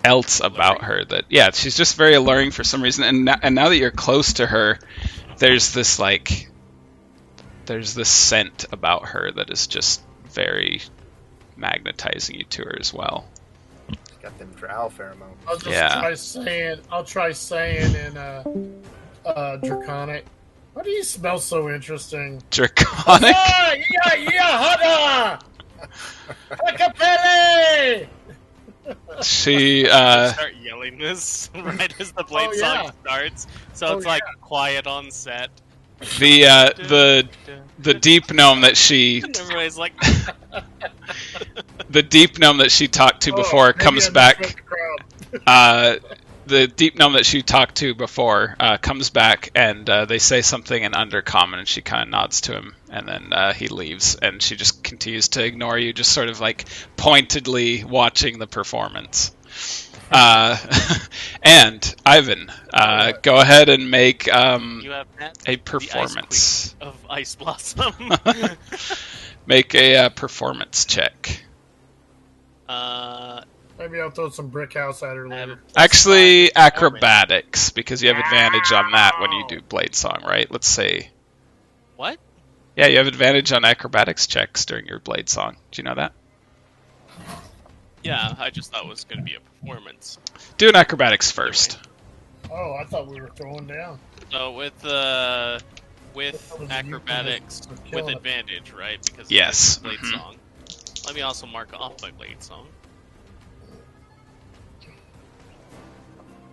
else about her that, yeah, she's just very alluring for some reason. And now that you're close to her, there's this like, there's this scent about her that is just very magnetizing you to her as well. Got them Drow pheromones. I'll just Yeah. try saying in Draconic. Why do you smell so interesting? Draconic. Ah, yeah, hada! Acapelle! She Start yelling this right as the blade Oh, yeah. song starts, so it's like quiet on set. the deep gnome that she And everybody's like, the deep gnome that she talked to before maybe comes I back. misread the crowd. The deep gnome that she talked to before comes back, and they say something in Undercommon, and she kind of nods to him, and then he leaves, and she just continues to ignore you, just sort of like pointedly watching the performance. And Ivan, go ahead and make you have met a the performance. Ice Queen of Iceblossom. Make a performance check. Maybe I'll throw some brick house at her later. Actually, acrobatics, because you have advantage on that when you do blade song, right? Let's say. What? Yeah, you have advantage on acrobatics checks during your blade song. Do you know that? Yeah, I just thought it was going to be a performance. Do an acrobatics first. Oh, I thought we were throwing down. So with acrobatics We're with killing it. advantage, right? Because Yes. it's blade Mhm. song. Let me also mark off my blade song.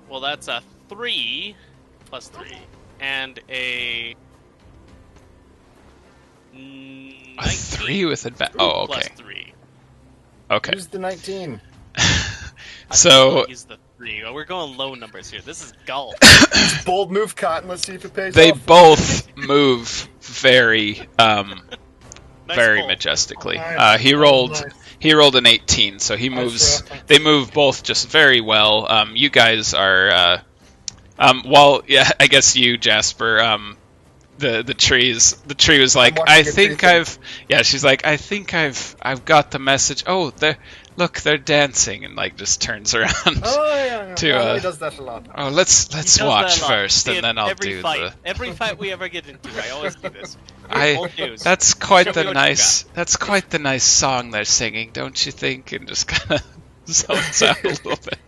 Well, that's a 3 plus 3 and a A 19 3 with advantage. Oh, plus okay. 3. Okay. Who's the 19? So Use the 3. Oh, we're going low numbers here. This is golf. Bold move, Cotton. Let's see if it pays they off. both move very, Nice very pull. majestically. Nice. He rolled. Nice. He rolled an 18, so he Nice moves. reference. They move both just very well. You guys are. Well, yeah, I guess you, Jasper. The tree was like, watching I a think tree I've. Yeah, she's like, I think I've got the message. Oh, they're dancing, and like just turns around. Oh, yeah. To, Yeah, he does that a lot. Oh, let's He does watch that a lot. first, See and it then I'll every do fight. the. Every fight we ever get into, I always do this. I. Old news. That's quite Show the me what you nice. That's quite the nice song they're singing, don't you think? And just kind of zones out a little bit.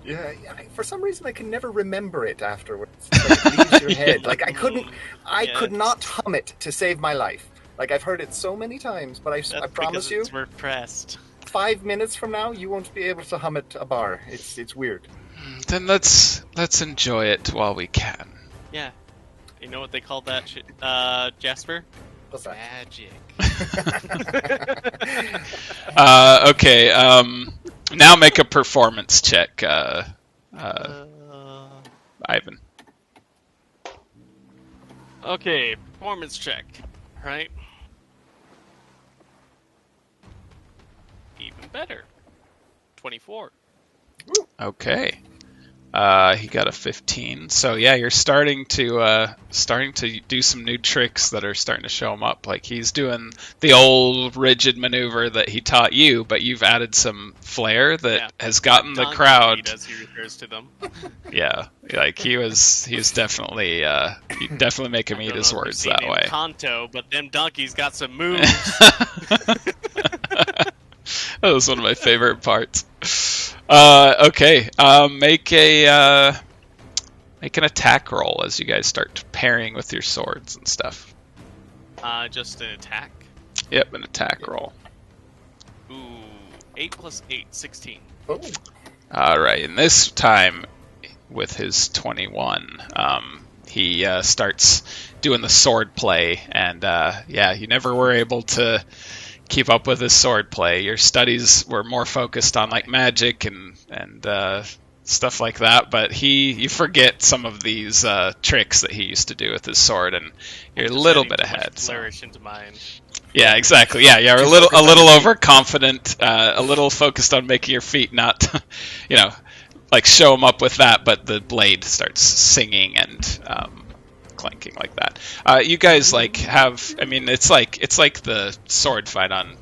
Yeah, for some reason I can never remember it afterwards. Like, it leaves your head. Like I could not hum it to save my life. Like I've heard it so many times, but I That's promise because you, it's repressed. 5 minutes from now, you won't be able to hum it a bar. It's weird. Then let's enjoy it while we can. Yeah. You know what they call that shit, Jasper? What's that? Magic. Okay. Now make a performance check, Ivan. Okay, performance check. Right? Even better. 24. Okay. He got a 15. So yeah, you're starting to do some new tricks that are starting to show him up. Like he's doing the old rigid maneuver that he taught you, but you've added some flair that has gotten the Donkey crowd. feet, as he refers to them. Yeah, like he was definitely you definitely make him I eat don't his know if you've words seen that him way. Kanto, but them donkeys got some moves. That was one of my favorite parts. Okay. Make an attack roll as you guys start pairing with your swords and stuff. Just an attack. Yep, an attack roll. Ooh, 8 plus 8, 16. Oh. All right, and this time with his 21, he starts doing the sword play, and you never were able to keep up with his sword play. Your studies were more focused on like magic and stuff like that, but you forget some of these tricks that he used to do with his sword, and you're a little bit ahead. Flourish into mine. Yeah, exactly. Yeah, a little overconfident, a little focused on making your feet not, like show them up with that, but the blade starts singing and clanking like that. You guys have, I mean, it's like the sword fight on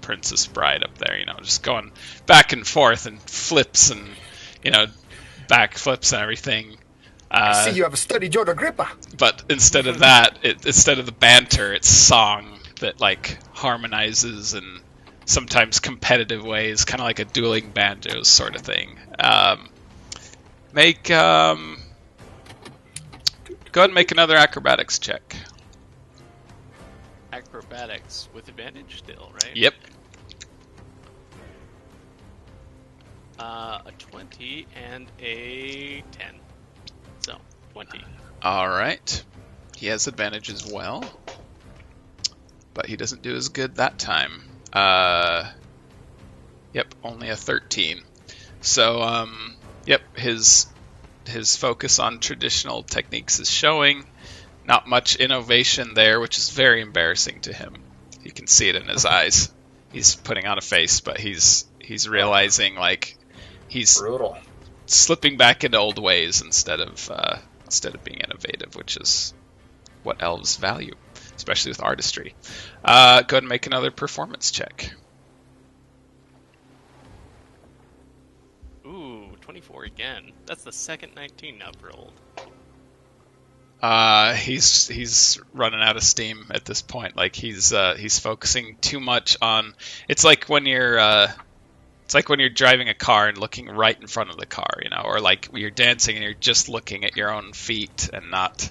Princess Bride up there, just going back and forth and flips and back flips and everything. I see you have a studied your Agrippa. But instead of that, instead of the banter, it's song that like harmonizes in sometimes competitive ways, kind of like a dueling banjos sort of thing. Go ahead and make another acrobatics check. Acrobatics with advantage still, right? Yep. A 20 and a 10. So, 20. All right. He has advantage as well, but he doesn't do as good that time. Yep, only a 13. So, his focus on traditional techniques is showing. Not much innovation there, which is very embarrassing to him. You can see it in his eyes. He's putting on a face, but he's realizing like he's brutal, slipping back into old ways instead of being innovative, which is what elves value, especially with artistry. Go ahead and make another performance check. Ooh, 24 again. That's the second 19 I've rolled. He's running out of steam at this point. Like he's focusing too much on. It's like when you're driving a car and looking right in front of the car, or like you're dancing and you're just looking at your own feet and not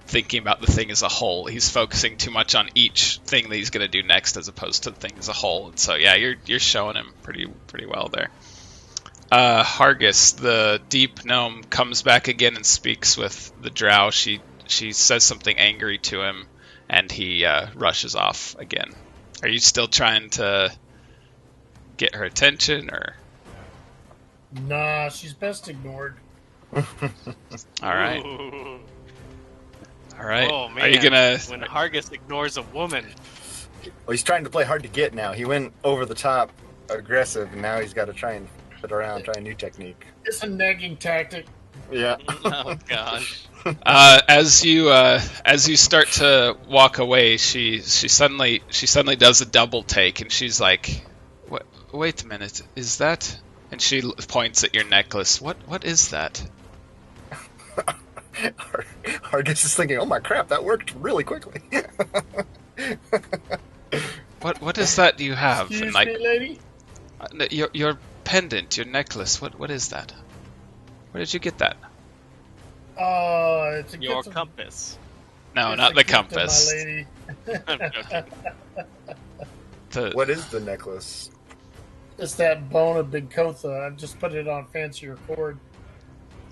thinking about the thing as a whole. He's focusing too much on each thing that he's going to do next as opposed to the thing as a whole. And so yeah, you're showing him pretty well there. Hargus, the deep gnome, comes back again and speaks with the drow. She says something angry to him, and he rushes off again. Are you still trying to get her attention, or? Nah, she's best ignored. All right. Ooh. All right. Oh, man. Are you gonna? When Hargus ignores a woman. Well, he's trying to play hard to get now. He went over the top, aggressive, and now he's got to try and fit around, try a new technique. It's a nagging tactic. Yeah. Oh gosh. As you start to walk away, she suddenly does a double take, and she's like, "Wait a minute, is that?" And she points at your necklace. What is that? Hargus is thinking, "Oh my crap, that worked really quickly." What is that you have? Excuse and me, lady? Your pendant, your necklace. What is that? Where did you get that? It's a Your gift of- compass. No, it's not a the gift of compass. My lady. I'm joking. What is the necklace? It's that bone of Big Kotha. I've just put it on fancier cord.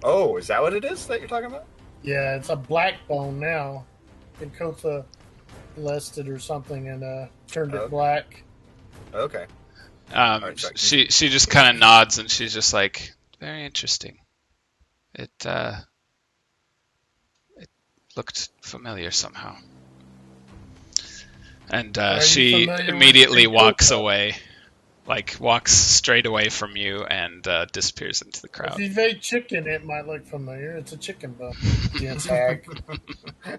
Oh, is that what it is that you're talking about? Yeah, it's a black bone now. Big Kotha blessed it or something and turned it black. Okay. She just kind of nods, and she's just like, very interesting. It looked familiar somehow. And she immediately walks away, walks straight away from you and disappears into the crowd. If you've ate chicken, it might look familiar. It's a chicken bone. Yes, hag.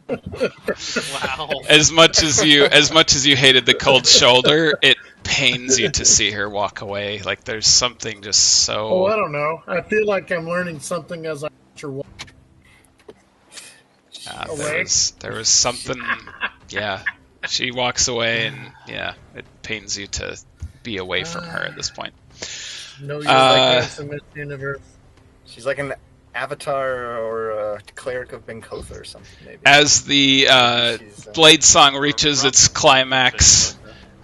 Wow. As much as you hated the cold shoulder, it pains you to see her walk away. Like there's something just so. Oh, I don't know. I feel like I'm learning something as I watch her walk. There was something. Yeah, she walks away, and yeah, it pains you to be away from her at this point. No Uh, universe in this universe. She's like an avatar or a cleric of Benkotha or something, maybe. As the She's, Blade Song reaches its climax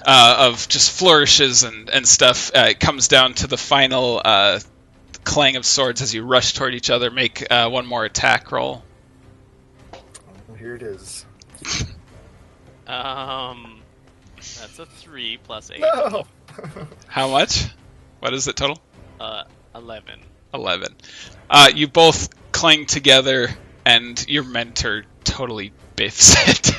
of just flourishes and stuff, it comes down to the final clang of swords as you rush toward each other. Make one more attack roll. Here it is. That's a 3 plus 8. No! How much? What is it total? 11. 11. You both cling together, and your mentor totally biffs it.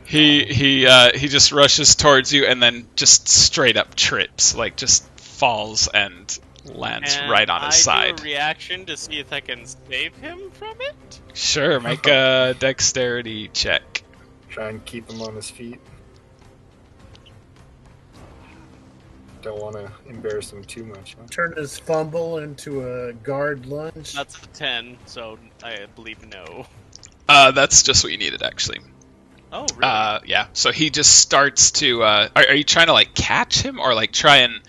he just rushes towards you and then just straight up trips, like just falls and lands right on his side. Do a reaction to see if I can save him from it? Sure, make a dexterity check. Try and keep him on his feet. Don't want to embarrass him too much. Huh? Turn his fumble into a guard lunge. That's a 10, so I believe no. That's just what you needed, actually. Oh, really? Yeah. So he just starts to. Are you trying to like catch him, or like try and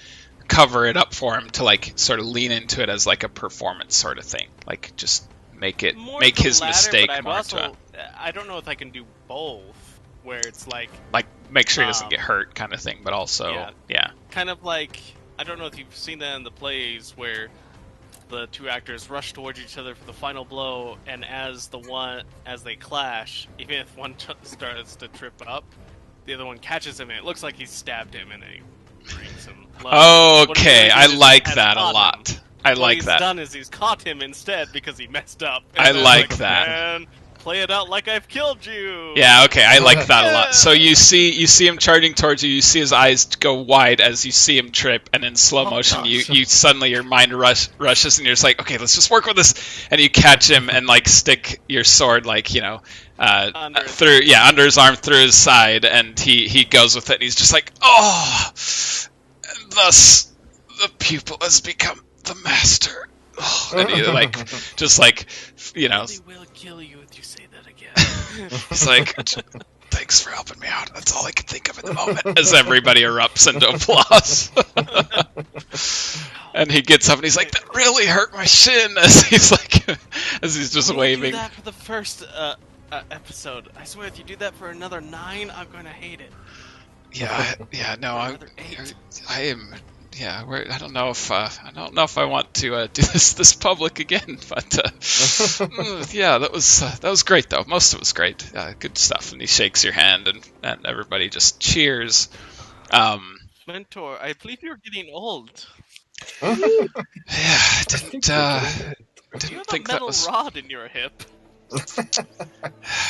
cover it up for him to like sort of lean into it as like a performance sort of thing, like just make his latter, mistake but more also, I don't know if I can do both, where it's like make sure he doesn't get hurt kind of thing, but also yeah. Kind of like, I don't know if you've seen that in the plays where the two actors rush towards each other for the final blow, and as they clash, even if one starts to trip up, the other one catches him and it looks like he stabbed him and then he brings him low. Oh, okay, I like that a lot. I like that. What he's done is he's caught him instead because he messed up. I like that. Man, play it out like I've killed you. Yeah, okay, I like that a lot. So you see him charging towards you. You see his eyes go wide as you see him trip, and in slow motion, you suddenly your mind rushes, and you're just like, okay, let's just work with this. And you catch him and like stick your sword, like under his arm, through his side, and he goes with it. And he's just like, oh, and thus the pupil has become the master. Oh, and he He will kill you if you say that again. He's like, thanks for helping me out. That's all I can think of at the moment. As everybody erupts into applause. And he gets up and he's like, that really hurt my shin. As he's just waving. Do that for the first episode. I swear, if you do that for another 9, I'm going to hate it. I am. Yeah, I don't know if I want to do this public again, but yeah, that was great though. Most of it was great, good stuff. And he shakes your hand, and everybody just cheers. Mentor, I believe you're getting old. Yeah, I didn't You have think a metal that was rod in your hip.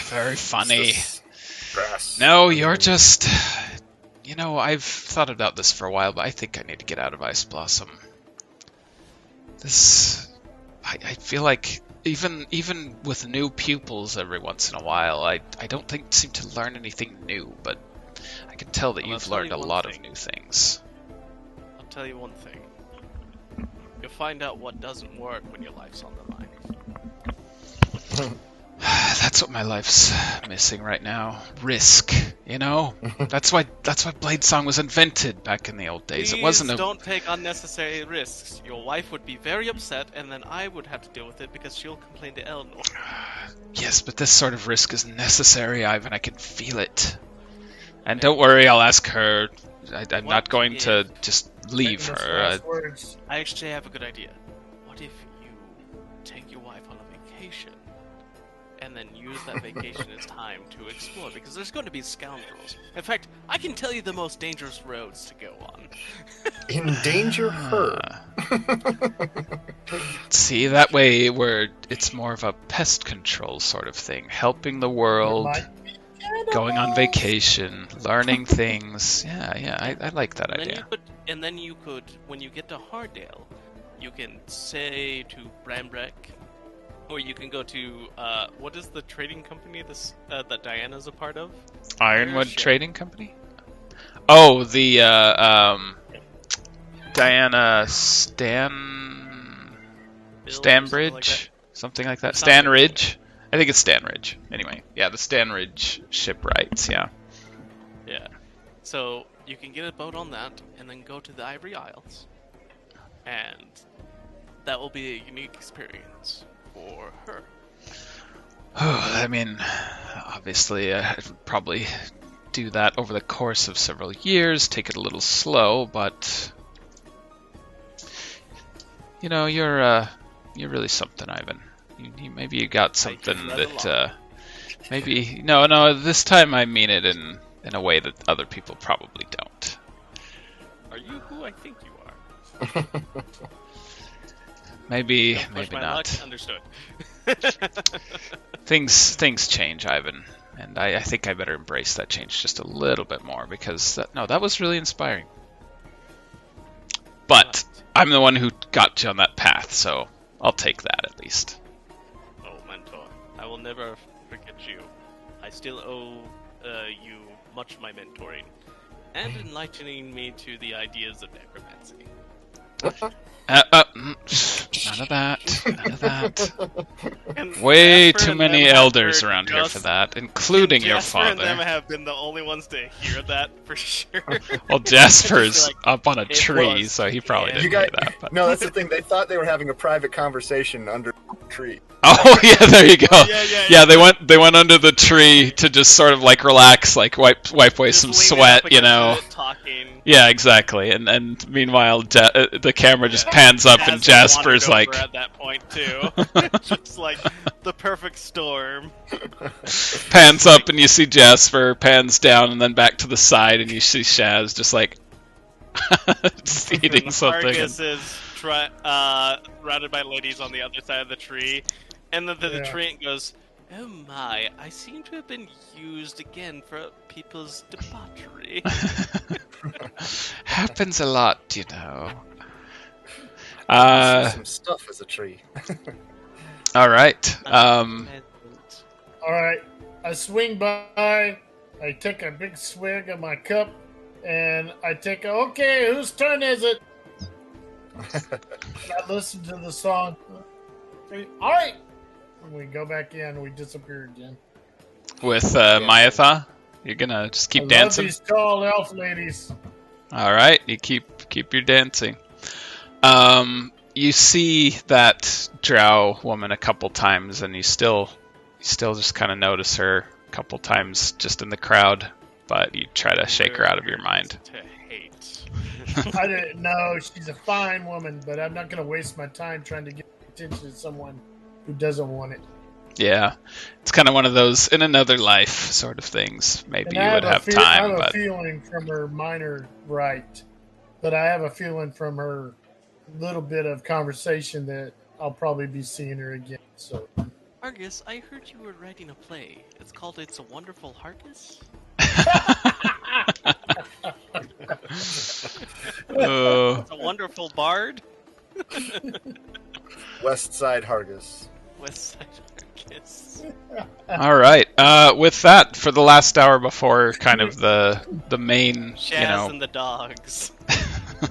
very funny. Brass. No, you're just. I've thought about this for a while, but I think I need to get out of Iceblossom. I feel like even with new pupils every once in a while, I don't seem to learn anything new, but I can tell that you've learned a lot of new things. I'll tell you one thing. You'll find out what doesn't work when your life's on the line. That's what my life's missing right now. Risk, That's why Bladesong was invented back in the old days. Please It wasn't don't take unnecessary risks. Your wife would be very upset, and then I would have to deal with it because she'll complain to Eleanor. Yes, but this sort of risk is necessary, Ivan. I can feel it. And don't worry, I'll ask her. I'm not going to just leave her. I actually have a good idea. What if you take your wife on a vacation? And then use that vacation as time to explore, because there's going to be scoundrels. In fact, I can tell you the most dangerous roads to go on. Endanger her. See, that way where it's more of a pest control sort of thing, helping the world, going on vacation, learning things. Yeah, I like that idea. Then you could, when you get to Hardale, you can say to Brambrek, or you can go to, what is the trading company that Diana's a part of? Ironwood Trading Company? Oh, the, Diana Stanbridge? Something like that. Stanridge? I think it's Stanridge. Anyway, yeah, the Stanridge shipwrights, yeah. Yeah. So, you can get a boat on that, and then go to the Ivory Isles. and that will be a unique experience for her. I mean, obviously, I'd probably do that over the course of several years, take it a little slow, but you know, you're really something, Ivan. Maybe you got something that maybe no. This time I mean it in a way that other people probably don't. Are you who I think you are? Maybe Push my not. luck. Understood. Things change, Ivan, and I think I better embrace that change just a little bit more because that was really inspiring. But I'm the one who got you on that path, so I'll take that at least. Oh, mentor, I will never forget you. I still owe you much my mentoring and enlightening me to the ideas of necromancy. None of that. And Way Jasper too and many them have elders heard around here just- for that, including your Jasper and them father. have been the only ones to hear that for sure. Well, Jasper's Just like, up on a it tree, was- so he probably yeah. didn't You guys, hear that. But... no, that's the thing. They thought they were having a private conversation under a tree. Oh yeah, there you go. Yeah, They went under the tree to just sort of like relax, like wipe away Just some leaning sweat, up you against know. it, talking. Yeah, exactly. And meanwhile, the camera just pans up, and Shaz Jasper's wandered like, over at that point too, just like the perfect storm. pans up, and you see Jasper, pans down, and then back to the side, and you see Shaz just like just eating And something. Hargus is routed by ladies on the other side of the tree, and then the Yeah. treant goes, "Oh my! I seem to have been used again for people's debauchery." Happens a lot, you know. Some stuff as a tree. All right. All right, I swing by. I take a big swig of my cup, and I take okay, whose turn is it? And I listen to the song. All right. And we go back in. We disappear again. With Myatha, you're gonna just keep I dancing. love these tall elf ladies. All right, you keep your dancing. You see that drow woman a couple times, and you still just kind of notice her a couple times just in the crowd, but you try to shake her out of your mind. To hate. I didn't know she's a fine woman, but I'm not going to waste my time trying to get attention to someone who doesn't want it. Yeah, it's kind of one of those in another life sort of things. Maybe And you would have time, I have but a feeling from her minor right, but I have a feeling from her little bit of conversation that I'll probably be seeing her again. So, Hargus, I heard you were writing a play. It's called "It's a Wonderful Hargus." It's a wonderful bard. West Side Hargus. West Side Hargus. All right. With that, for the last hour before kind of the main, Shaz and the dogs.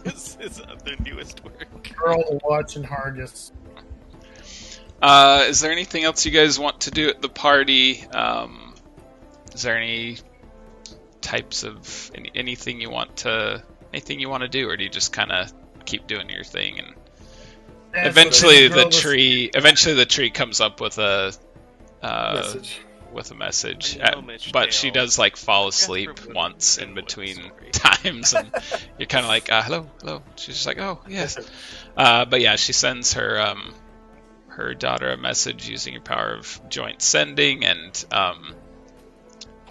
This is their newest work. girl watching Hargus. Is there anything else you guys want to do at the party? Is there any types of anything you want to do, or do you just kind of keep doing your thing and eventually the tree comes up with a Message. but she does like fall asleep once in between times, and you're kind of like, hello. She's just like, oh yes, but yeah, she sends her daughter a message using your power of joint sending, and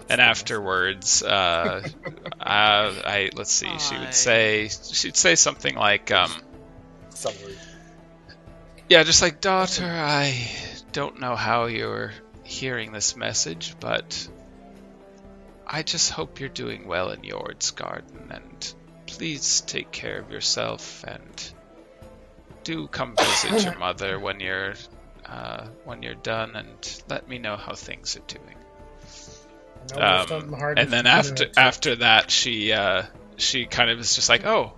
afterwards, let's see, she'd say something like, yeah, just like, daughter, I don't know how you're hearing this message, but I just hope you're doing well in Yord's garden, and please take care of yourself, and do come visit your mother when you're done, and let me know how things are doing. And then after that, she kind of is just like, oh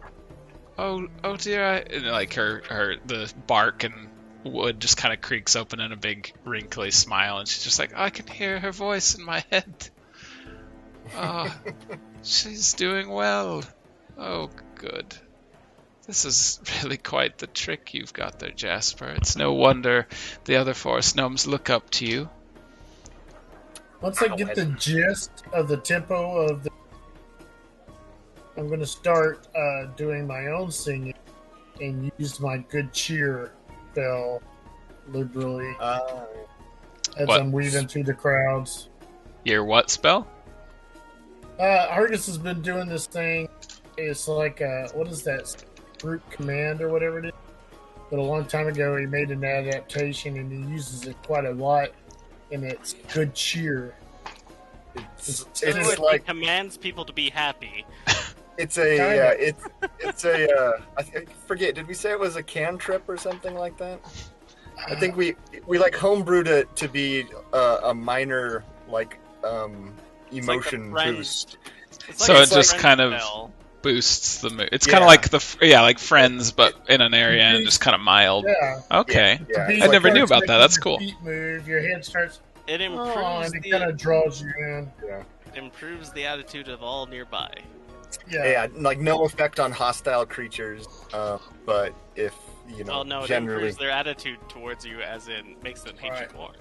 dear, and like the bark and wood just kind of creaks open in a big wrinkly smile, and she's just like, I can hear her voice in my head. Oh, she's doing well. Oh, good. This is really quite the trick you've got there, Jasper. It's no wonder the other forest gnomes look up to you. Once I get the gist of the tempo of the, I'm going to start doing my own singing and use my good cheer spell liberally as What? I'm weaving through the crowds. Your what spell? Hargus has been doing this thing. It's like what is that? Group command or whatever it is. But a long time ago, he made an adaptation and he uses it quite a lot. And it's good cheer. It's like it commands people to be happy. it's a I forget. Did we say it was a cantrip or something like that? I think we like homebrewed it to be a minor like emotion boost. So it just kind of boosts the mood. It's kind of like like Friends, but in an area and just kind of mild. Yeah. Okay. Yeah. I never knew about that. That's cool. Feet move, your head starts. It improves and it kind of draws you in. Yeah. Improves the attitude of all nearby. Yeah, like no effect on hostile creatures, but if you know, Oh no, it generally improves their attitude towards you, as in makes them hate you more.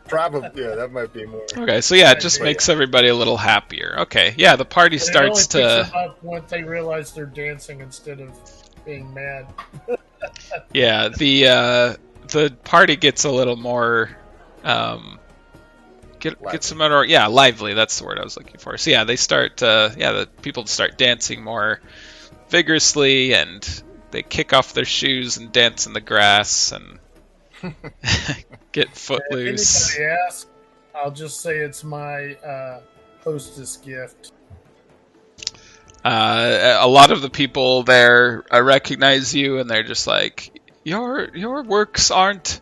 Probably, yeah, that might be more. Okay, so yeah, it just makes everybody a little happier. Okay, yeah, the party starts it only to. picks them up once they realize they're dancing instead of being mad. Yeah, the party gets a little more. Get some more, lively. That's the word I was looking for. So yeah, they start. The people start dancing more vigorously, and they kick off their shoes and dance in the grass and get footloose. If anybody asks, I'll just say it's my hostess gift. A lot of the people there recognize you, and they're just like, your works aren't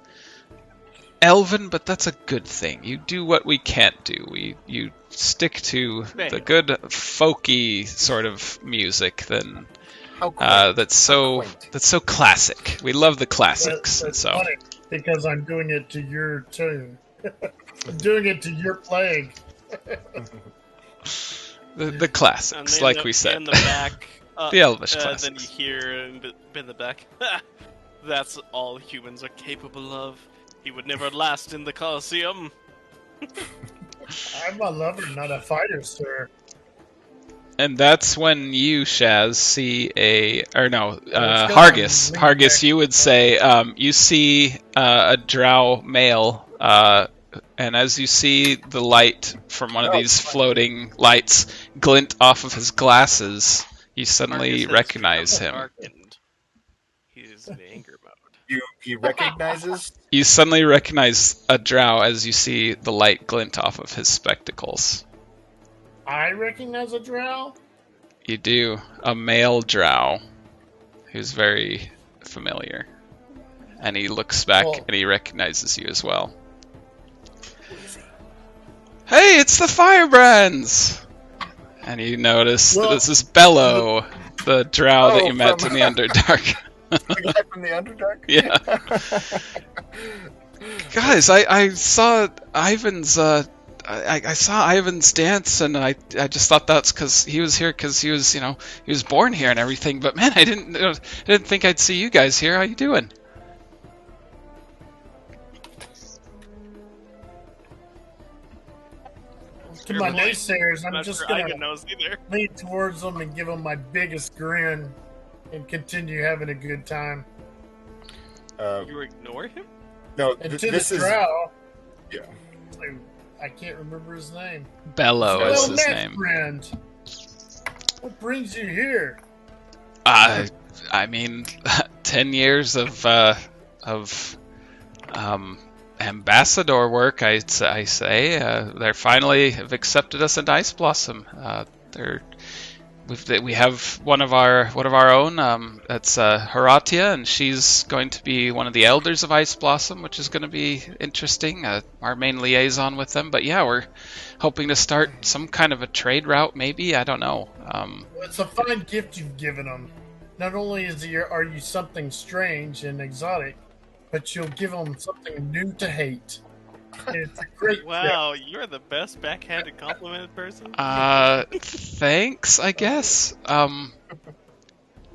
elven, but that's a good thing. You do what we can't do. You stick to the good folky sort of music. Then that's so classic. We love the classics. That's so funny because I'm doing it to your tune. I'm doing it to your plague. the classics, like we said. In the back, the elvish classics. Then you hear in the back, that's all humans are capable of. He would never last in the Colosseum. I'm a lover, not a fighter, sir. And that's when you, Shaz, see Hargus. Hargus, you would say you see a drow male, and as you see the light from one of these floating lights glint off of his glasses, you suddenly recognize him. Darkened. He's in anger mode. He recognizes. You suddenly recognize a drow as you see the light glint off of his spectacles. I recognize a drow? You do. A male drow who's very familiar. And he looks back and he recognizes you as well. Hey, it's the Firebrands! And you notice that this is Bello, the drow that you met in the Underdark. The guy from the Underdark? Yeah. Guys, I saw Ivan's I saw Ivan's dance, and I just thought that's because he was here because he was born here and everything. But man, I didn't think I'd see you guys here. How you doing? To my naysayers, I'm just going to lean towards them and give them my biggest grin and continue having a good time. You ignore him? No, and to this the is... drow, Yeah. I can't remember his name. Bello is his name. Friend. What brings you here? I mean, 10 years of ambassador work. I say they finally have accepted us into Iceblossom. We have one of our own. That's Horatia, and she's going to be one of the elders of Iceblossom, which is going to be interesting. Our main liaison with them. But yeah, we're hoping to start some kind of a trade route, maybe. I don't know. It's a fine gift you've given them. Not only are you something strange and exotic, but you'll give them something new to hate. It's a great Wow, you're the best backhanded complimented person. Thanks, I guess.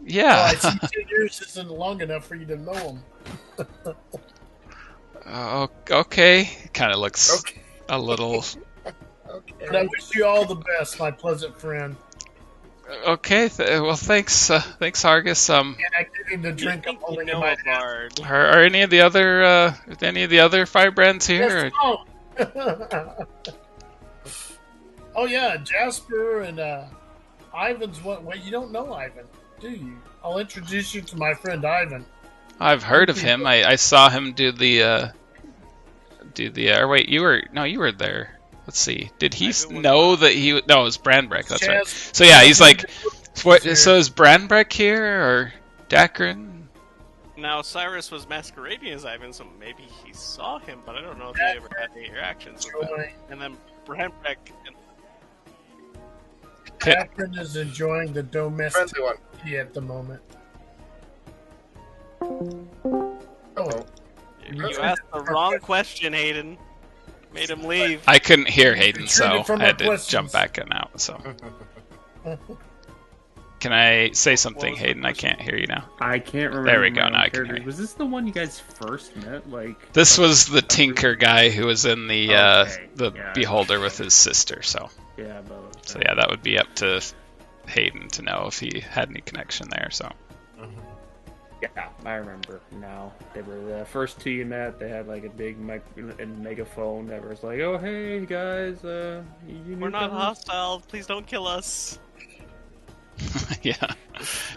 Yeah. Oh, I see 10 years isn't long enough for you to know him. Okay. Kind of looks Okay. a little. Okay. But I wish you all the best, my pleasant friend. Okay. Well, thanks. Thanks, Hargus. And I give him the You drink I'm think you holding in know my a hand. bard? Are any of the other Firebrands here? Yes, oh. Oh yeah, Jasper and Ivan's what? Wait, you don't know Ivan, do you? I'll introduce you to my friend Ivan. I've heard of him. I saw him do the. Or wait, you were there. Let's see. Did he know that he? No, it was Brandbreck. That's right. So yeah, he's like. What? So is Brandbreck here or Dacrin? Now, Cyrus was masquerading as Ivan, so maybe he saw him, but I don't know if he ever had any interactions with him. And then Brandbreck and Catherine is enjoying the domestic Friendly one. tea at the moment. Oh. you asked the wrong question, Hayden. Made him leave. I couldn't hear Hayden, so Retreated from I had our to questions. jump back and out. So can I say something, was the Hayden? I can't hear you now. I can't remember. There we my go, own now I can character. hear you. Was this the one you guys first met? Like This was the Tinker guy who was in the Okay, the yeah. Beholder with his sister. So yeah, that would be up to Hayden to know if he had any connection there. So Yeah, I remember now. They were the first two you met. They had like a big megaphone that was like, "Oh hey guys, We're not hostile. Please don't kill us. yeah,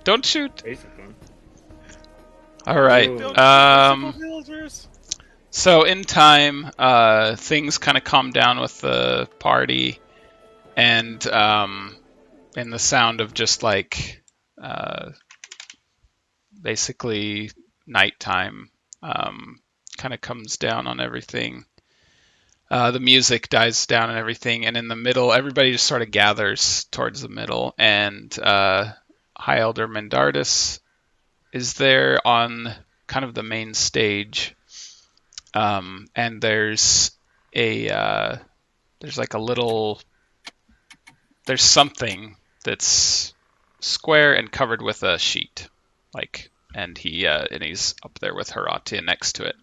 don't shoot. Basically. All right. Ooh. Don't kill simple villagers. So in time, things kind of calm down with the party, and in the sound of just like basically nighttime kind of comes down on everything. The music dies down and everything, and in the middle, everybody just sort of gathers towards the middle, and High Elder Mendardus is there on kind of the main stage. And there's like a little, there's something that's square and covered with a sheet, like, and he's up there with Horatia next to it.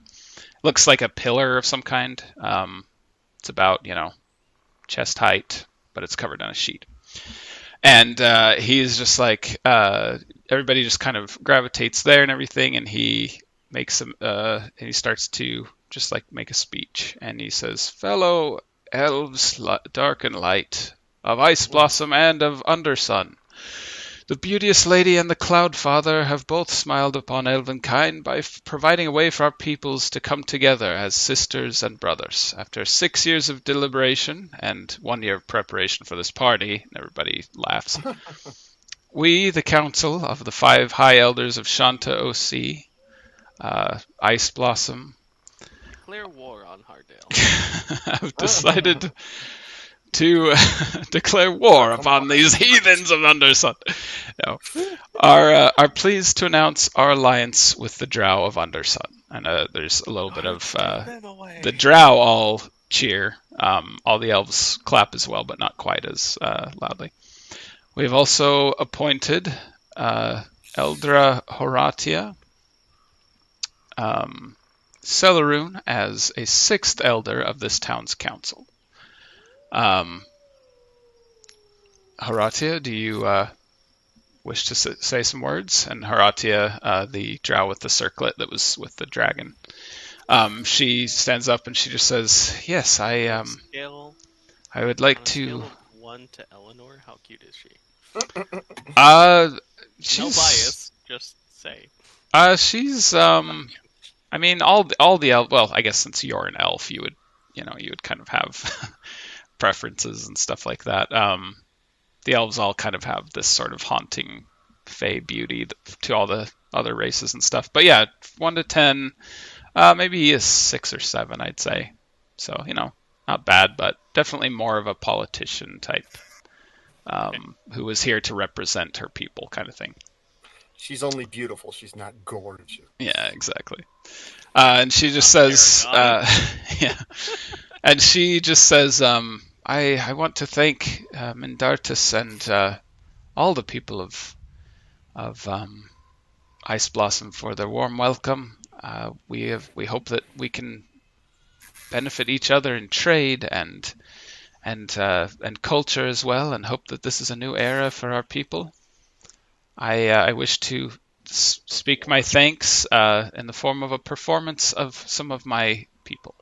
Looks like a pillar of some kind. It's about, chest height, but it's covered on a sheet. And he's just like, everybody just kind of gravitates there and everything, and he makes and he starts to just like make a speech, and he says, "Fellow elves, dark and light, of Iceblossom and of Undersun, the beauteous lady and the Cloud Father have both smiled upon elven kind by providing a way for our peoples to come together as sisters and brothers. After 6 years of deliberation and 1 year of preparation for this party," and everybody laughs, "we, the council of the 5 high elders of Shanta O.C., Iceblossom, Declare war on Hardale. have decided to declare war upon these heathens of Undersun. No, are pleased to announce our alliance with the Drow of Undersun." And there's a little bit of the Drow all cheer. All the elves clap as well, but not quite as loudly. We've also appointed Eldra Horatia Celeroon as a 6th elder of this town's council. Horatia, do you wish to say some words? And Horatia, the drow with the circlet that was with the dragon, she stands up and she just says, "Yes, I would like to." 1 to Eleanor, how cute is she? She's, no bias, just say. She's I mean, all the elf. Well, I guess since you're an elf, you would kind of have preferences and stuff like that. The elves all kind of have this sort of haunting fey beauty to all the other races and stuff. But yeah, 1 to 10, maybe a 6 or 7, I'd say. So not bad, but definitely more of a politician type, who is here to represent her people, kind of thing. She's only beautiful. She's not gorgeous. Yeah, exactly. And she just says, yeah. And she just says, I want to thank Mindartus and all the people of Iceblossom for their warm welcome. We hope that we can benefit each other in trade and culture as well, and hope that this is a new era for our people. I wish to speak my thanks in the form of a performance of some of my people.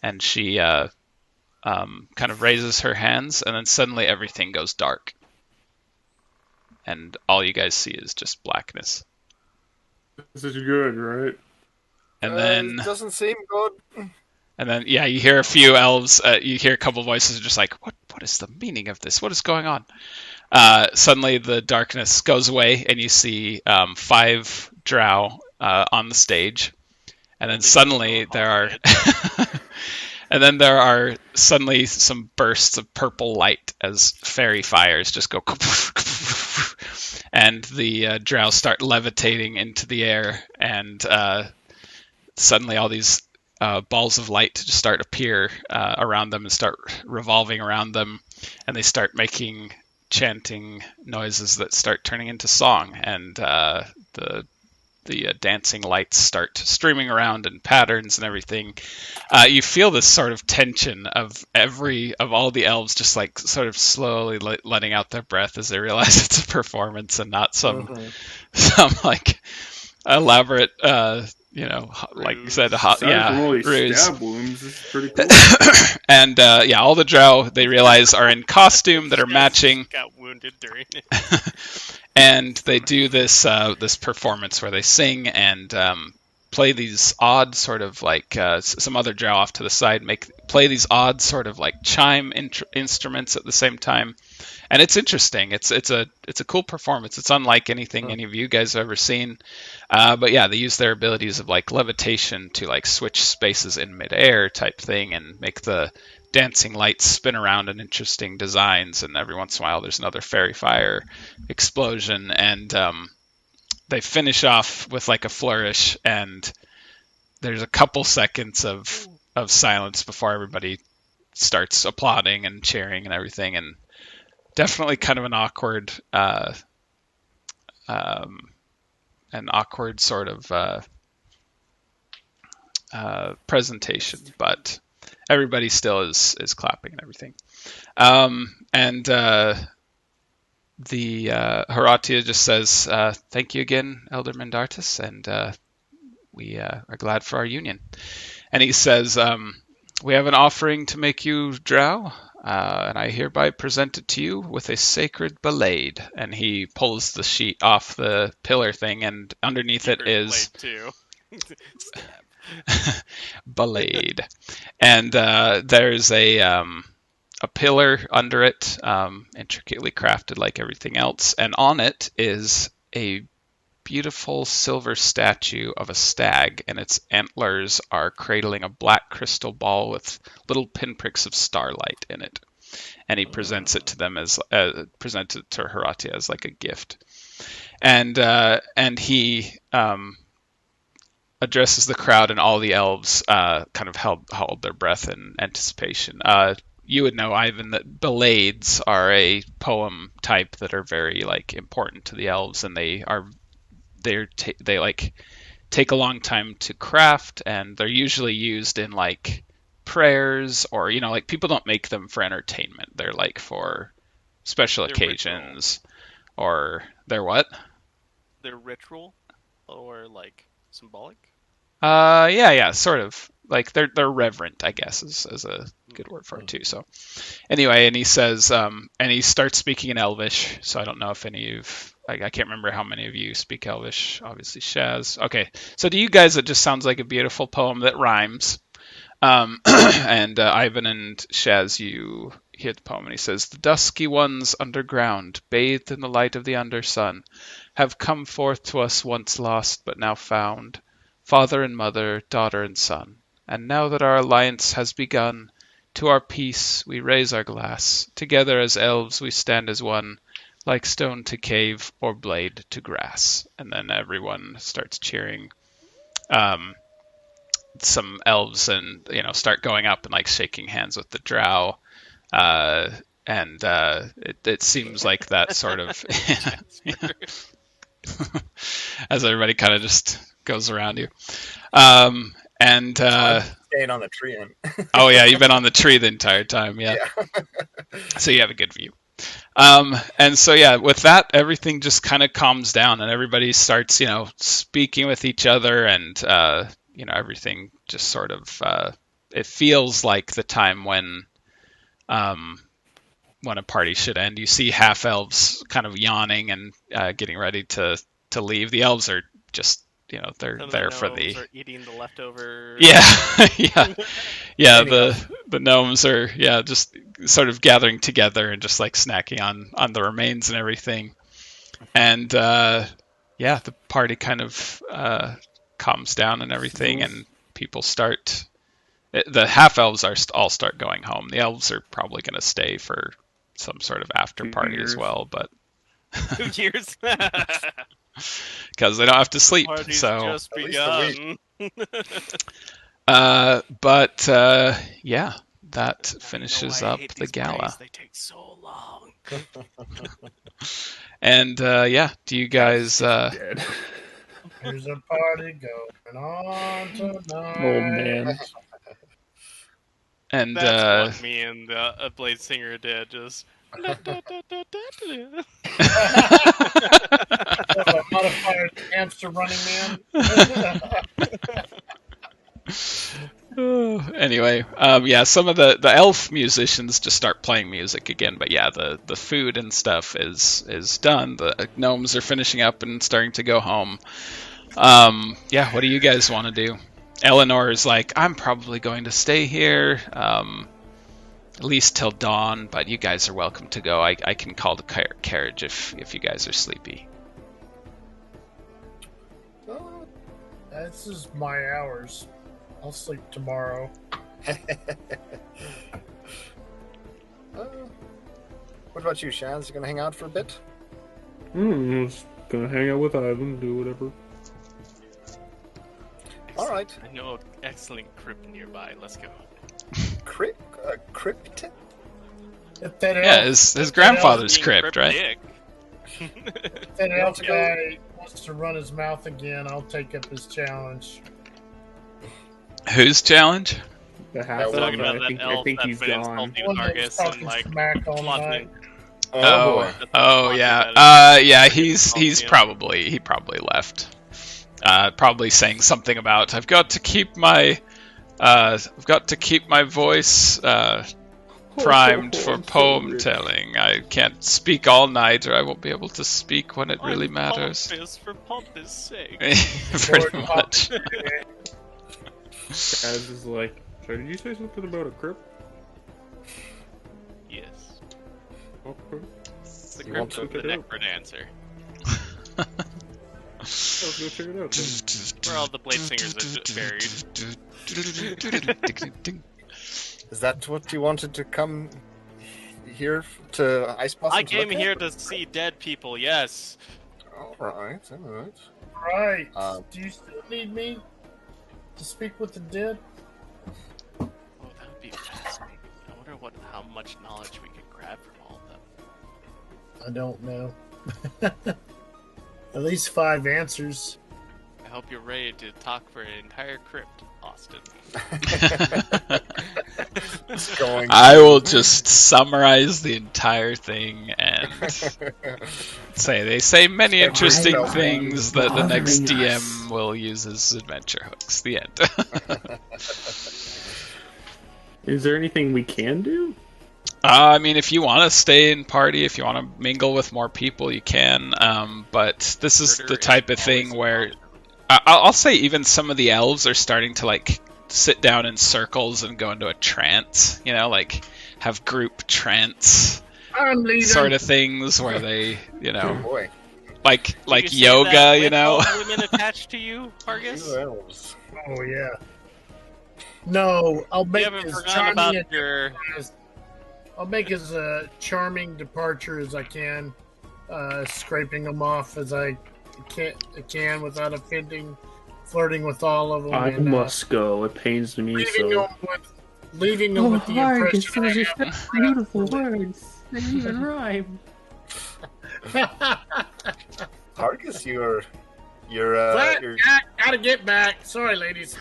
And she kind of raises her hands, and then suddenly everything goes dark. And all you guys see is just blackness. This is good, right? And then... It doesn't seem good. And then, yeah, you hear a few elves, you hear a couple voices just like, what is the meaning of this? What is going on? Suddenly the darkness goes away, and you see 5 drow on the stage. And then suddenly there are... And then there are suddenly some bursts of purple light as fairy fires just go... And the drow start levitating into the air, and suddenly all these balls of light just start appear around them and start revolving around them, and they start making chanting noises that start turning into song, and the dancing lights start streaming around in patterns and everything. You feel this sort of tension of all the elves just like sort of slowly letting out their breath as they realize it's a performance and not some like elaborate like you said, ruse. Stab wounds. This is pretty cool. And all the drow they realize are in costume that are matching. Got wounded during it. And they do this performance where they sing and play these odd sort of like some other drow off to the side play these odd sort of like chime instruments at the same time, and it's interesting. It's a cool performance. It's unlike anything any of you guys have ever seen. But yeah, they use their abilities of like levitation to like switch spaces in midair type thing and make the dancing lights spin around in interesting designs, and every once in a while there's another fairy fire explosion, and they finish off with like a flourish, and there's a couple seconds of silence before everybody starts applauding and cheering and everything, and definitely kind of an awkward sort of presentation, but everybody still is clapping and everything. The Horatia just says, thank you again, Elder Mendartis, and we are glad for our union. And he says, we have an offering to make you drow, and I hereby present it to you with a sacred blade. And he pulls the sheet off the pillar thing, and underneath it is... blade. And there's a pillar under it, intricately crafted like everything else, and on it is a beautiful silver statue of a stag, and its antlers are cradling a black crystal ball with little pinpricks of starlight in it. And he presents it to them presents it to Horatia as like a gift, and he addresses the crowd, and all the elves kind of hold their breath in anticipation. You would know, Ivan, that ballades are a poem type that are very like important to the elves, and they like take a long time to craft, and they're usually used in like prayers, or like people don't make them for entertainment. They're like for special occasions, or they're what? They're ritual, or like symbolic. Yeah, sort of. Like they're reverent, I guess, is a good word for it too. So anyway, and he says, and he starts speaking in Elvish. So I don't know if any of I can't remember how many of you speak Elvish. Obviously, Shaz. Okay, so to you guys, it just sounds like a beautiful poem that rhymes. And Ivan and Shaz, you hear the poem, and he says, "The dusky ones underground, bathed in the light of the undersun, have come forth to us once lost, but now found, father and mother, daughter and son. And now that our alliance has begun, to our peace we raise our glass. Together as elves we stand as one, like stone to cave or blade to grass." And then everyone starts cheering. Some elves and start going up and like shaking hands with the drow. And it seems like that sort of as everybody kind of just goes around you. And staying on the treant. oh yeah, you've been on the tree the entire time. Yeah. So you have a good view. And so yeah, with that, everything just kind of calms down, and everybody starts, speaking with each other, and everything just sort of it feels like the time when a party should end. You see half elves kind of yawning and getting ready to leave. The elves are just they're there for the are eating the leftover. Yeah. Yeah. The gnomes are just sort of gathering together and just like snacking on the remains and everything. And the party kind of calms down and everything, and people start. The half elves all start going home. The elves are probably going to stay for some sort of after party as well, but 2 years. Because they don't have to sleep. Party's so just begun. That finishes up the gala. Parties, they take so long. And do you guys? There's a party going on tonight. Oh man. And that's what me and a blade singer did. Just. A modified hamster running man. Anyway, some of the elf musicians just start playing music again, but the food and stuff is done. The gnomes are finishing up and starting to go home. What do you guys want to do? Eleanor is like, I'm probably going to stay here, at least till dawn, but you guys are welcome to go. I can call the carriage if you guys are sleepy. This is my hours. I'll sleep tomorrow. What about you, Shaz? You gonna hang out for a bit? I'm just gonna hang out with Ivan, do whatever. All right. I know an excellent crypt nearby. Let's go. Crypt? Yeah, his grandfather's crypt, right? If that elf guy wants to run his mouth again, I'll take up his challenge. Whose challenge? The half Talking about I that elf think that's he's been gone. insulting Hargus and like smack all night. Oh boy. Oh yeah. He probably left. Probably saying something about I've got to keep my voice primed for poem telling. I can't speak all night, or I won't be able to speak when it really matters. Pompous for pompous sake. Pretty much. Shaz is like, so did you say something about a crypt? Yes. Okay. The crypt of the necrodancer. Let's go check it out then. Where all the blade singers are buried. Is that what you wanted to come here to Iceblossom? I came here to see dead people, yes. All right. Right. Do you still need me to speak with the dead? Oh, that would be fascinating. I wonder how much knowledge we could grab from all of them. I don't know. At least 5 answers. I hope you're ready to talk for an entire crypt, Austin. I will just summarize the entire thing and they say many interesting things that the next DM will use as adventure hooks. The end. Is there anything we can do? I mean, if you want to stay in party, if you want to mingle with more people, you can. But this is the type of thing where I'll say even some of the elves are starting to like sit down in circles and go into a trance. Like have group trance sort of things where they, Oh boy. like yoga. Women attached to you, Hargus? Oh yeah. No, I'll make as charming I'll make as charming departure as I can, scraping them off as I can without offending, flirting with all of them. I must go. It pains me so. Leaving them with the impression I have. Beautiful words. They even rhyme. Hargus, you're Flat, you're gotta get back. Sorry, ladies.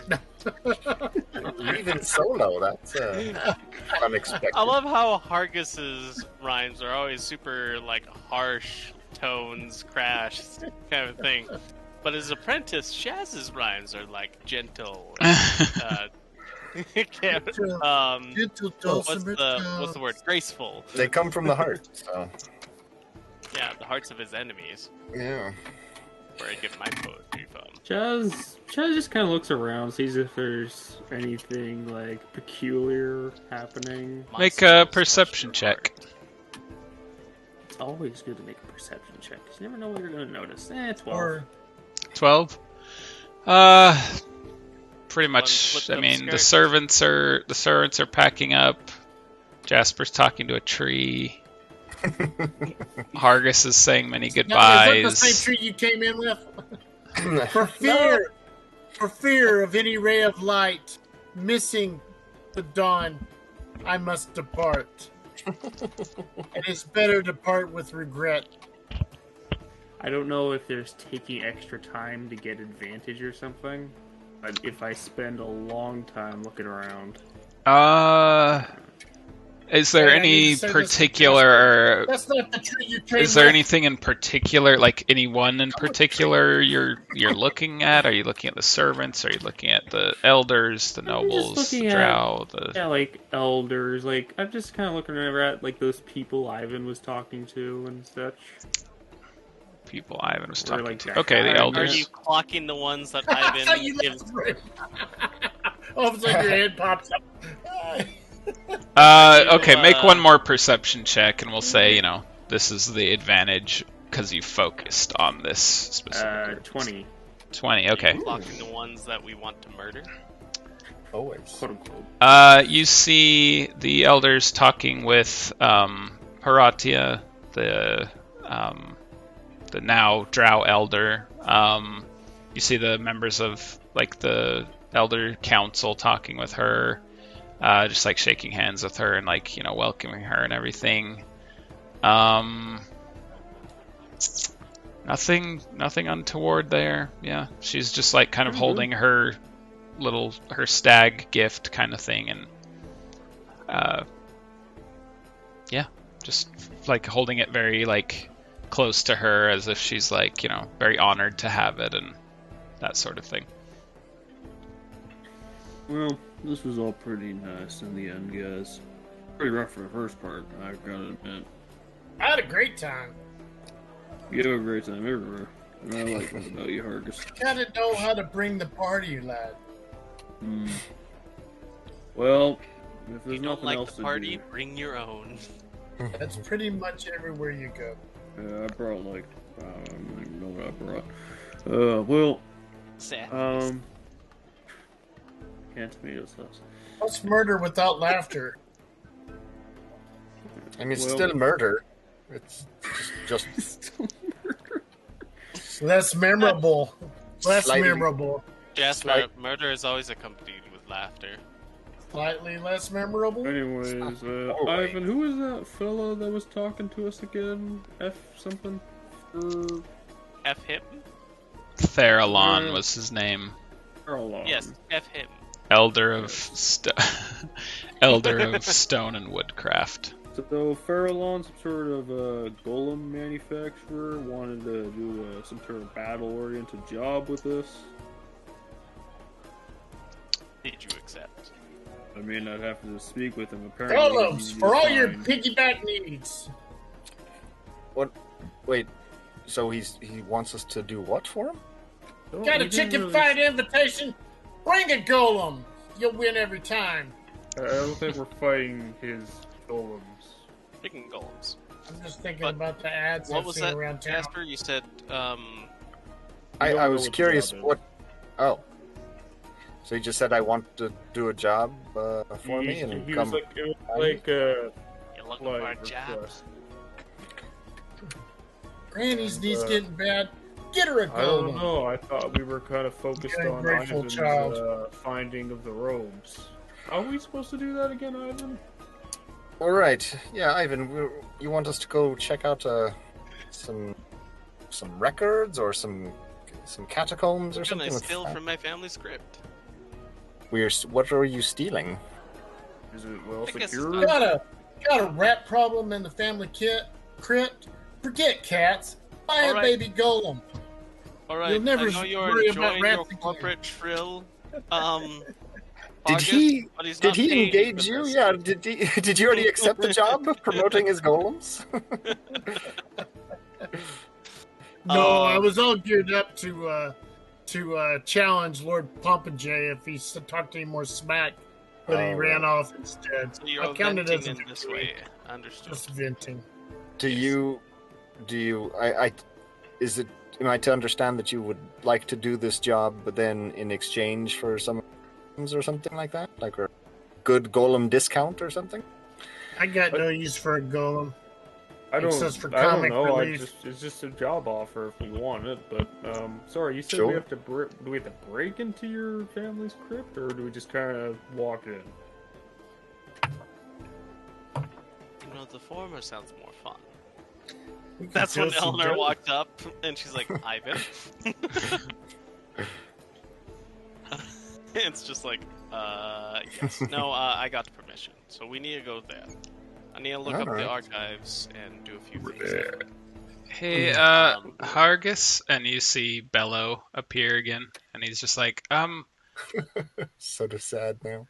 leaving solo. That's unexpected. I love how Hargus's rhymes are always super like harsh tones, crash kind of thing. But his apprentice Shaz's rhymes are like gentle. What's the word? Graceful. They come from the heart. So. Yeah, the hearts of his enemies. Yeah. Where I get my poetry from. Chaz just kind of looks around, sees if there's anything like peculiar happening. Make a perception check. It's always good to make a perception check, because you never know what you're going to notice. 12. 12. Pretty much. I mean, the servants are packing up. Jasper's talking to a tree. Hargus is saying many goodbyes. Is that the same tree you came in with? For fear of any ray of light missing the dawn, I must depart. It is better to part with regret. I don't know if there's taking extra time to get advantage or something, but if I spend a long time looking around. Is there any particular? That's not the tree you came Is there with. anything in particular, like anyone in particular you're looking at? Are you looking at the servants? Are you looking at the elders, the nobles, the drow? Yeah, like elders. Like I'm just kind of looking at like those people Ivan was talking to and such. People Ivan was talking like to. Okay, the elders. Are you clocking the ones that Ivan gives? All of a sudden your head pops up. Okay, make one more perception check, and we'll say, this is the advantage because you focused on this specific. 20. 20. Okay. Clocking the ones that we want to murder. Always. Quote unquote. You see the elders talking with Haratia, the now drow elder. You see the members of like the elder council talking with her. Just like shaking hands with her and like welcoming her and everything. Nothing untoward there. Yeah, she's just like kind of holding her stag gift kind of thing, and just like holding it very like close to her as if she's like very honored to have it and that sort of thing. Well, this was all pretty nice in the end, guys. Pretty rough for the first part, I've got to admit. I had a great time. You have a great time everywhere. And I like that about you, Hargus. Gotta know how to bring the party, lad. Well, if there's You don't nothing like else the party? to do... Bring your own. That's pretty much everywhere you go. Yeah, I brought I don't even know what I brought. Sad. Canned tomato sauce. What's murder without laughter? I mean, it's still murder. It's just less memorable. Less Slightly. memorable. Jasper, murder is always accompanied with laughter. Slightly less memorable. Anyways, Ivan, who was that fella that was talking to us again? F something? F him? Therallon was his name. Therallon. Yes, F him. Elder of Stone and Woodcraft. So Therallon, some sort of golem manufacturer, wanted to do some sort of battle-oriented job with us. Did you accept? I mean, I'd have to speak with him. Apparently, Golems for all your piggyback needs. what? Wait. So he wants us to do what for him? Got a chicken fight invitation? Bring a golem. You'll win every time. I don't think we're fighting his golems. Chicken golems. I'm just thinking But about the ads What I've was seen that, around town. Jasper? You said, I was curious job is. what. Oh. So he just said I want to do a job for me and He come. was like, it was like you're looking for a like job. request. Granny's knees getting bad. Get her a I don't golem. know. I thought we were kind of focused You're a on grateful Ivan's child. finding of the robes. How are we supposed to do that again, Ivan? All right. Yeah, Ivan, you want us to go check out some records or some some catacombs or What can I something? steal from my family's crypt? What are you stealing? Is it well I guess it's secure? not- Got a rat problem in the family crypt? Forget cats. Buy a Alright. baby golem. All right, You'll never I know you're worry about enjoying your rats again. corporate shrill. Did August, he but he's did not he paying engage for you? this. Yeah. Did you already accept the job of promoting his golems? No, I was all geared up to challenge Lord Pompajay if he talked any more smack, but he ran off instead. So you're I counted venting as a in this victory. way. Understood. Just venting. Do you? Is it? Am I to understand that you would like to do this job, but then in exchange for some or something like that, like a good golem discount or something? I got no use for a golem. I Except for don't comic know. relief. It's just a job offer if we want it. But sorry, you said Sure. we have to do we have to break into your family's crypt, or do we just kind of walk in? You know, the former sounds more fun. We could That's when kill some Eleanor ghosts. walked up, and she's like, Ivan. It's just like, yes. No, I got the permission. So we need to go there. I need to look up the Alright. archives and do a few things. Hey, Hargus, and you see Bello appear again, and he's just like, Sort of sad now.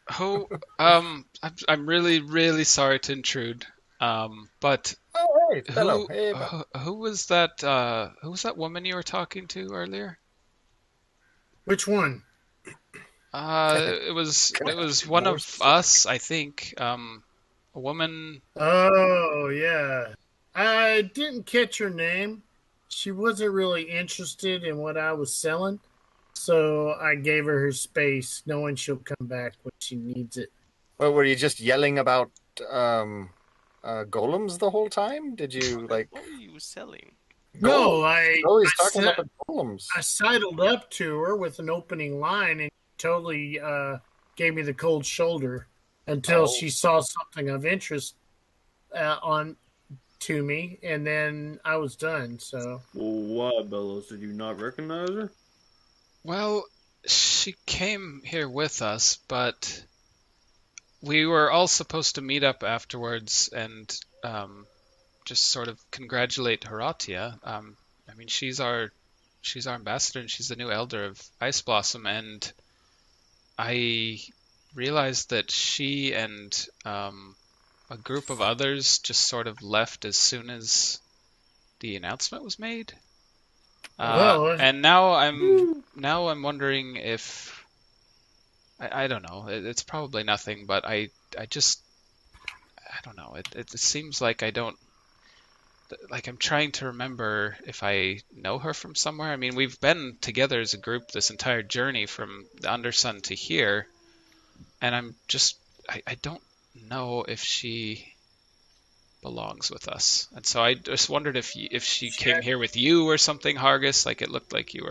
I'm really, really sorry to intrude, but Oh, hey, hello. Hey, who was that? Who was that woman you were talking to earlier? Which one? It was one of us, I think. A woman. Oh, yeah. I didn't catch her name. She wasn't really interested in what I was selling, so I gave her space, knowing she'll come back when she needs it. well, were you just yelling about golems the whole time? Did you like? What were you selling? No, Oh, he's I talking said- about the golems. I sidled up to her with an opening line and totally gave me the cold shoulder until Oh. she saw something of interest on to me, and then I was done. So Well, why, Bellows? Did you not recognize her? Well, she came here with us, but we were all supposed to meet up afterwards and just sort of congratulate Horatia. I mean, she's our ambassador, and she's the new elder of Iceblossom, and I realized that she and a group of others just sort of left as soon as the announcement was made. And now I'm wondering if I don't know. It's probably nothing, but I don't know. It seems like I don't. Like I'm trying to remember if I know her from somewhere. I mean, we've been together as a group this entire journey from the Undersun to here, and I don't know if she belongs with us. And so I just wondered if she came here with you or something, Hargus. Like it looked like you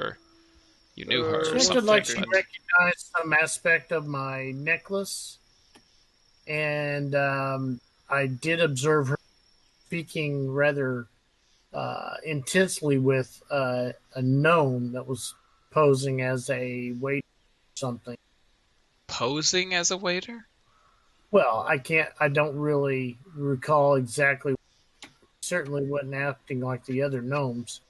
knew her It or looked something. like she but- recognized some aspect of my necklace, and I did observe her speaking rather intensely with a gnome that was posing as a waiter or something. Posing as a waiter? Well, I don't really recall exactly. Certainly wasn't acting like the other gnomes.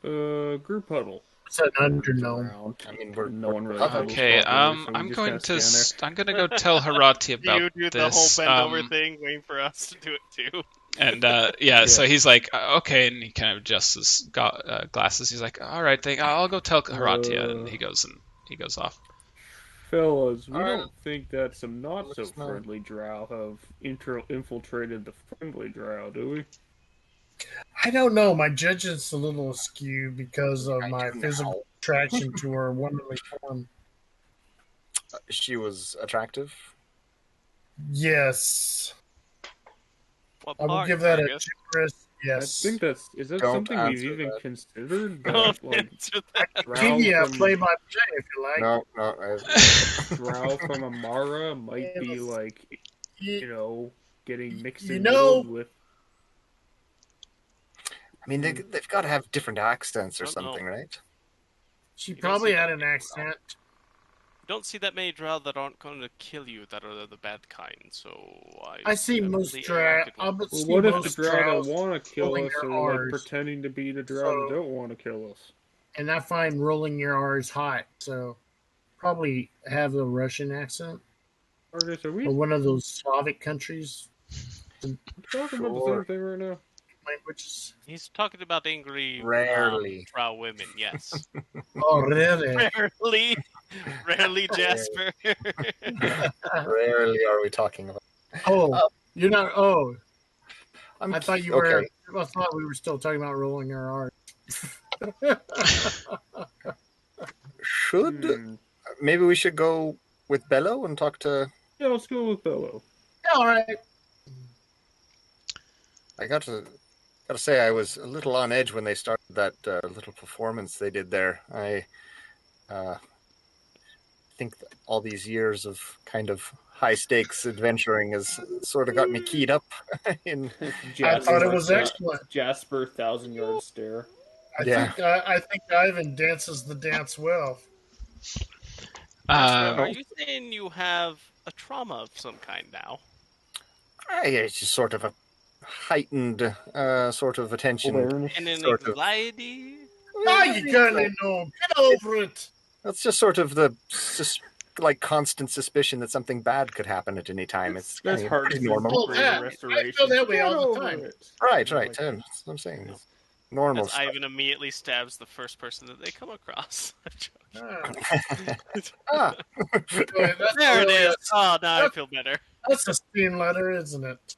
Group huddle. It's an under gnome. Around. I mean, No one really. Okay, huddles Okay, properly, so we I'm just going kinda to stand there. I'm gonna go tell Harati about You do the whole this. bend over thing, waiting for us to do it too. And so he's like, okay, and he kind of adjusts his glasses. He's like, all right, I'll go tell Haratia, and he goes off. Fellas, we Alright. don't think that some not so Let's not- friendly drow have infiltrated the friendly drow, do we? I don't know. My judgment's a little askew because of I my do physical now. attraction to her womanly form. She was attractive. Yes. What I will part, give that a Hargus? generous yes. I think is that Don't something we've answer even that. considered? Don't That, like, answer that. drow Give you a from, play by play if you like. No. drow from Amara might be Yes. like, You- getting mixed you in know- with. I mean, they've got to have different accents or I don't know. something, right? She You don't probably see had that an many accent. You don't see that many drow that aren't going to kill you that are the bad kind, so I see most really drow. elected I one. would Well, see what if the most drow that drows want to kill rolling us their are like Rs. pretending to be the drow that So- don't want to kill us? And I find rolling your R's hot, so probably have a Russian accent Argus, are we or one of those Slavic countries talking about the same thing right now? languages. He's talking about angry Rarely. drow women, yes. Oh, really? Rarely, Jasper. Rarely are we talking about. Oh, you're not. Oh, I'm I thought you were. okay. I thought we were still talking about rolling your R's. Should maybe we should go with Bello and talk to. Yeah, let's go with Bello. All right. I got to say I was a little on edge when they started that little performance they did there. I think that all these years of kind of high stakes adventuring has sort of got me keyed up. I thought it was excellent. Jasper, 1,000-yard stare. I think Ivan dances the dance well. Jasper, are you saying you have a trauma of some kind now? It's just sort of a heightened sort of attention. Awareness. And an Sort of. anxiety? Now you gotta know. Get over it. That's just sort of the like constant suspicion that something bad could happen at any time. It's That's hard to normal. Oh, yeah. I feel that way all the time. Right. That's what I'm saying. It's normal As stuff. Ivan immediately stabs the first person that they come across. Ah. There it is. Oh, now I feel better. That's a steam letter, isn't it?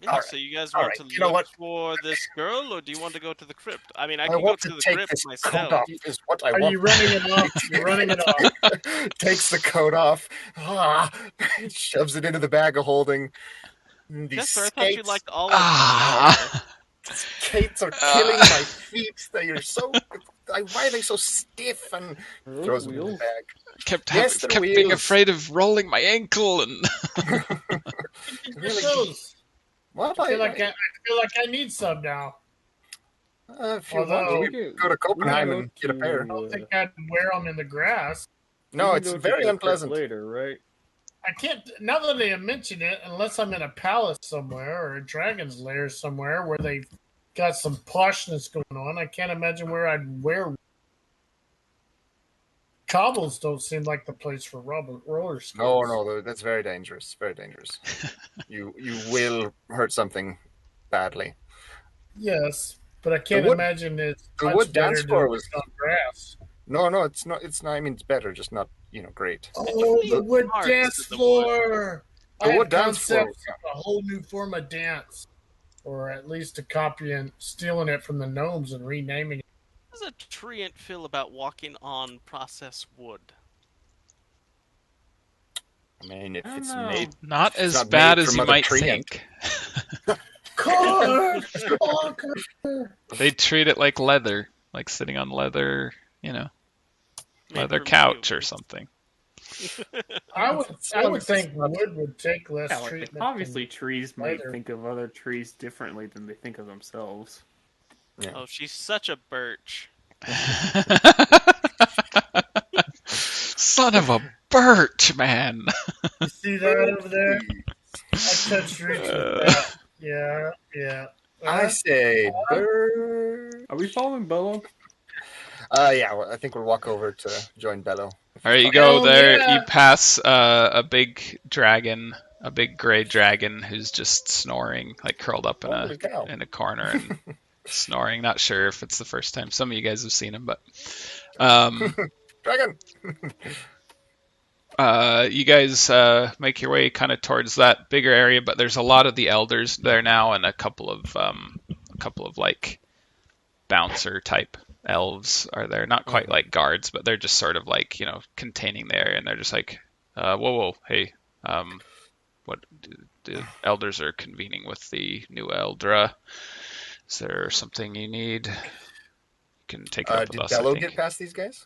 Yeah, All so you guys All want right. to You know look what? for this girl, or do you want to go to the crypt? I mean, I I can go want to to the take crypt this coat myself. off. Is what I Are want. you running it off? You're running it off. Takes the coat off. Shoves it into the bag of holding. These Jasper, I thought you skates, liked all of skates are killing my feet. They are so. Why are they so stiff? And throws them in the bag. Kept Yes, they're being wheels. afraid of rolling my ankle and Really? Those. What? I feel like I need some now. If you Although- want, you go to Copenhagen and get a pair. I don't think I'd wear them in the grass. No, it's very unpleasant. Later, right? I can't. Now that they mention it, unless I'm in a palace somewhere or a dragon's lair somewhere where they've got some poshness going on, I can't imagine where I'd wear. Cobbles don't seem like the place for roller skates. No, that's very dangerous. Very dangerous. you will hurt something badly. Yes, but I can't wood- imagine it's the much wood better dance to floor do was- it on grass. No, it's not. It's not. I mean, it's better, just not great. Oh, the wood Parts dance of the floor! The I wood have dance floor, concepts of a whole new form of dance, or at least a copy and stealing it from the gnomes and renaming it. How does a treant feel about walking on processed wood? I mean, if I it's don't know. made, not as not bad made as from you other might treant. think. Car! They treat it like leather, like sitting on leather, Made leather from couch or humans. something. I would think wood would take less Yeah, like, treatment. obviously, trees might leather. think of other trees differently than they think of themselves. Yeah. Oh, she's such a birch. Son of a birch, man. You see that over there? I touched roots with that. Yeah. I say, bird. Are we following Bello? Yeah, well, I think we'll walk over to join Bello. All right, you go Hell there. yeah. You pass a big dragon, a big gray dragon who's just snoring, like curled up in Holy cow. a corner and snoring. Not sure if it's the first time. Some of you guys have seen him, but Dragon. you guys make your way kind of towards that bigger area. But there's a lot of the elders there now, and a couple of like bouncer type elves are there. Not quite like guards, but they're just sort of like, containing the area, and they're just like, whoa, hey, what the elders are convening with the new Eldra. Is there something you need? You can take it up with Did us, I Bello think. get past these guys?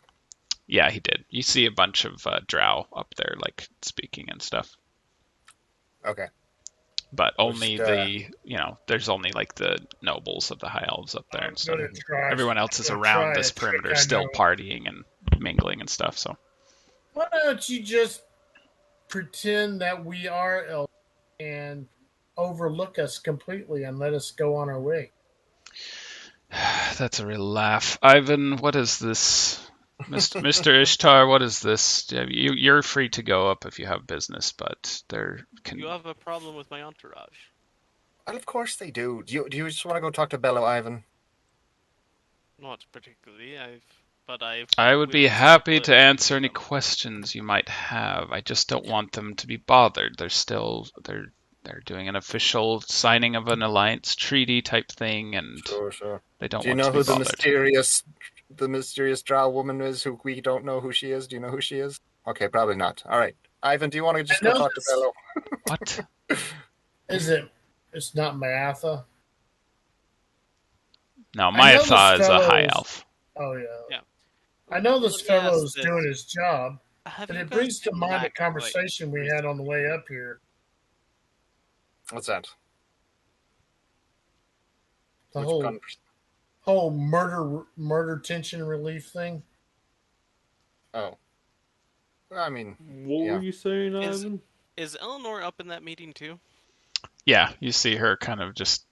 Yeah, he did. You see a bunch of drow up there, like, speaking and stuff. Okay. but only Just, there's only like the nobles of the High Elves up there, I'm and so gonna try. everyone else is I'm gonna around try this a trick perimeter, I still know. partying and mingling and stuff. So Why don't you just pretend that we are elves and overlook us completely and let us go on our way? that's a real laugh. Ivan, what is this? Mr. Ishtar, what is this? You're free to go up if you have business, but You have a problem with my entourage. Well, of course they do. Do you just want to go talk to Bello, Ivan? Not particularly. I would be happy to answer any questions you might have. I just don't want them to be bothered. They're doing an official signing of an alliance treaty type thing, and Sure. they don't Do you want know to be who the bothered. mysterious drow woman is who we don't know who she is? Do you know who she is? Okay, probably not. All right. Ivan, do you want to just go talk to Bello? What? Is it? It's not Matha. No, I know this Myatha is a high fellow's- elf. Oh yeah. Yeah. I know this Let me ask fellow's this. doing his job, Have but you it guys brings to been mind a lack, conversation we had on the way up here. What's that? The Which whole conversation? whole murder tension relief thing. Oh. I mean, What Yeah. were you saying, Is- Ivan? Is Eleanor up in that meeting too? Yeah, you see her kind of just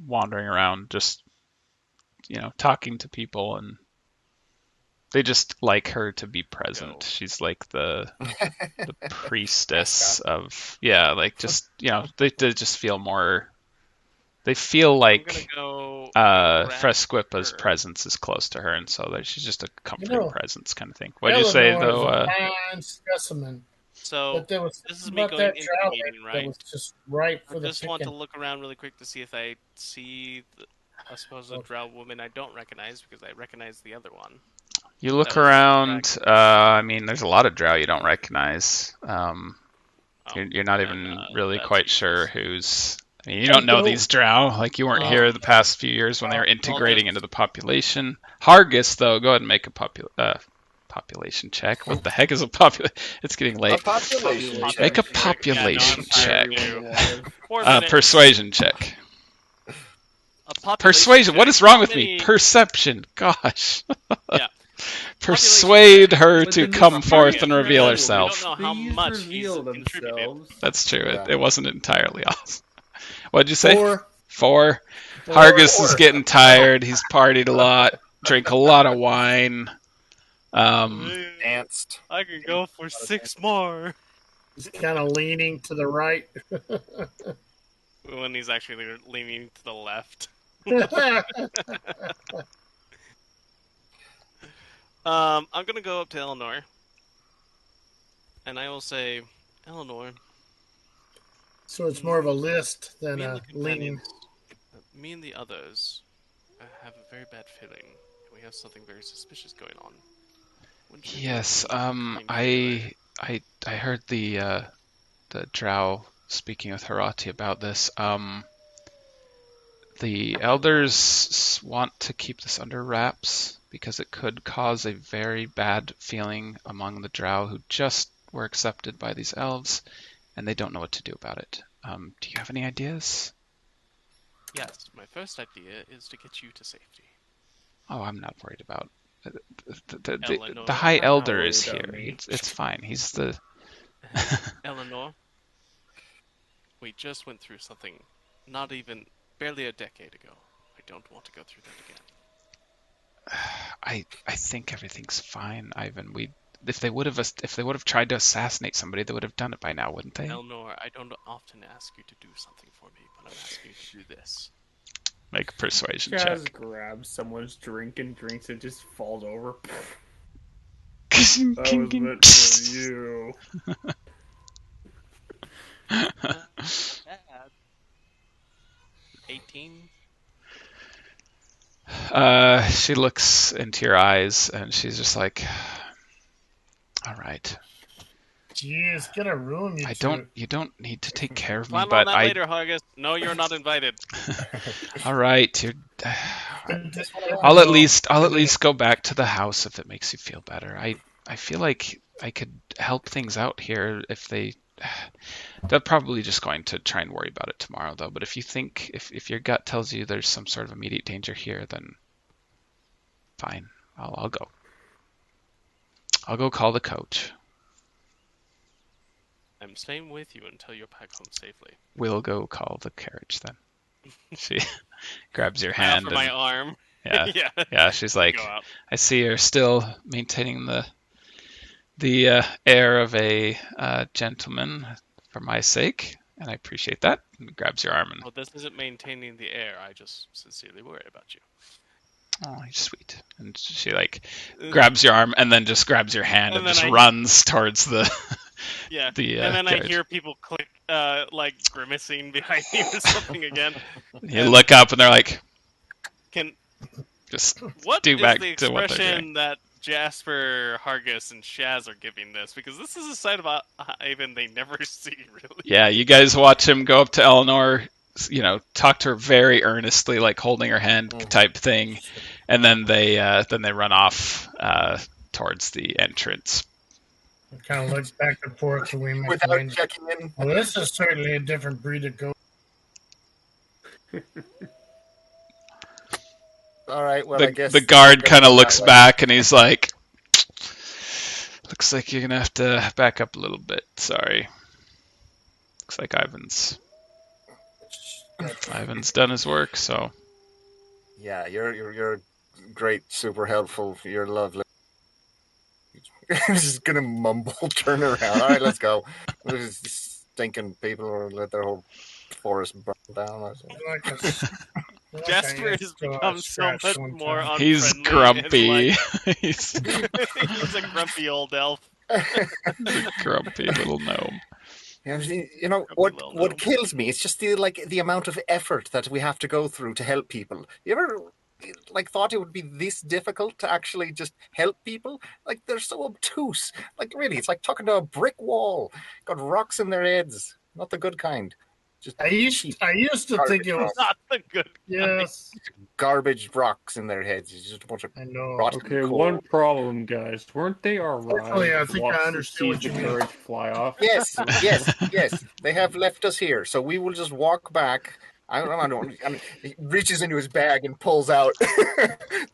wandering around, just talking to people, and they just like her to be present. Go. She's like the priestess of like just they just feel more. They feel I'm like gonna go. grab Fresquipa's her. presence is close to her, and so she's just a comforting know, presence kind of thing. What'd you say Eleanor is though? a fine specimen, So but there was this is something me about going that into trial the meeting, that right? was just right for I the just want to picking. look around really quick to see if I see, I suppose, a drow woman I don't recognize because I recognize the other one. You look That was around. I mean, there's a lot of drow you don't recognize. Oh, You're not then, even really that's quite sure useless. who's. I mean, you don't know these drow. Like you weren't here the past few years when they were I'll integrating just- into the population. Hargus, though, go ahead and make a population check. What the heck is a population? It's getting a late. population Make a check. population Yeah, no, I'm check. sorry. 4 minutes. Persuasion check. A population Persuasion. What check. is wrong with How me? many- Perception. Gosh. Yeah. Persuade her But to the come forth mysterious and reveal drow, herself. We don't know how Please much reveal he's contributed. themselves. That's true. Yeah. It wasn't entirely awesome. What'd you say? 4. 4. Hargus is getting tired. He's partied a lot, drank a lot of wine. Danced. I can go for 6 more. He's kind of leaning to the right. When he's actually leaning to the left. I'm gonna go up to Eleanor, and I will say, Eleanor, So it's more of a list than me and a the leaning. companions, me and the others, have a very bad feeling. We have something very suspicious going on. Wouldn't you Yes. mind if I heard the drow speaking with Harati about this. The elders want to keep this under wraps because it could cause a very bad feeling among the drow who just were accepted by these elves, and they don't know what to do about it. Do you have any ideas? Yes, my first idea is to get you to safety. Oh, I'm not worried about Eleanor. the High I'm not Elder worried is about here. me. It's fine. He's the Eleanor, we just went through something barely a decade ago. I don't want to go through that again. I think everything's fine, Ivan. If they would have tried to assassinate somebody, they would have done it by now, wouldn't they? Eleanor, I don't often ask you to do something for me, but I'm asking you to do this. Make a persuasion Shaz check. grabs someone's drink and drinks it, just falls over. That That was meant for you. Bad. 18. She looks into your eyes and she's just like, "All right. Jeez, gonna ruin you. You don't need to take care of me, Plan on but that later, Hargus. No, you're not invited. All right, Just I'll at least go back to the house if it makes you feel better. I feel like I could help things out here if they they're probably just going to try and worry about it tomorrow, though. But if you think, if your gut tells you there's some sort of immediate danger here, then fine, I'll go. I'll go call the coach. I'm staying with you until you're back home safely. We'll go call the carriage then. She grabs your I hand. offer my arm. Yeah, Yeah. yeah. She's like, Go out. I see you're still maintaining the air of a gentleman for my sake, and I appreciate that. And grabs your arm and, Well, this isn't maintaining the air. I just sincerely worry about you. oh, you're sweet. And she like grabs your arm and then just grabs your hand and just runs towards the Yeah. the And then carriage. I hear people click, like grimacing behind me or something again. You look up and they're like, Can just what do is back the to what they're doing. expression that Jasper, Hargus, and Shaz are giving this? Because this is a side of Ivan they never see, really. Yeah, you guys watch him go up to Eleanor, talk to her very earnestly, like holding her hand type thing, and then they run off towards the entrance. It kind of looks back and forth to we Without checking in. Well, this is certainly a different breed of goat. All right. Well, I guess The guard kind of looks back and he's like, "Looks like you're gonna have to back up a little bit. Sorry. Looks like Ivan's done his work. So Yeah, you're great, super helpful. You're lovely. I'm just gonna mumble, turn around. All right, let's go. These stinking people will let their whole forest burn down. Jasper has become so much more unfriendly. he's grumpy. He's a grumpy old elf. He's a grumpy little gnome. You know what kills me? It's just the amount of effort that we have to go through to help people. You ever thought it would be this difficult to actually just help people? Like, they're so obtuse. Like, really, it's like talking to a brick wall. Got rocks in their heads, not the good kind. Just I used to think it was not the good. yes. Garbage rocks in their heads. It's just a bunch of I know. rotten Okay, coal. one problem, guys. Weren't they alright? Actually, I think I understand what the you mean. carriage fly off. Yes. They have left us here, so we will just walk back. I don't. He reaches into his bag and pulls out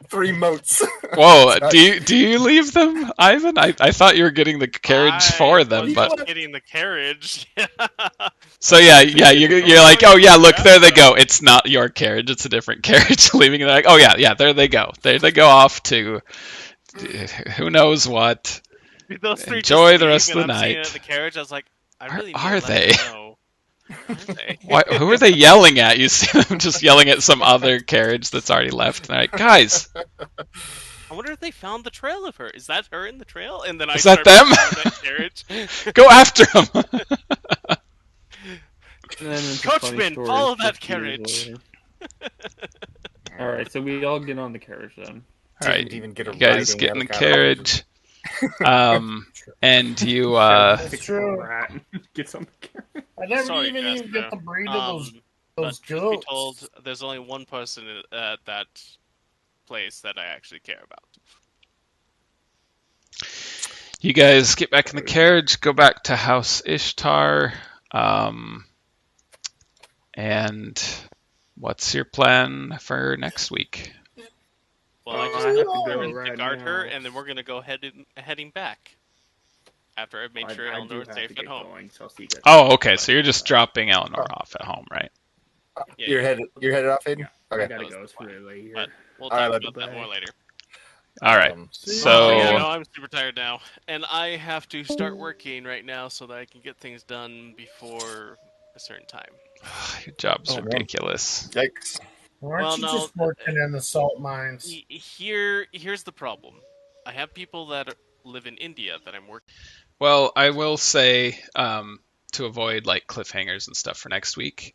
3 motes. Whoa! Do you leave them, Ivan? I thought you were getting the carriage for them, but getting the carriage. so yeah, you're like, oh yeah, look, there they go. It's not your carriage; it's a different carriage. Leaving it, like, oh yeah, there they go. There they go off to who knows what. Those 3 Enjoy just the rest leave, of the and I'm seeing night. it at the carriage, I was like, I really Are need to let they? them know. Are they? Who are they yelling at? You see them just yelling at some other carriage that's already left. And they're like, guys, I wonder if they found the trail of her. Is that her in the trail? And then Is that them? That carriage. go after them. Coachman, follow that carriage. Alright, so we all get on the carriage then. All right, Didn't even get a you guys riding get in the helicopter. carriage, and you It's true. Rat gets on the carriage. I never Sorry, even Jasper. get the breed of those But truth be goats. told, there's only one person at that place that I actually care about. you guys get back in the carriage, go back to House Ishtar, and what's your plan for next week? Well, I just I have have to to go go and right guard her, now. and then we're gonna go heading back. After I've made sure I do Eleanor's have safe to at get home. going, so I'll see you guys. Oh, okay, so you're just dropping Eleanor off at home, right? Yeah, You're headed off, Aiden? I Okay. gotta was go. the It's plan. really late here. But we'll All talk right, about that more later. All right, Oh, yeah, no, so I'm super tired now, and I have to start working right now so that I can get things done before a certain time. your job's Oh, man. ridiculous. Yikes. Aren't Well, you no, just working in the salt mines? Here's the problem. I have people that live in India that I'm working. Well, I will say, to avoid like cliffhangers and stuff for next week,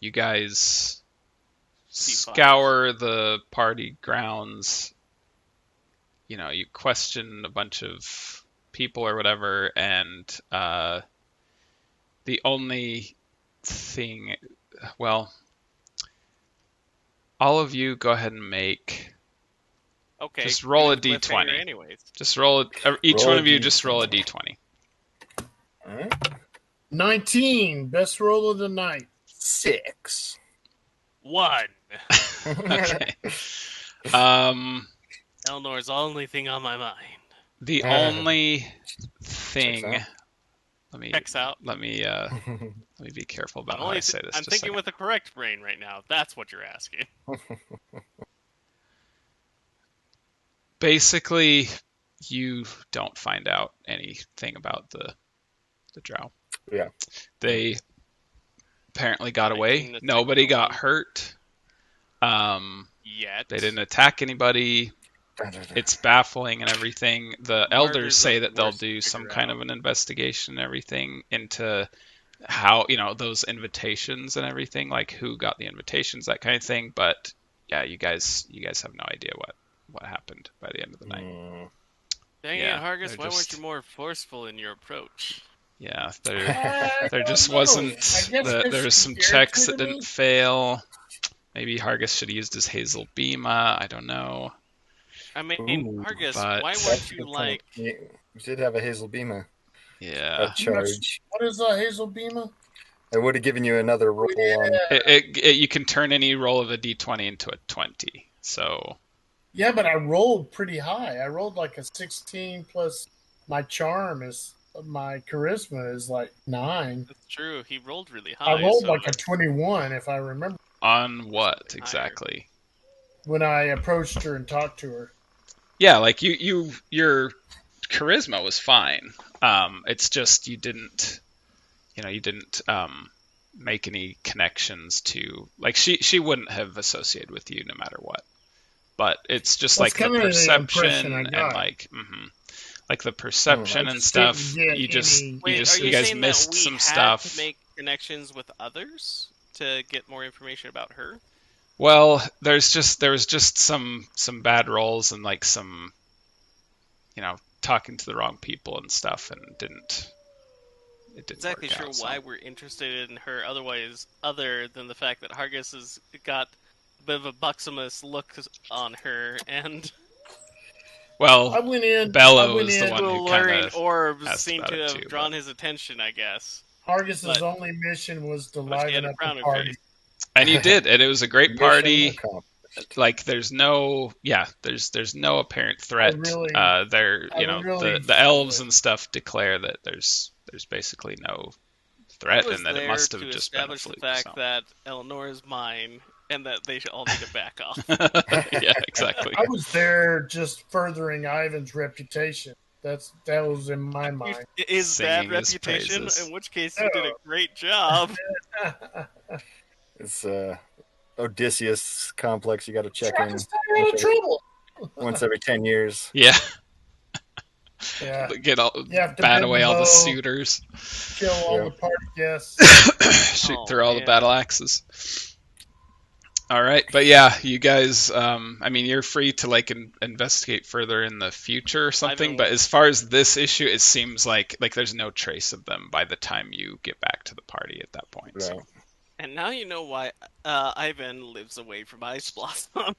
you guys scour the party grounds. You know, you question a bunch of people or whatever, and the only thing, well, all of you go ahead and make. Okay. Just roll a cliffhanger d20. Anyways. Just roll it. Each Roll one a of you d20. just roll a d20. All right. 19. Best roll of the night. 6. 1. Okay. Eleanor's the only thing on my mind. The only thing. Checks Checks out. Let me be careful about how Only I say this. I'm just a thinking second. with the correct brain right now. That's what you're asking. Basically, you don't find out anything about the Drow. Yeah. They apparently got away. Making the Nobody got technology. hurt. Yet. They didn't attack anybody. It's baffling and everything. The elders say that they'll do some kind of an investigation and everything into how, those invitations and everything, like who got the invitations, that kind of thing. But yeah, you guys have no idea what happened by the end of the night. Dang Yeah, it, Hargus, why weren't just- you more forceful in your approach? Yeah, I there just don't know. wasn't. I guess There was some scared checks to that me. didn't fail. Maybe Hargus should have used his Hazel Bema. I don't know. I mean, Ooh, Hargus, but- why weren't you like... You did have a Hazel Bema Yeah, charge. What is Hazel Bema? It would have given you another roll on. you can turn any roll of a d20 into a 20. So Yeah, but I rolled pretty high. I rolled like a 16 plus my charm is my charisma is like 9. That's true, he rolled really high. I rolled so like a 21 if I remember on what exactly? when I approached her and talked to her. Yeah, like your charisma was fine. It's just you didn't make any connections to, like, she wouldn't have associated with you no matter what. But it's just That's like the kinda the perception impression I and got. like the perception I and just stuff. didn't get You just any- Wait, are you you guys saying missed that we some had stuff. to make connections with others to get more information about her? Well, there was just some bad rolls and like some, talking to the wrong people and stuff, and it didn't Exactly work sure out, so. why we're interested in her other than the fact that Hargus has got a bit of a buxomous look on her, and Well, I went in. Bello I went is the in. one who alluring kinda orbs asked seem about to it have too, drawn but- his attention, I guess. Hargus's But- only mission was to Wish he had liven a up frown the in party. face. And you did, and it was a great Mission party. accomplished. Like there's no apparent threat. really- The elves and stuff declare that there's basically no threat, I was and that it there must to have just been a establish the fluke. fact So. that Eleanor is mine, and that they should all need to back off. Yeah, exactly. I was there just furthering Ivan's reputation. That was in my mind. Is bad Singing his reputation, praises. in which case you did a great job. It's Odysseus complex. You got to check Trying in to stay out of trouble. once every 10 years. Yeah, Yeah, get all You have to bat bend away the all the bow. suitors, kill all Yeah. the party guests. shoot Oh, through all the man. battle axes. All right, but yeah, you guys. You're free to like investigate further in the future or something. Ivan- But as far as this issue, it seems like there's no trace of them by the time you get back to the party at that point. So. Right. And now you know why Ivan lives away from Iceblossom.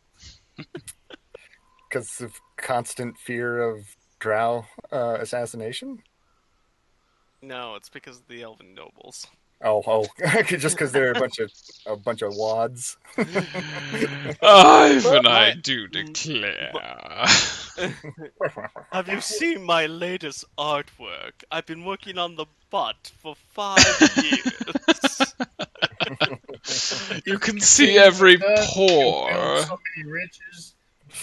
Because of constant fear of Drow assassination? No, it's because of the elven nobles. Oh, just because they're a bunch of wads. Ivan, I do declare. Have you seen my latest artwork? I've been working on the butt for 5 years. You can see every You build pore. so many riches.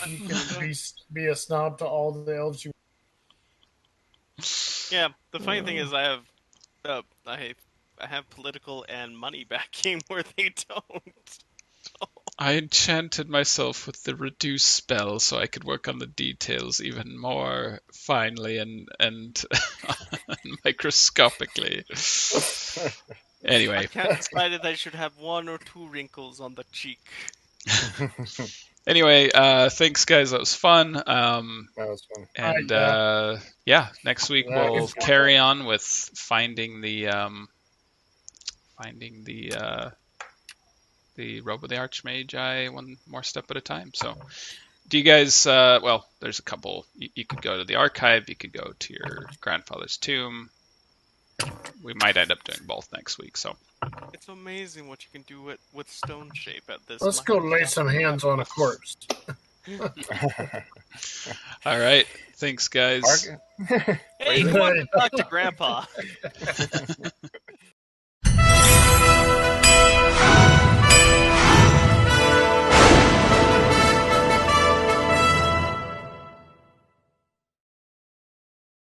You can be a snob to all the elves you. Yeah, the funny thing is I have political and money backing where they don't. I enchanted myself with the reduce spell so I could work on the details even more finely and microscopically. I Anyway, can't decide if I should have 1 or 2 wrinkles on the cheek. thanks guys, that was fun. That was fun. And next week That we'll was fun. carry on with finding the robe of the Archmagi one more step at a time. So, do you guys? There's a couple. You could go to the archive. You could go to your grandfather's tomb. we might end up doing both next week. So It's amazing what you can do with stone shape at this. Let's go lay some hands on a corpse. all right, thanks guys. Hargus. Hey, come on, talk to Grandpa.